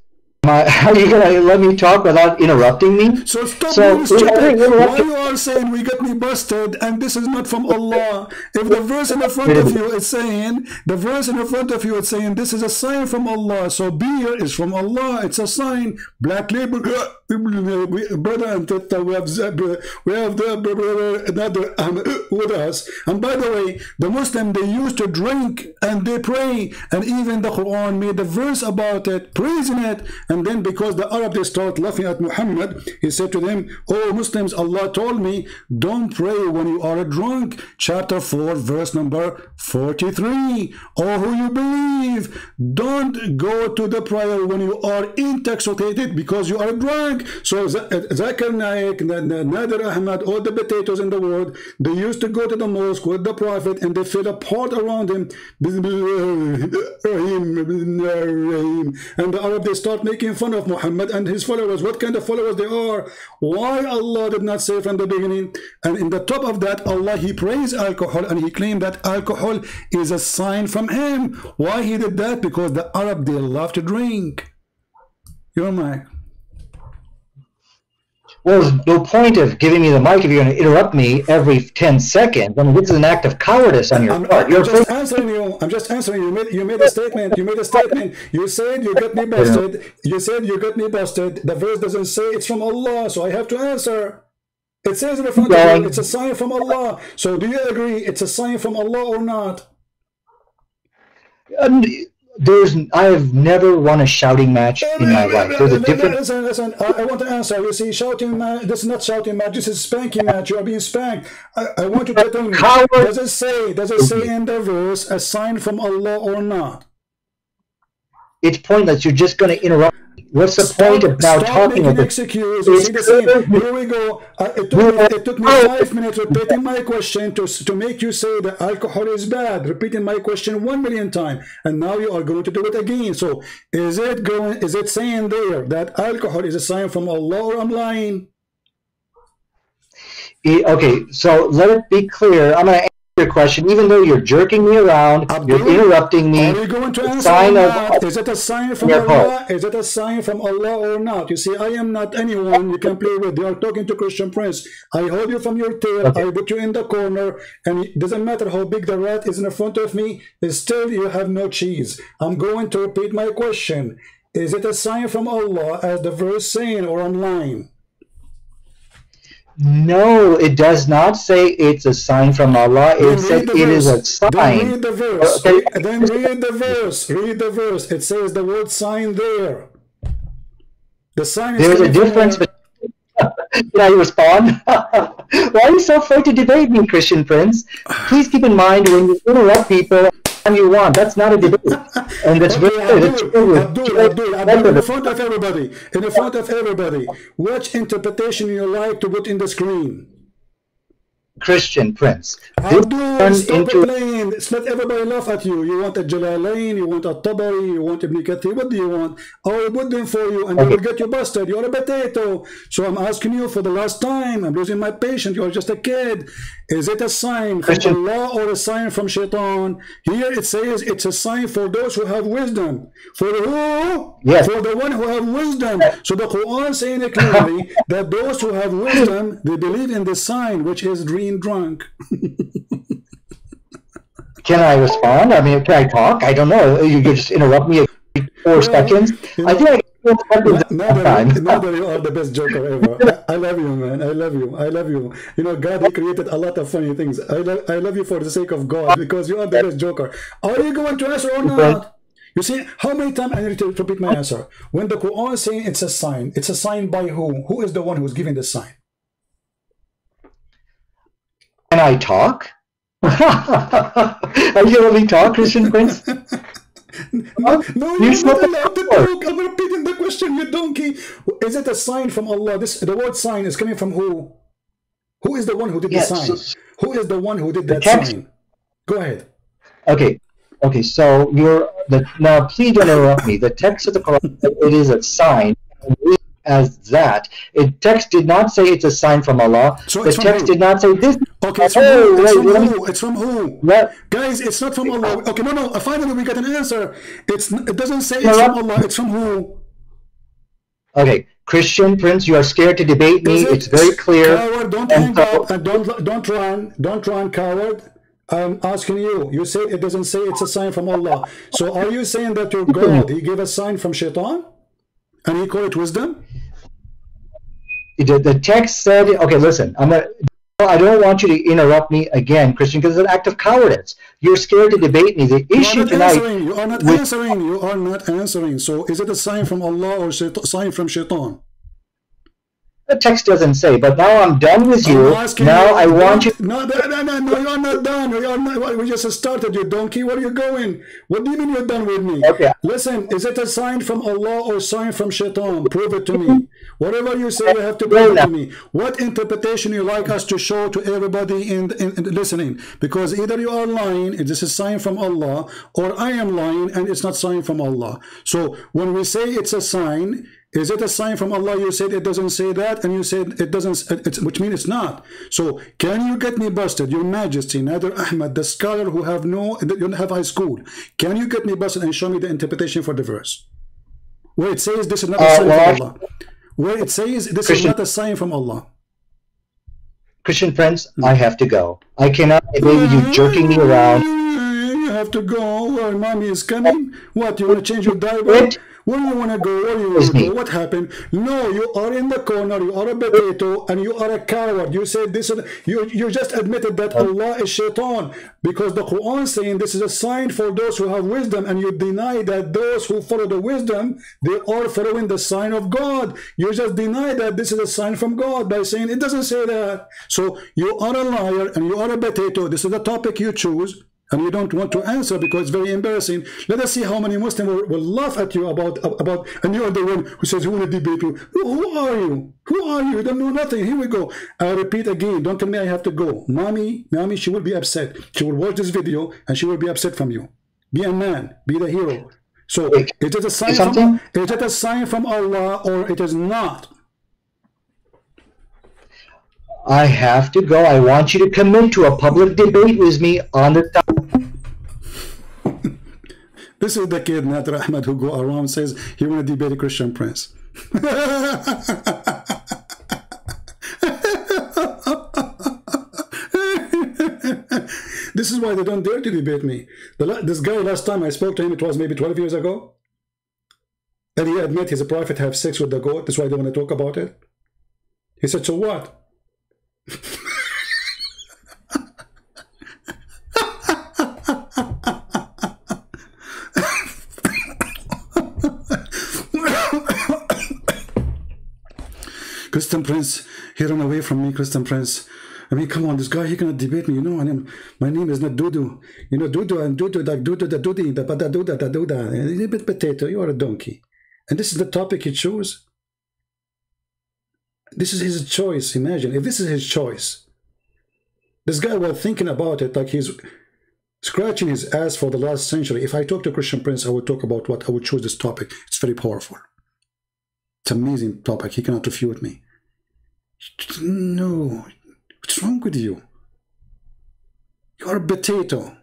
Speaker 7: Are you going to let me talk without interrupting me?
Speaker 1: So stop being stupid. Why you are saying we got me busted and this is not from Allah? If the verse in the front of you is saying, this is a sign from Allah. So beer is from Allah. It's a sign. Black label, brother and sister, we have the brother Nadir Ahmed with us. And by the way, the Muslim, they used to drink and they pray, and even the Quran made a verse about it, praising it. And then because the Arab, they start laughing at Muhammad, he said to them, oh Muslims, Allah told me don't pray when you are drunk. Chapter 4 verse number 43. Oh, who you believe, don't go to the prayer when you are intoxicated because you are drunk. So Zakir Naik, Nadir Ahmad, all the potatoes in the world, they used to go to the mosque with the Prophet and they fill a pot around him, and the Arab, they start making fun of Muhammad and his followers. What kind of followers they are? Why Allah did not say from the beginning? And in the top of that, Allah, he praised alcohol and he claimed that alcohol is a sign from him. Why he did that? Because the Arab, they love to drink. Your mic.
Speaker 7: Well, there's no point of giving me the mic if you're going to interrupt me every 10 seconds. I mean, this is an act of cowardice on your part.
Speaker 1: I'm just answering you. I'm just answering you. You made a statement. You made a statement. You said you got me busted. You said you got me busted. The verse doesn't say it's from Allah, so I have to answer. It says in the front of you, it's a sign from Allah. So do you agree it's a sign from Allah or not?
Speaker 7: I have never won a shouting match in my life. There's a difference.
Speaker 1: Listen, I want to answer. You see, shouting match, this is not shouting match, this is spanking match. You are being spanked. I want you to tell me, does it say in the verse a sign from Allah or not?
Speaker 7: It's pointless. You're just going to interrupt. What's the point of now talking about
Speaker 1: this? Excuse. You see the same. Here we go. It took me 5 minutes repeating my question to make you say that alcohol is bad. Repeating my question 1 million times, and now you are going to do it again. So is it saying there that alcohol is a sign from Allah, or I'm lying?
Speaker 7: Okay, so let it be clear. I'm going to answer your question, even though you're jerking me around, you're interrupting me.
Speaker 1: Are you going to answer or not? Is it a sign from Allah? Is it a sign from Allah or not? You see, I am not anyone you can play with. You are talking to Christian Prince. I hold you from your tail. Okay. I put you in the corner, and it doesn't matter how big the rat is in front of me, still you have no cheese. I'm going to repeat my question. Is it a sign from Allah, as the verse saying, or I'm lying?
Speaker 7: No, it does not say it's a sign from Allah. It says it is a sign.
Speaker 1: Then read the verse. Okay. Then read the verse. Read the verse. It says the word sign there. The sign is
Speaker 7: there's a difference. Can I respond? Why are you so afraid to debate me, Christian Prince? Please keep in mind when you interrupt people you want. That's not a debate. And that's
Speaker 1: Abdul, in front of everybody. In the front of everybody. Which interpretation you like to put in the screen?
Speaker 7: Christian Prince.
Speaker 1: Abdul, stop playing. Let everybody laugh at you. You want a Jalalain, you want a Tabari, you want Ibn Kathir. What do you want? I will put them for you and they will get you busted. You're a potato. So I'm asking you for the last time. I'm losing my patience. You're just a kid. Is it a sign from Allah or a sign from Shaitan? Here it says it's a sign for those who have wisdom. For who? Yes. For the one who have wisdom. So the Quran saying it clearly that those who have wisdom, they believe in the sign, which is being drunk.
Speaker 7: Can I respond? I mean, can I talk? I don't know. You could just interrupt me every 4 seconds. I think I
Speaker 1: now that you are the best joker ever. I love you, man. I love you. I love you. You know, God, he created a lot of funny things. I love you for the sake of God, because you are the best joker. Are you going to answer or not? You see, how many times I need to repeat my answer? When the Quran is saying it's a sign by who? Who is the one who is giving the sign?
Speaker 7: Can I talk? Are you letting me talk, Christian Prince?
Speaker 1: No, you're not allowed to talk. I'm repeating the question, you donkey. Is it a sign from Allah? The word sign is coming from who? Who is the one who did the sign? Who is the one who did that sign? Go ahead.
Speaker 7: Okay, so now please don't interrupt me. The text of the Quran, it is a sign. As that, text did not say it's a sign from Allah. So the text did not say this.
Speaker 1: Okay, it's from who? It's from who? What? Guys, it's not from Allah. Okay, no. Finally, we got an answer. It doesn't say it's from Allah. It's from who?
Speaker 7: Okay, Christian Prince, you are scared to debate me. It's very clear.
Speaker 1: Coward, don't hang up and don't run, coward. I'm asking you. You say it doesn't say it's a sign from Allah. So are you saying that your God, he gave a sign from Shaitan, and he called it wisdom?
Speaker 7: The text said, okay, listen, I don't want you to interrupt me again, Christian, because it's an act of cowardice. You're scared to debate me. The issue tonight...
Speaker 1: You are not answering. You are not answering. So is it a sign from Allah or a sign from Shaitan?
Speaker 7: The text doesn't say, but now I'm done with you. Now I want you...
Speaker 1: No, you're not done. We just started, you donkey. Where are you going? What do you mean you're done with me?
Speaker 7: Okay.
Speaker 1: Listen, is it a sign from Allah or a sign from Shaitan? Prove it to me. Whatever you say, you have to prove it to me. What interpretation you like us to show to everybody in listening? Because either you are lying, and this is a sign from Allah, or I am lying, and it's not sign from Allah. So when we say it's a sign... Is it a sign from Allah? You said it doesn't say that, and you said it doesn't, which means it's not. So, can you get me busted, Your Majesty, Nadir Ahmad, the scholar who don't have high school? Can you get me busted and show me the interpretation for the verse? Where it says this is not a sign from Allah. Where it says this is not a sign from Allah.
Speaker 7: Christian friends, I have to go. I cannot debate with you jerking me around.
Speaker 1: You have to go. Where mommy is coming? What, you want to change your diaper? Where do you want to go? Where do you want to go? What happened? No, you are in the corner. You are a potato, and you are a coward. You said this. You just admitted that Allah is Shaitan, because the Quran is saying this is a sign for those who have wisdom, and you deny that those who follow the wisdom, they are following the sign of God. You just deny that this is a sign from God by saying it doesn't say that. So you are a liar and you are a potato. This is the topic you choose. And you don't want to answer because it's very embarrassing. Let us see how many Muslims will laugh at you about, and you are the one who says, who will debate you? Who are you? Who are you? You don't know nothing. Here we go. I repeat again, don't tell me I have to go. Mommy, she will be upset. She will watch this video and she will be upset from you. Be a man. Be the hero. So, is it a sign from Allah or it is not?
Speaker 7: I have to go. I want you to commit to a public debate with me on the topic.
Speaker 1: This is the kid, Nadir Ahmed, who go around and says he want to debate a Christian prince. This is why they don't dare to debate me. This guy, last time I spoke to him, it was maybe 12 years ago. And he admitted his prophet have sex with the goat. That's why they want to talk about it. He said, so what? Christian Prince, he ran away from me, Christian Prince. I mean, come on, this guy, he cannot debate me, you know. My name is not Dudu. You know, Dudu and Dudu, like Dudu, the Dudi, the Badaduda, the Duda. A little bit potato, you are a donkey. And this is the topic he chose. This is his choice. Imagine, if this is his choice. This guy was thinking about it like he's scratching his ass for the last century. If I talk to Christian Prince, I would talk about what I would choose this topic. It's very powerful. It's an amazing topic. He cannot refute me. No. What's wrong with you? You are a potato.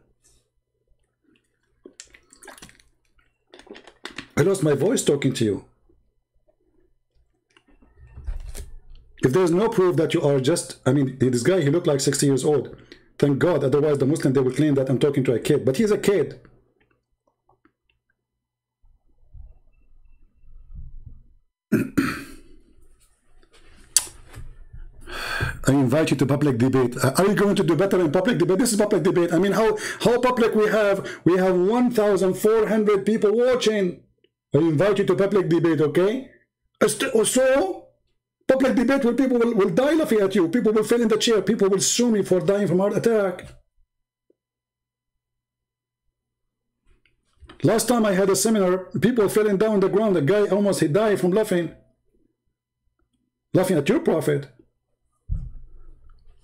Speaker 1: I lost my voice talking to you. If there's no proof that you are just, I mean, this guy, he looked like 60 years old. Thank God, otherwise the Muslim, they will claim that I'm talking to a kid. But he's a kid. I invite you to public debate. Are you going to do better in public debate? This is public debate. I mean, how public we have 1,400 people watching. I invite you to public debate, okay? So, public debate where people will die laughing at you. People will fall in the chair. People will sue me for dying from heart attack. Last time I had a seminar, people falling down on the ground. The guy almost he died from laughing. Laughing at your prophet.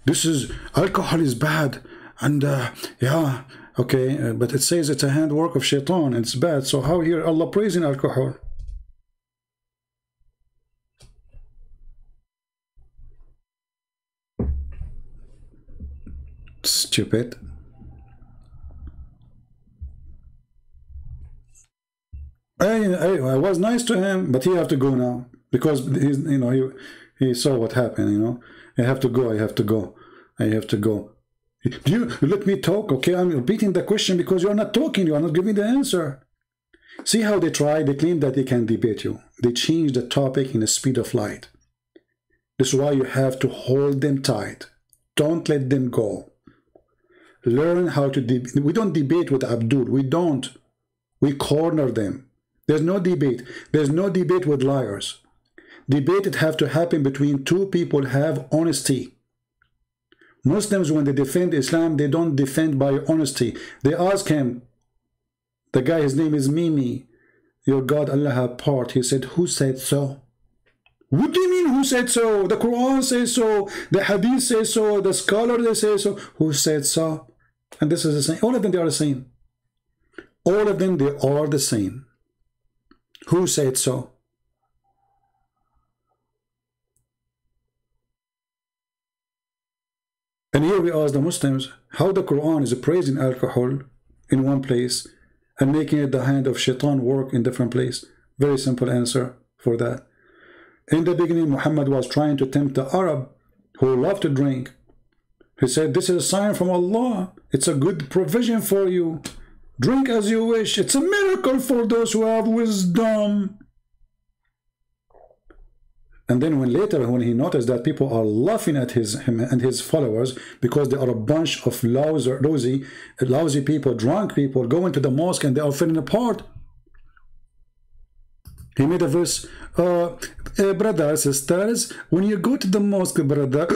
Speaker 1: This is, alcohol is bad. And yeah, okay, but it says it's a handwork of shaitan and it's bad. So how here Allah praising alcohol? Stupid. I was nice to him, but he have to go now. because he's, you know, he saw what happened. You know, I have to go. I have to go. I have to go. Do you let me talk? Okay, I'm repeating the question because you're not talking. You are not giving the answer. See how they try? They claim that they can debate you. They change the topic in the speed of light. This is why you have to hold them tight. Don't let them go. Learn how to debate. We don't debate with Abdul. We don't. We corner them. There's no debate. There's no debate with liars. Debate it have to happen between two people who have honesty. Muslims, when they defend Islam, they don't defend by honesty. They ask him, the guy, his name is Mimi, your God Allah apart. He said, who said so? What do you mean who said so? The Quran says so, the Hadith says so, the scholar they say so. Who said so? And this is the same. All of them, they are the same. All of them, they are the same. Who said so? And here we ask the Muslims how the Quran is praising alcohol in one place and making it the hand of shaitan work in different place. Very simple answer for that. In the beginning, Muhammad was trying to tempt the Arab who loved to drink. He said, this is a sign from Allah. It's a good provision for you. Drink as you wish. It's a miracle for those who have wisdom. And then when he noticed that people are laughing at him and his followers because they are a bunch of lousy people, drunk people, going to the mosque and they are falling apart, he made a verse, brothers, sisters, when you go to the mosque, brother,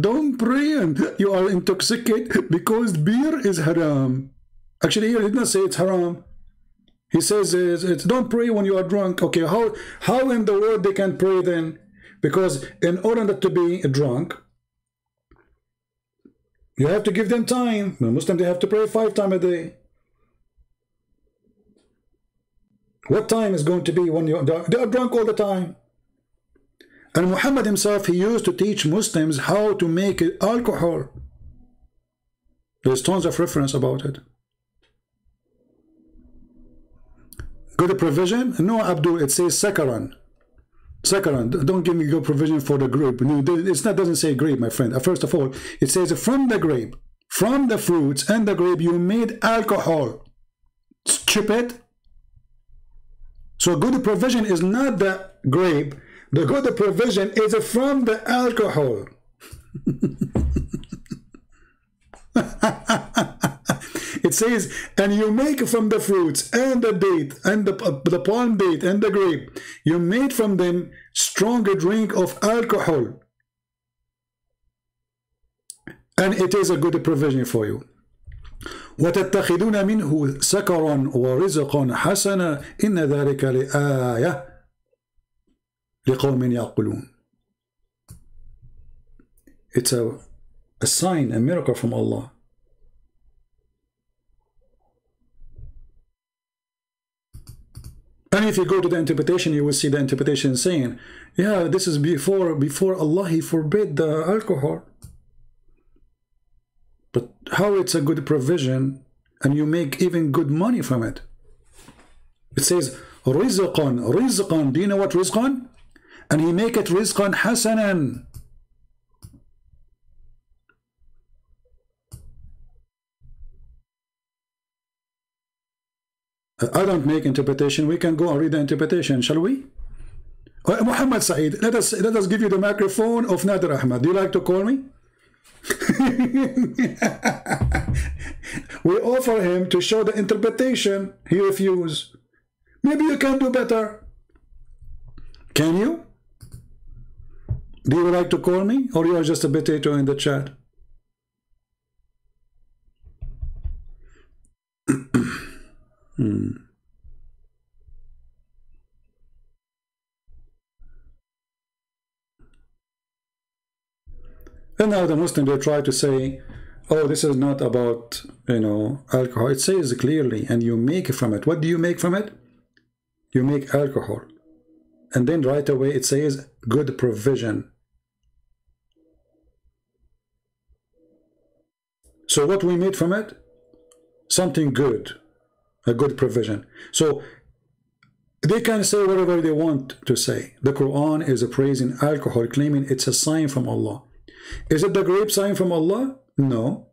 Speaker 1: don't pray and you are intoxicated because beer is haram. Actually, here he did not say it's haram. He says it's don't pray when you are drunk. Okay, how in the world they can pray then? Because in order not to be drunk, you have to give them time. The Muslims, they have to pray 5 times a day. What time is going to be when they are drunk all the time? And Muhammad himself, he used to teach Muslims how to make alcohol. There's tons of reference about it. Good provision? No, Abdul, it says sakaran. Sakaran, don't give me good provision for the grape. No, doesn't say grape, my friend. First of all, it says from the grape, from the fruits and the grape, you made alcohol. Stupid. So good provision is not the grape. The good provision is from the alcohol. It says, and you make from the fruits and the date and the palm date and the grape, you made from them stronger drink of alcohol. And it is a good provision for you. وَتَتَّخِذُونَ مِنْهُ سَكَرًا وَرِزْقًا حَسَنًا إِنَّ ذَلِكَ لِآيَةٍ لِقَوْمٍ يَعْقِلُونَ. It's a sign, a miracle from Allah. And if you go to the interpretation, you will see the interpretation saying, yeah, this is before Allah, He forbid the alcohol. But how it's a good provision and you make even good money from it? It says, rizqan, rizqan. Do you know what rizqan? And He make it rizqan hasanan. I don't make interpretation. We can go and read the interpretation, shall we? Muhammad Saeed, let us give you the microphone of Nadir Ahmad. Do you like to call me? We offer him to show the interpretation. He refused. Maybe you can do better. Can you? Do you like to call me, or you are just a potato in the chat? And now the Muslims, they try to say, oh, this is not about, alcohol. It says clearly, and you make from it. What do you make from it? You make alcohol. And then right away it says good provision. So what we made from it? Something good. A good provision. So They can say whatever they want to say. The Quran is praising alcohol, claiming it's a sign from Allah. Is it the grape sign from Allah? No.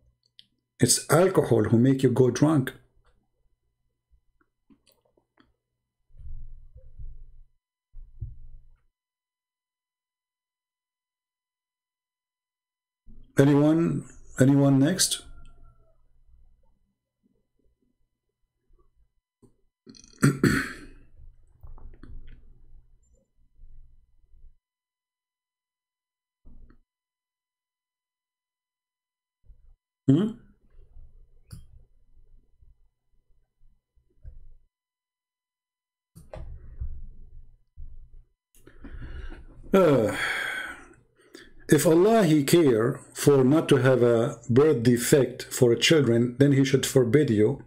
Speaker 1: It's alcohol who make you go drunk. Anyone next? If Allah He care for not to have a birth defect for children, then He should forbid you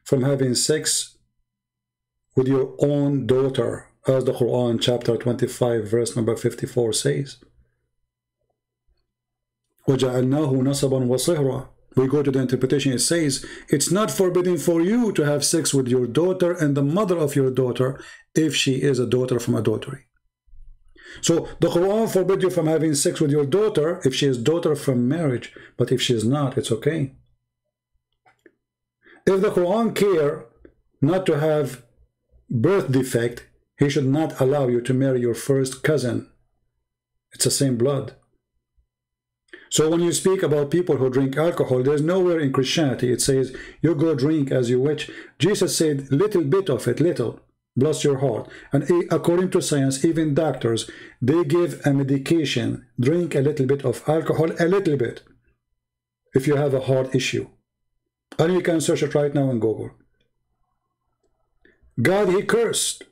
Speaker 1: from having sex with your own daughter, as the Quran chapter 25 verse number 54 says. وَجَعَلْنَاهُ نَصَبًا وَصِهْرًا. We go to the interpretation, it says it's not forbidden for you to have sex with your daughter and the mother of your daughter if she is a daughter from adultery. So the Quran forbids you from having sex with your daughter if she is daughter from marriage, but if she is not, it's okay. If the Quran care not to have birth defect, He should not allow you to marry your first cousin. It's the same blood. So when you speak about people who drink alcohol, there's nowhere in Christianity it says you go drink as you wish. Jesus said little bit of it, little, bless your heart. And according to science, even doctors, they give a medication, drink a little bit of alcohol, a little bit, if you have a heart issue. And you can search it right now on Google. God, He cursed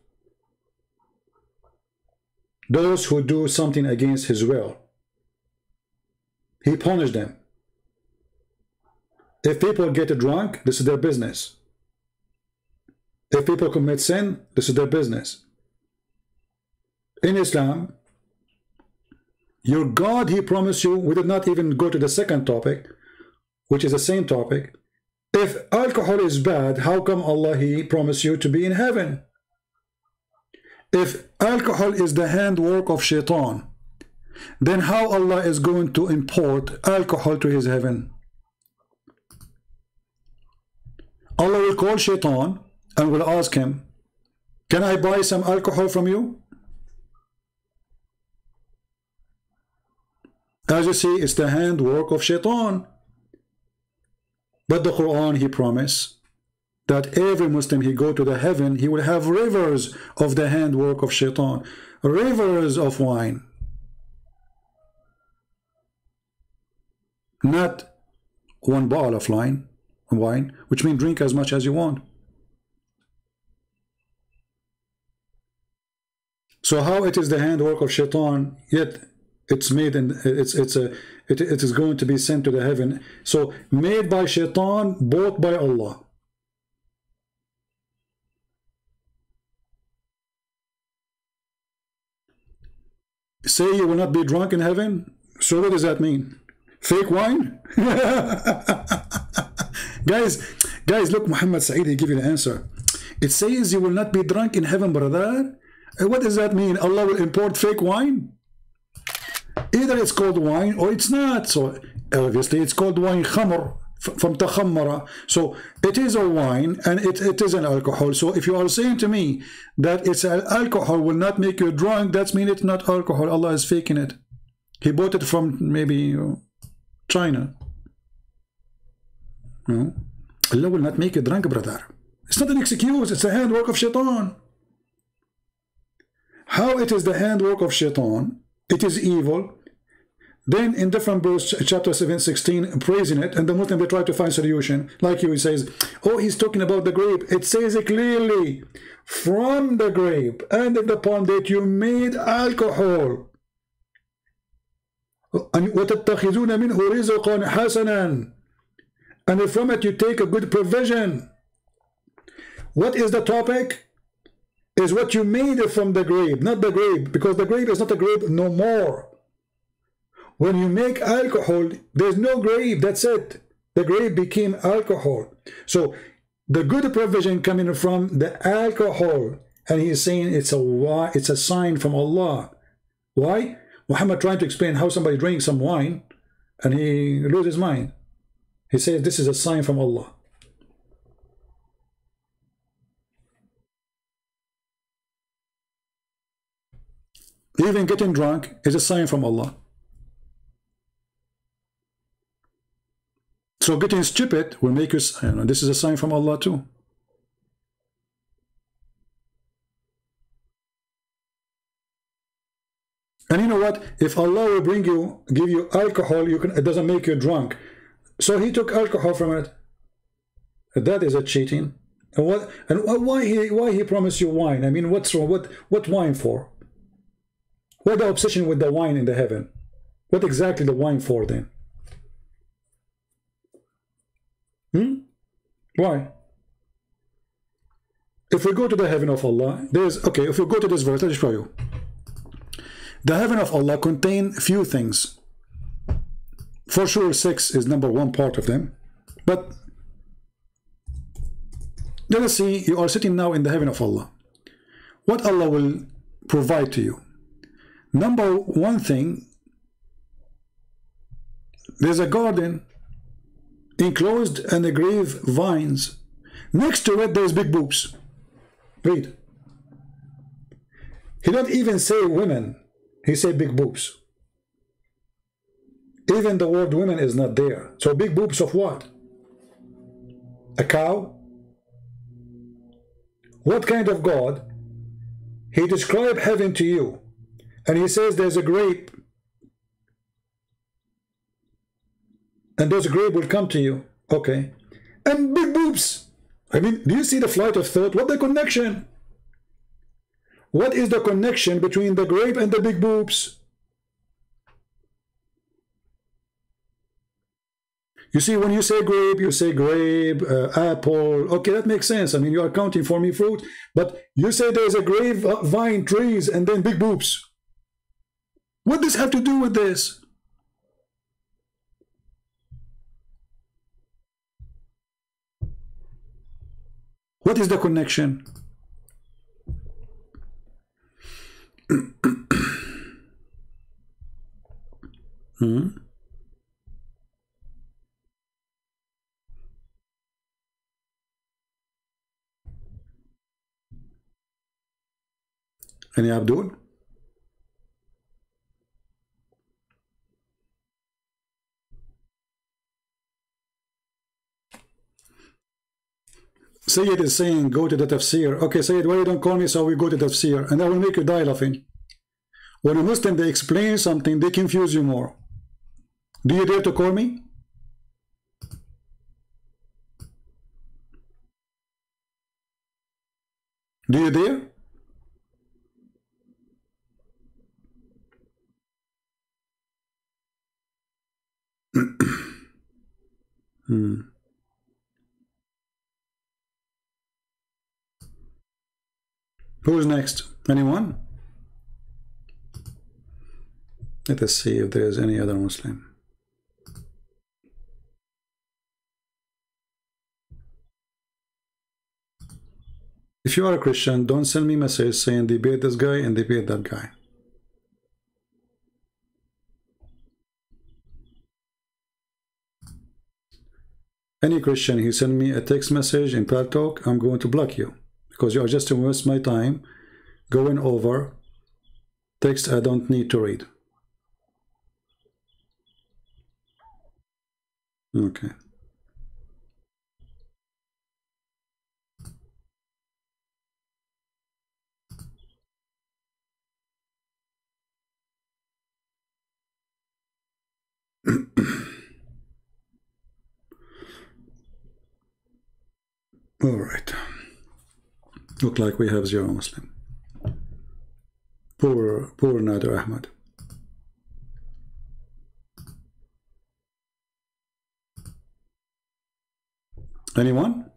Speaker 1: those who do something against His will. He punished them. If people get drunk, this is their business. If people commit sin, this is their business. In Islam, your God, He promised you, we did not even go to the second topic, which is the same topic. If alcohol is bad, how come Allah, He promised you to be in heaven? If alcohol is the handwork of shaitan, then how Allah is going to import alcohol to His heaven? Allah will call shaitan and will ask him, can I buy some alcohol from you? As you see, it's the handwork of shaitan. But the Quran, He promised that every Muslim, he go to the heaven, he will have rivers of the handwork of shaitan, rivers of wine. Not one bottle of wine, which means drink as much as you want. So how it is the handwork of shaitan, yet it's made and it is going to be sent to the heaven. So made by shaitan, bought by Allah. Say you will not be drunk in heaven. So what does that mean? Fake wine? guys, look, Muhammad Saeed, he give you the answer. It says you will not be drunk in heaven, brother. What does that mean? Allah will import fake wine? Either it's called wine or it's not. So obviously it's called wine, khamr, from takhammara. So it is a wine and it is an alcohol. So if you are saying to me that it's an alcohol will not make you drunk, that means it's not alcohol. Allah is faking it. He bought it from maybe China. No, Allah will not make you drunk, brother. It's not an excuse. It's the handwork of shaitan. How it is the handwork of shaitan? It is evil. Then in different verse, chapter 7:16, praising it, and the Muslim, they try to find solution. Like he says, oh, he's talking about the grape. It says it clearly, from the grape and the palm that you made alcohol. وَتَتَّخِذُونَ مِنْهُ رِزْقًا حَسَنًا. And from it you take a good provision. What is the topic? Is what you made it from the grape, not the grape, because the grape is not a grape no more. When you make alcohol, there's no grape, that's it. The grape became alcohol. So the good provision coming from the alcohol and he's saying it's a sign from Allah. Why? Muhammad trying to explain how somebody drinks some wine and he loses his mind. He says this is a sign from Allah. Even getting drunk is a sign from Allah. So getting stupid will make you, this is a sign from Allah too. And you know what? If Allah will give you alcohol, it doesn't make you drunk. So he took alcohol from it. That is a cheating. And why he promised you wine? I mean, what's wrong? What wine for? What the obsession with the wine in the heaven? What exactly the wine for then? Why? If we go to the heaven of Allah, if we go to this verse, let me show you. The heaven of Allah contain few things. For sure, sex is number one part of them. But let us see, you are sitting now in the heaven of Allah. What Allah will provide to you? Number one thing, there's a garden enclosed and a grave vines. Next to it, there's big boobs. Read. He don't even say women. He said big boobs. Even the word women is not there. So big boobs of what? A cow? What kind of God? He described heaven to you. And he says there's a grape. And those grape will come to you. Okay. And big boobs. I mean, do you see the flight of thought? What the connection? What is the connection between the grape and the big boobs? You see, when you say grape, apple. Okay, that makes sense. I mean, you are counting for me fruit. But you say there's a grape, vine, trees, and then big boobs. What does this have to do with this? What is the connection? Any Abdul? Sayyid is saying go to the tafsir. Okay, Sayyid, why you don't call me so we go to tafsir? And I will make you die laughing. When a Muslim, they explain something, they confuse you more. Do you dare to call me? Do you dare? Who's next? Anyone? Let us see if there is any other Muslim. If you are a Christian, don't send me message saying debate this guy and debate that guy. Any Christian, he send me a text message in Pal Talk, I'm going to block you. Because you are just to waste my time going over text I don't need to read. Okay. All right. Look like we have zero Muslim. Poor Nadir Ahmad. Anyone?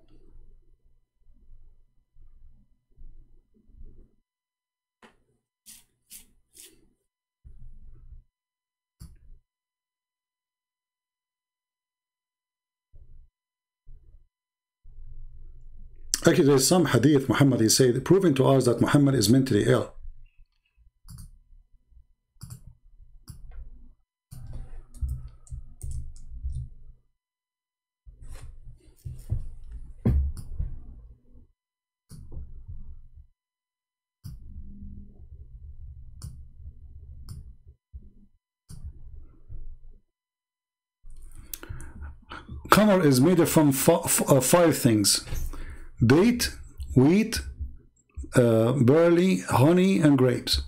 Speaker 1: Actually, there's some hadith Muhammad, he said, proving to us that Muhammad is mentally ill. Khamr is made from five things: date, wheat, barley, honey, and grapes.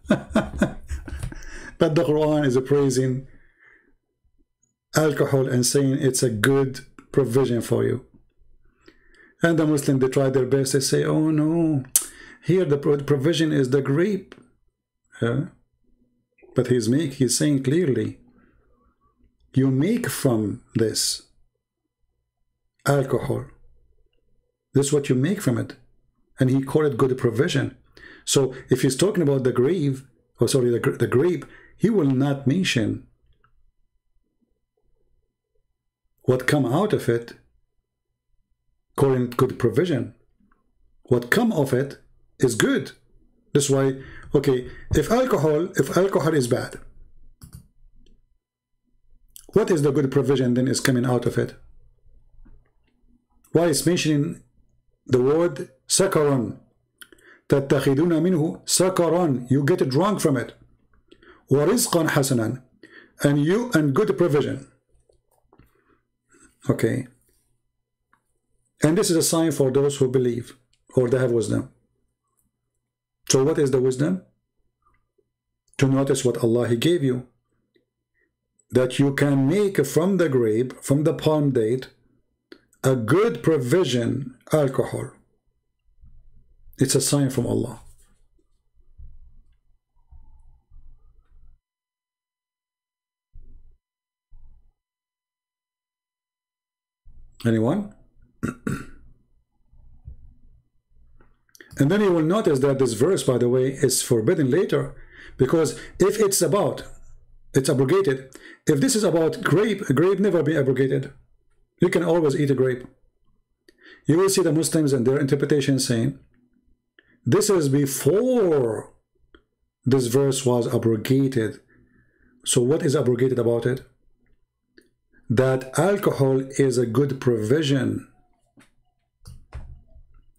Speaker 1: But the Quran is praising alcohol and saying it's a good provision for you. And the Muslims, they try their best. They say, oh no, here the provision is the grape. But he's saying clearly, you make from this alcohol. This is what you make from it. And he called it good provision. So if he's talking about the grape, the grape, he will not mention what come out of it, calling it good provision. What come of it is good. That's why, okay, if alcohol is bad, what is the good provision then is coming out of it? Why is mentioning the word sakaran? تَتَّخِذُونَ مِنْهُ sakaran, you get drunk from it. وَرِزْقًا حَسَنًا, and good provision. Okay. And this is a sign for those who believe or they have wisdom. So what is the wisdom? To notice what Allah He gave you. That you can make from the grape, from the palm date, a good provision alcohol. It's a sign from Allah. Anyone? And then you will notice that this verse, by the way, is forbidden later, because if it's abrogated. If this is about grape, a grape never be abrogated. You can always eat a grape. You will see the Muslims and their interpretation saying, this is before this verse was abrogated. So what is abrogated about it? That alcohol is a good provision.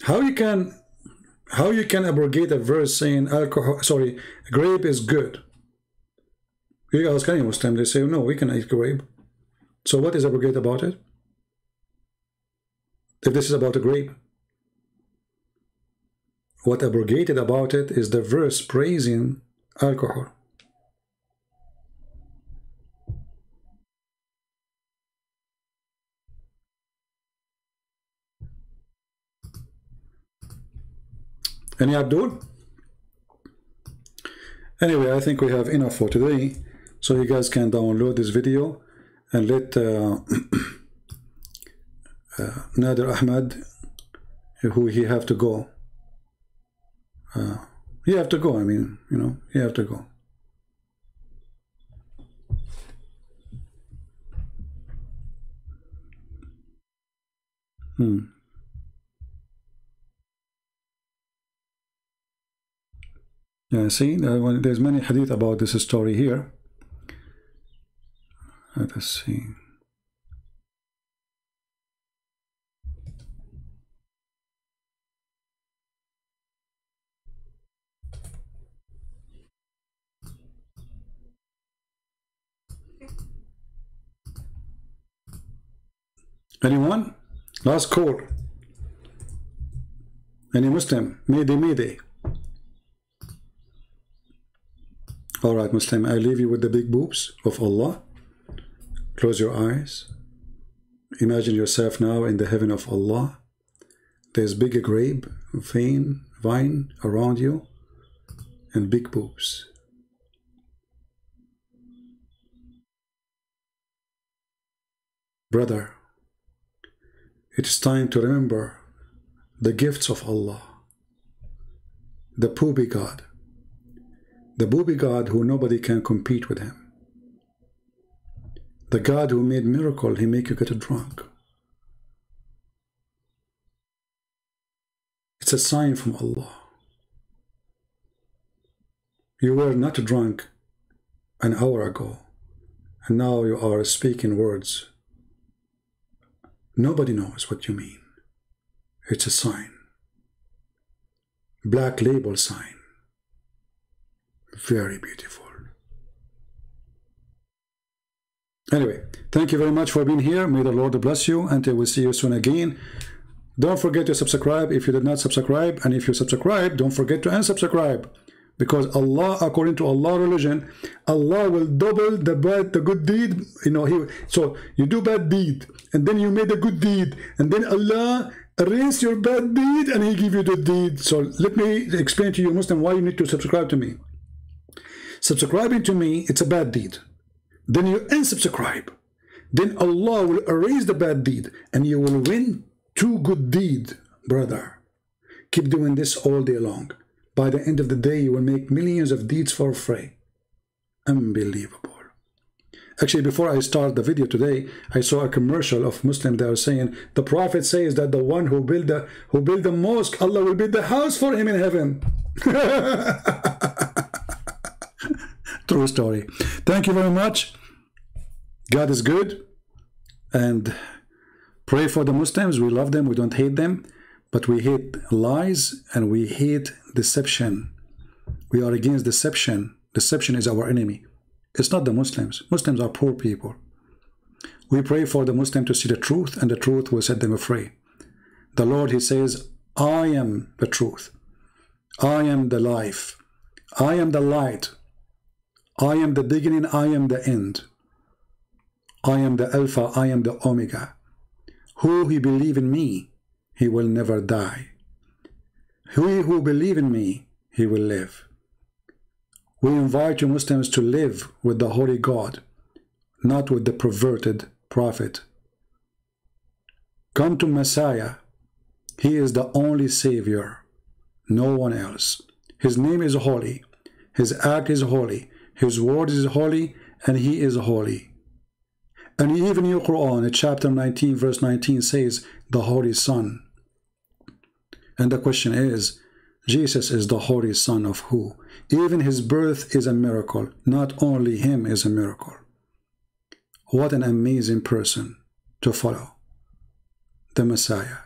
Speaker 1: How you can abrogate a verse saying grape is good? You ask any Muslim, they say, no, we can eat grape. So what is abrogated about it? If this is about a grape. What abrogated about it is the verse praising alcohol. Any Abdul? Anyway, I think we have enough for today. So you guys can download this video and let Nadir Ahmad, who he have to go. He have to go, I mean, you know, he have to go. Yeah, see, there's many hadith about this story here. Let us see. Anyone? Last call. Any Muslim? Mayday. All right, Muslim, I leave you with the big boobs of Allah. Close your eyes. Imagine yourself now in the heaven of Allah. There's big grape, vine around you, and big boobs. Brother, it is time to remember the gifts of Allah. The Pbuh God. The Pbuh God who nobody can compete with him. The God who made miracle, he make you get drunk. It's a sign from Allah. You were not drunk an hour ago, and now you are speaking words. Nobody knows what you mean. It's a sign. Black label sign. Very beautiful. Anyway, thank you very much for being here. May the Lord bless you. Until we see you soon again. Don't forget to subscribe if you did not subscribe. And if you subscribe, don't forget to unsubscribe. Because Allah, according to Allah religion, Allah will double the good deed. You know, so you do bad deed, and then you made a good deed, and then Allah erase your bad deed, and He give you the deed. So let me explain to you, Muslim, why you need to subscribe to me. Subscribing to me, it's a bad deed. Then you unsubscribe. Then Allah will erase the bad deed, and you will win 2 good deeds, brother. Keep doing this all day long. By the end of the day, you will make millions of deeds for free. Unbelievable. Actually, before I start the video today, I saw a commercial of Muslims that are saying, the Prophet says that the one who build the mosque, Allah will build the house for him in heaven. True story. Thank you very much. God is good. And pray for the Muslims. We love them. We don't hate them. But we hate lies and we hate deception. We are against deception. Deception is our enemy. It's not the Muslims. Muslims are poor people. We pray for the Muslim to see the truth, and the truth will set them free. The Lord, He says, I am the truth. I am the life. I am the light. I am the beginning. I am the end. I am the Alpha. I am the Omega. Who He believe in me, he will never die. He who believes in me, he will live. We invite you Muslims to live with the Holy God, not with the perverted prophet. Come to Messiah. He is the only Savior, no one else. His name is holy. His act is holy. His word is holy, and He is holy. And even in your Quran, chapter 19, verse 19 says, the Holy Son. And the question is, Jesus is the Holy Son of who? Even His birth is a miracle. Not only Him is a miracle. What an amazing person to follow. The Messiah.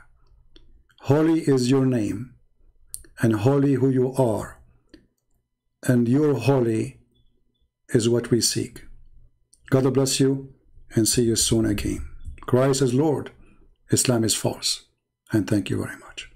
Speaker 1: Holy is your name, and holy who you are. And your holy is what we seek. God bless you, and see you soon again. Christ is Lord. Islam is false. And thank you very much.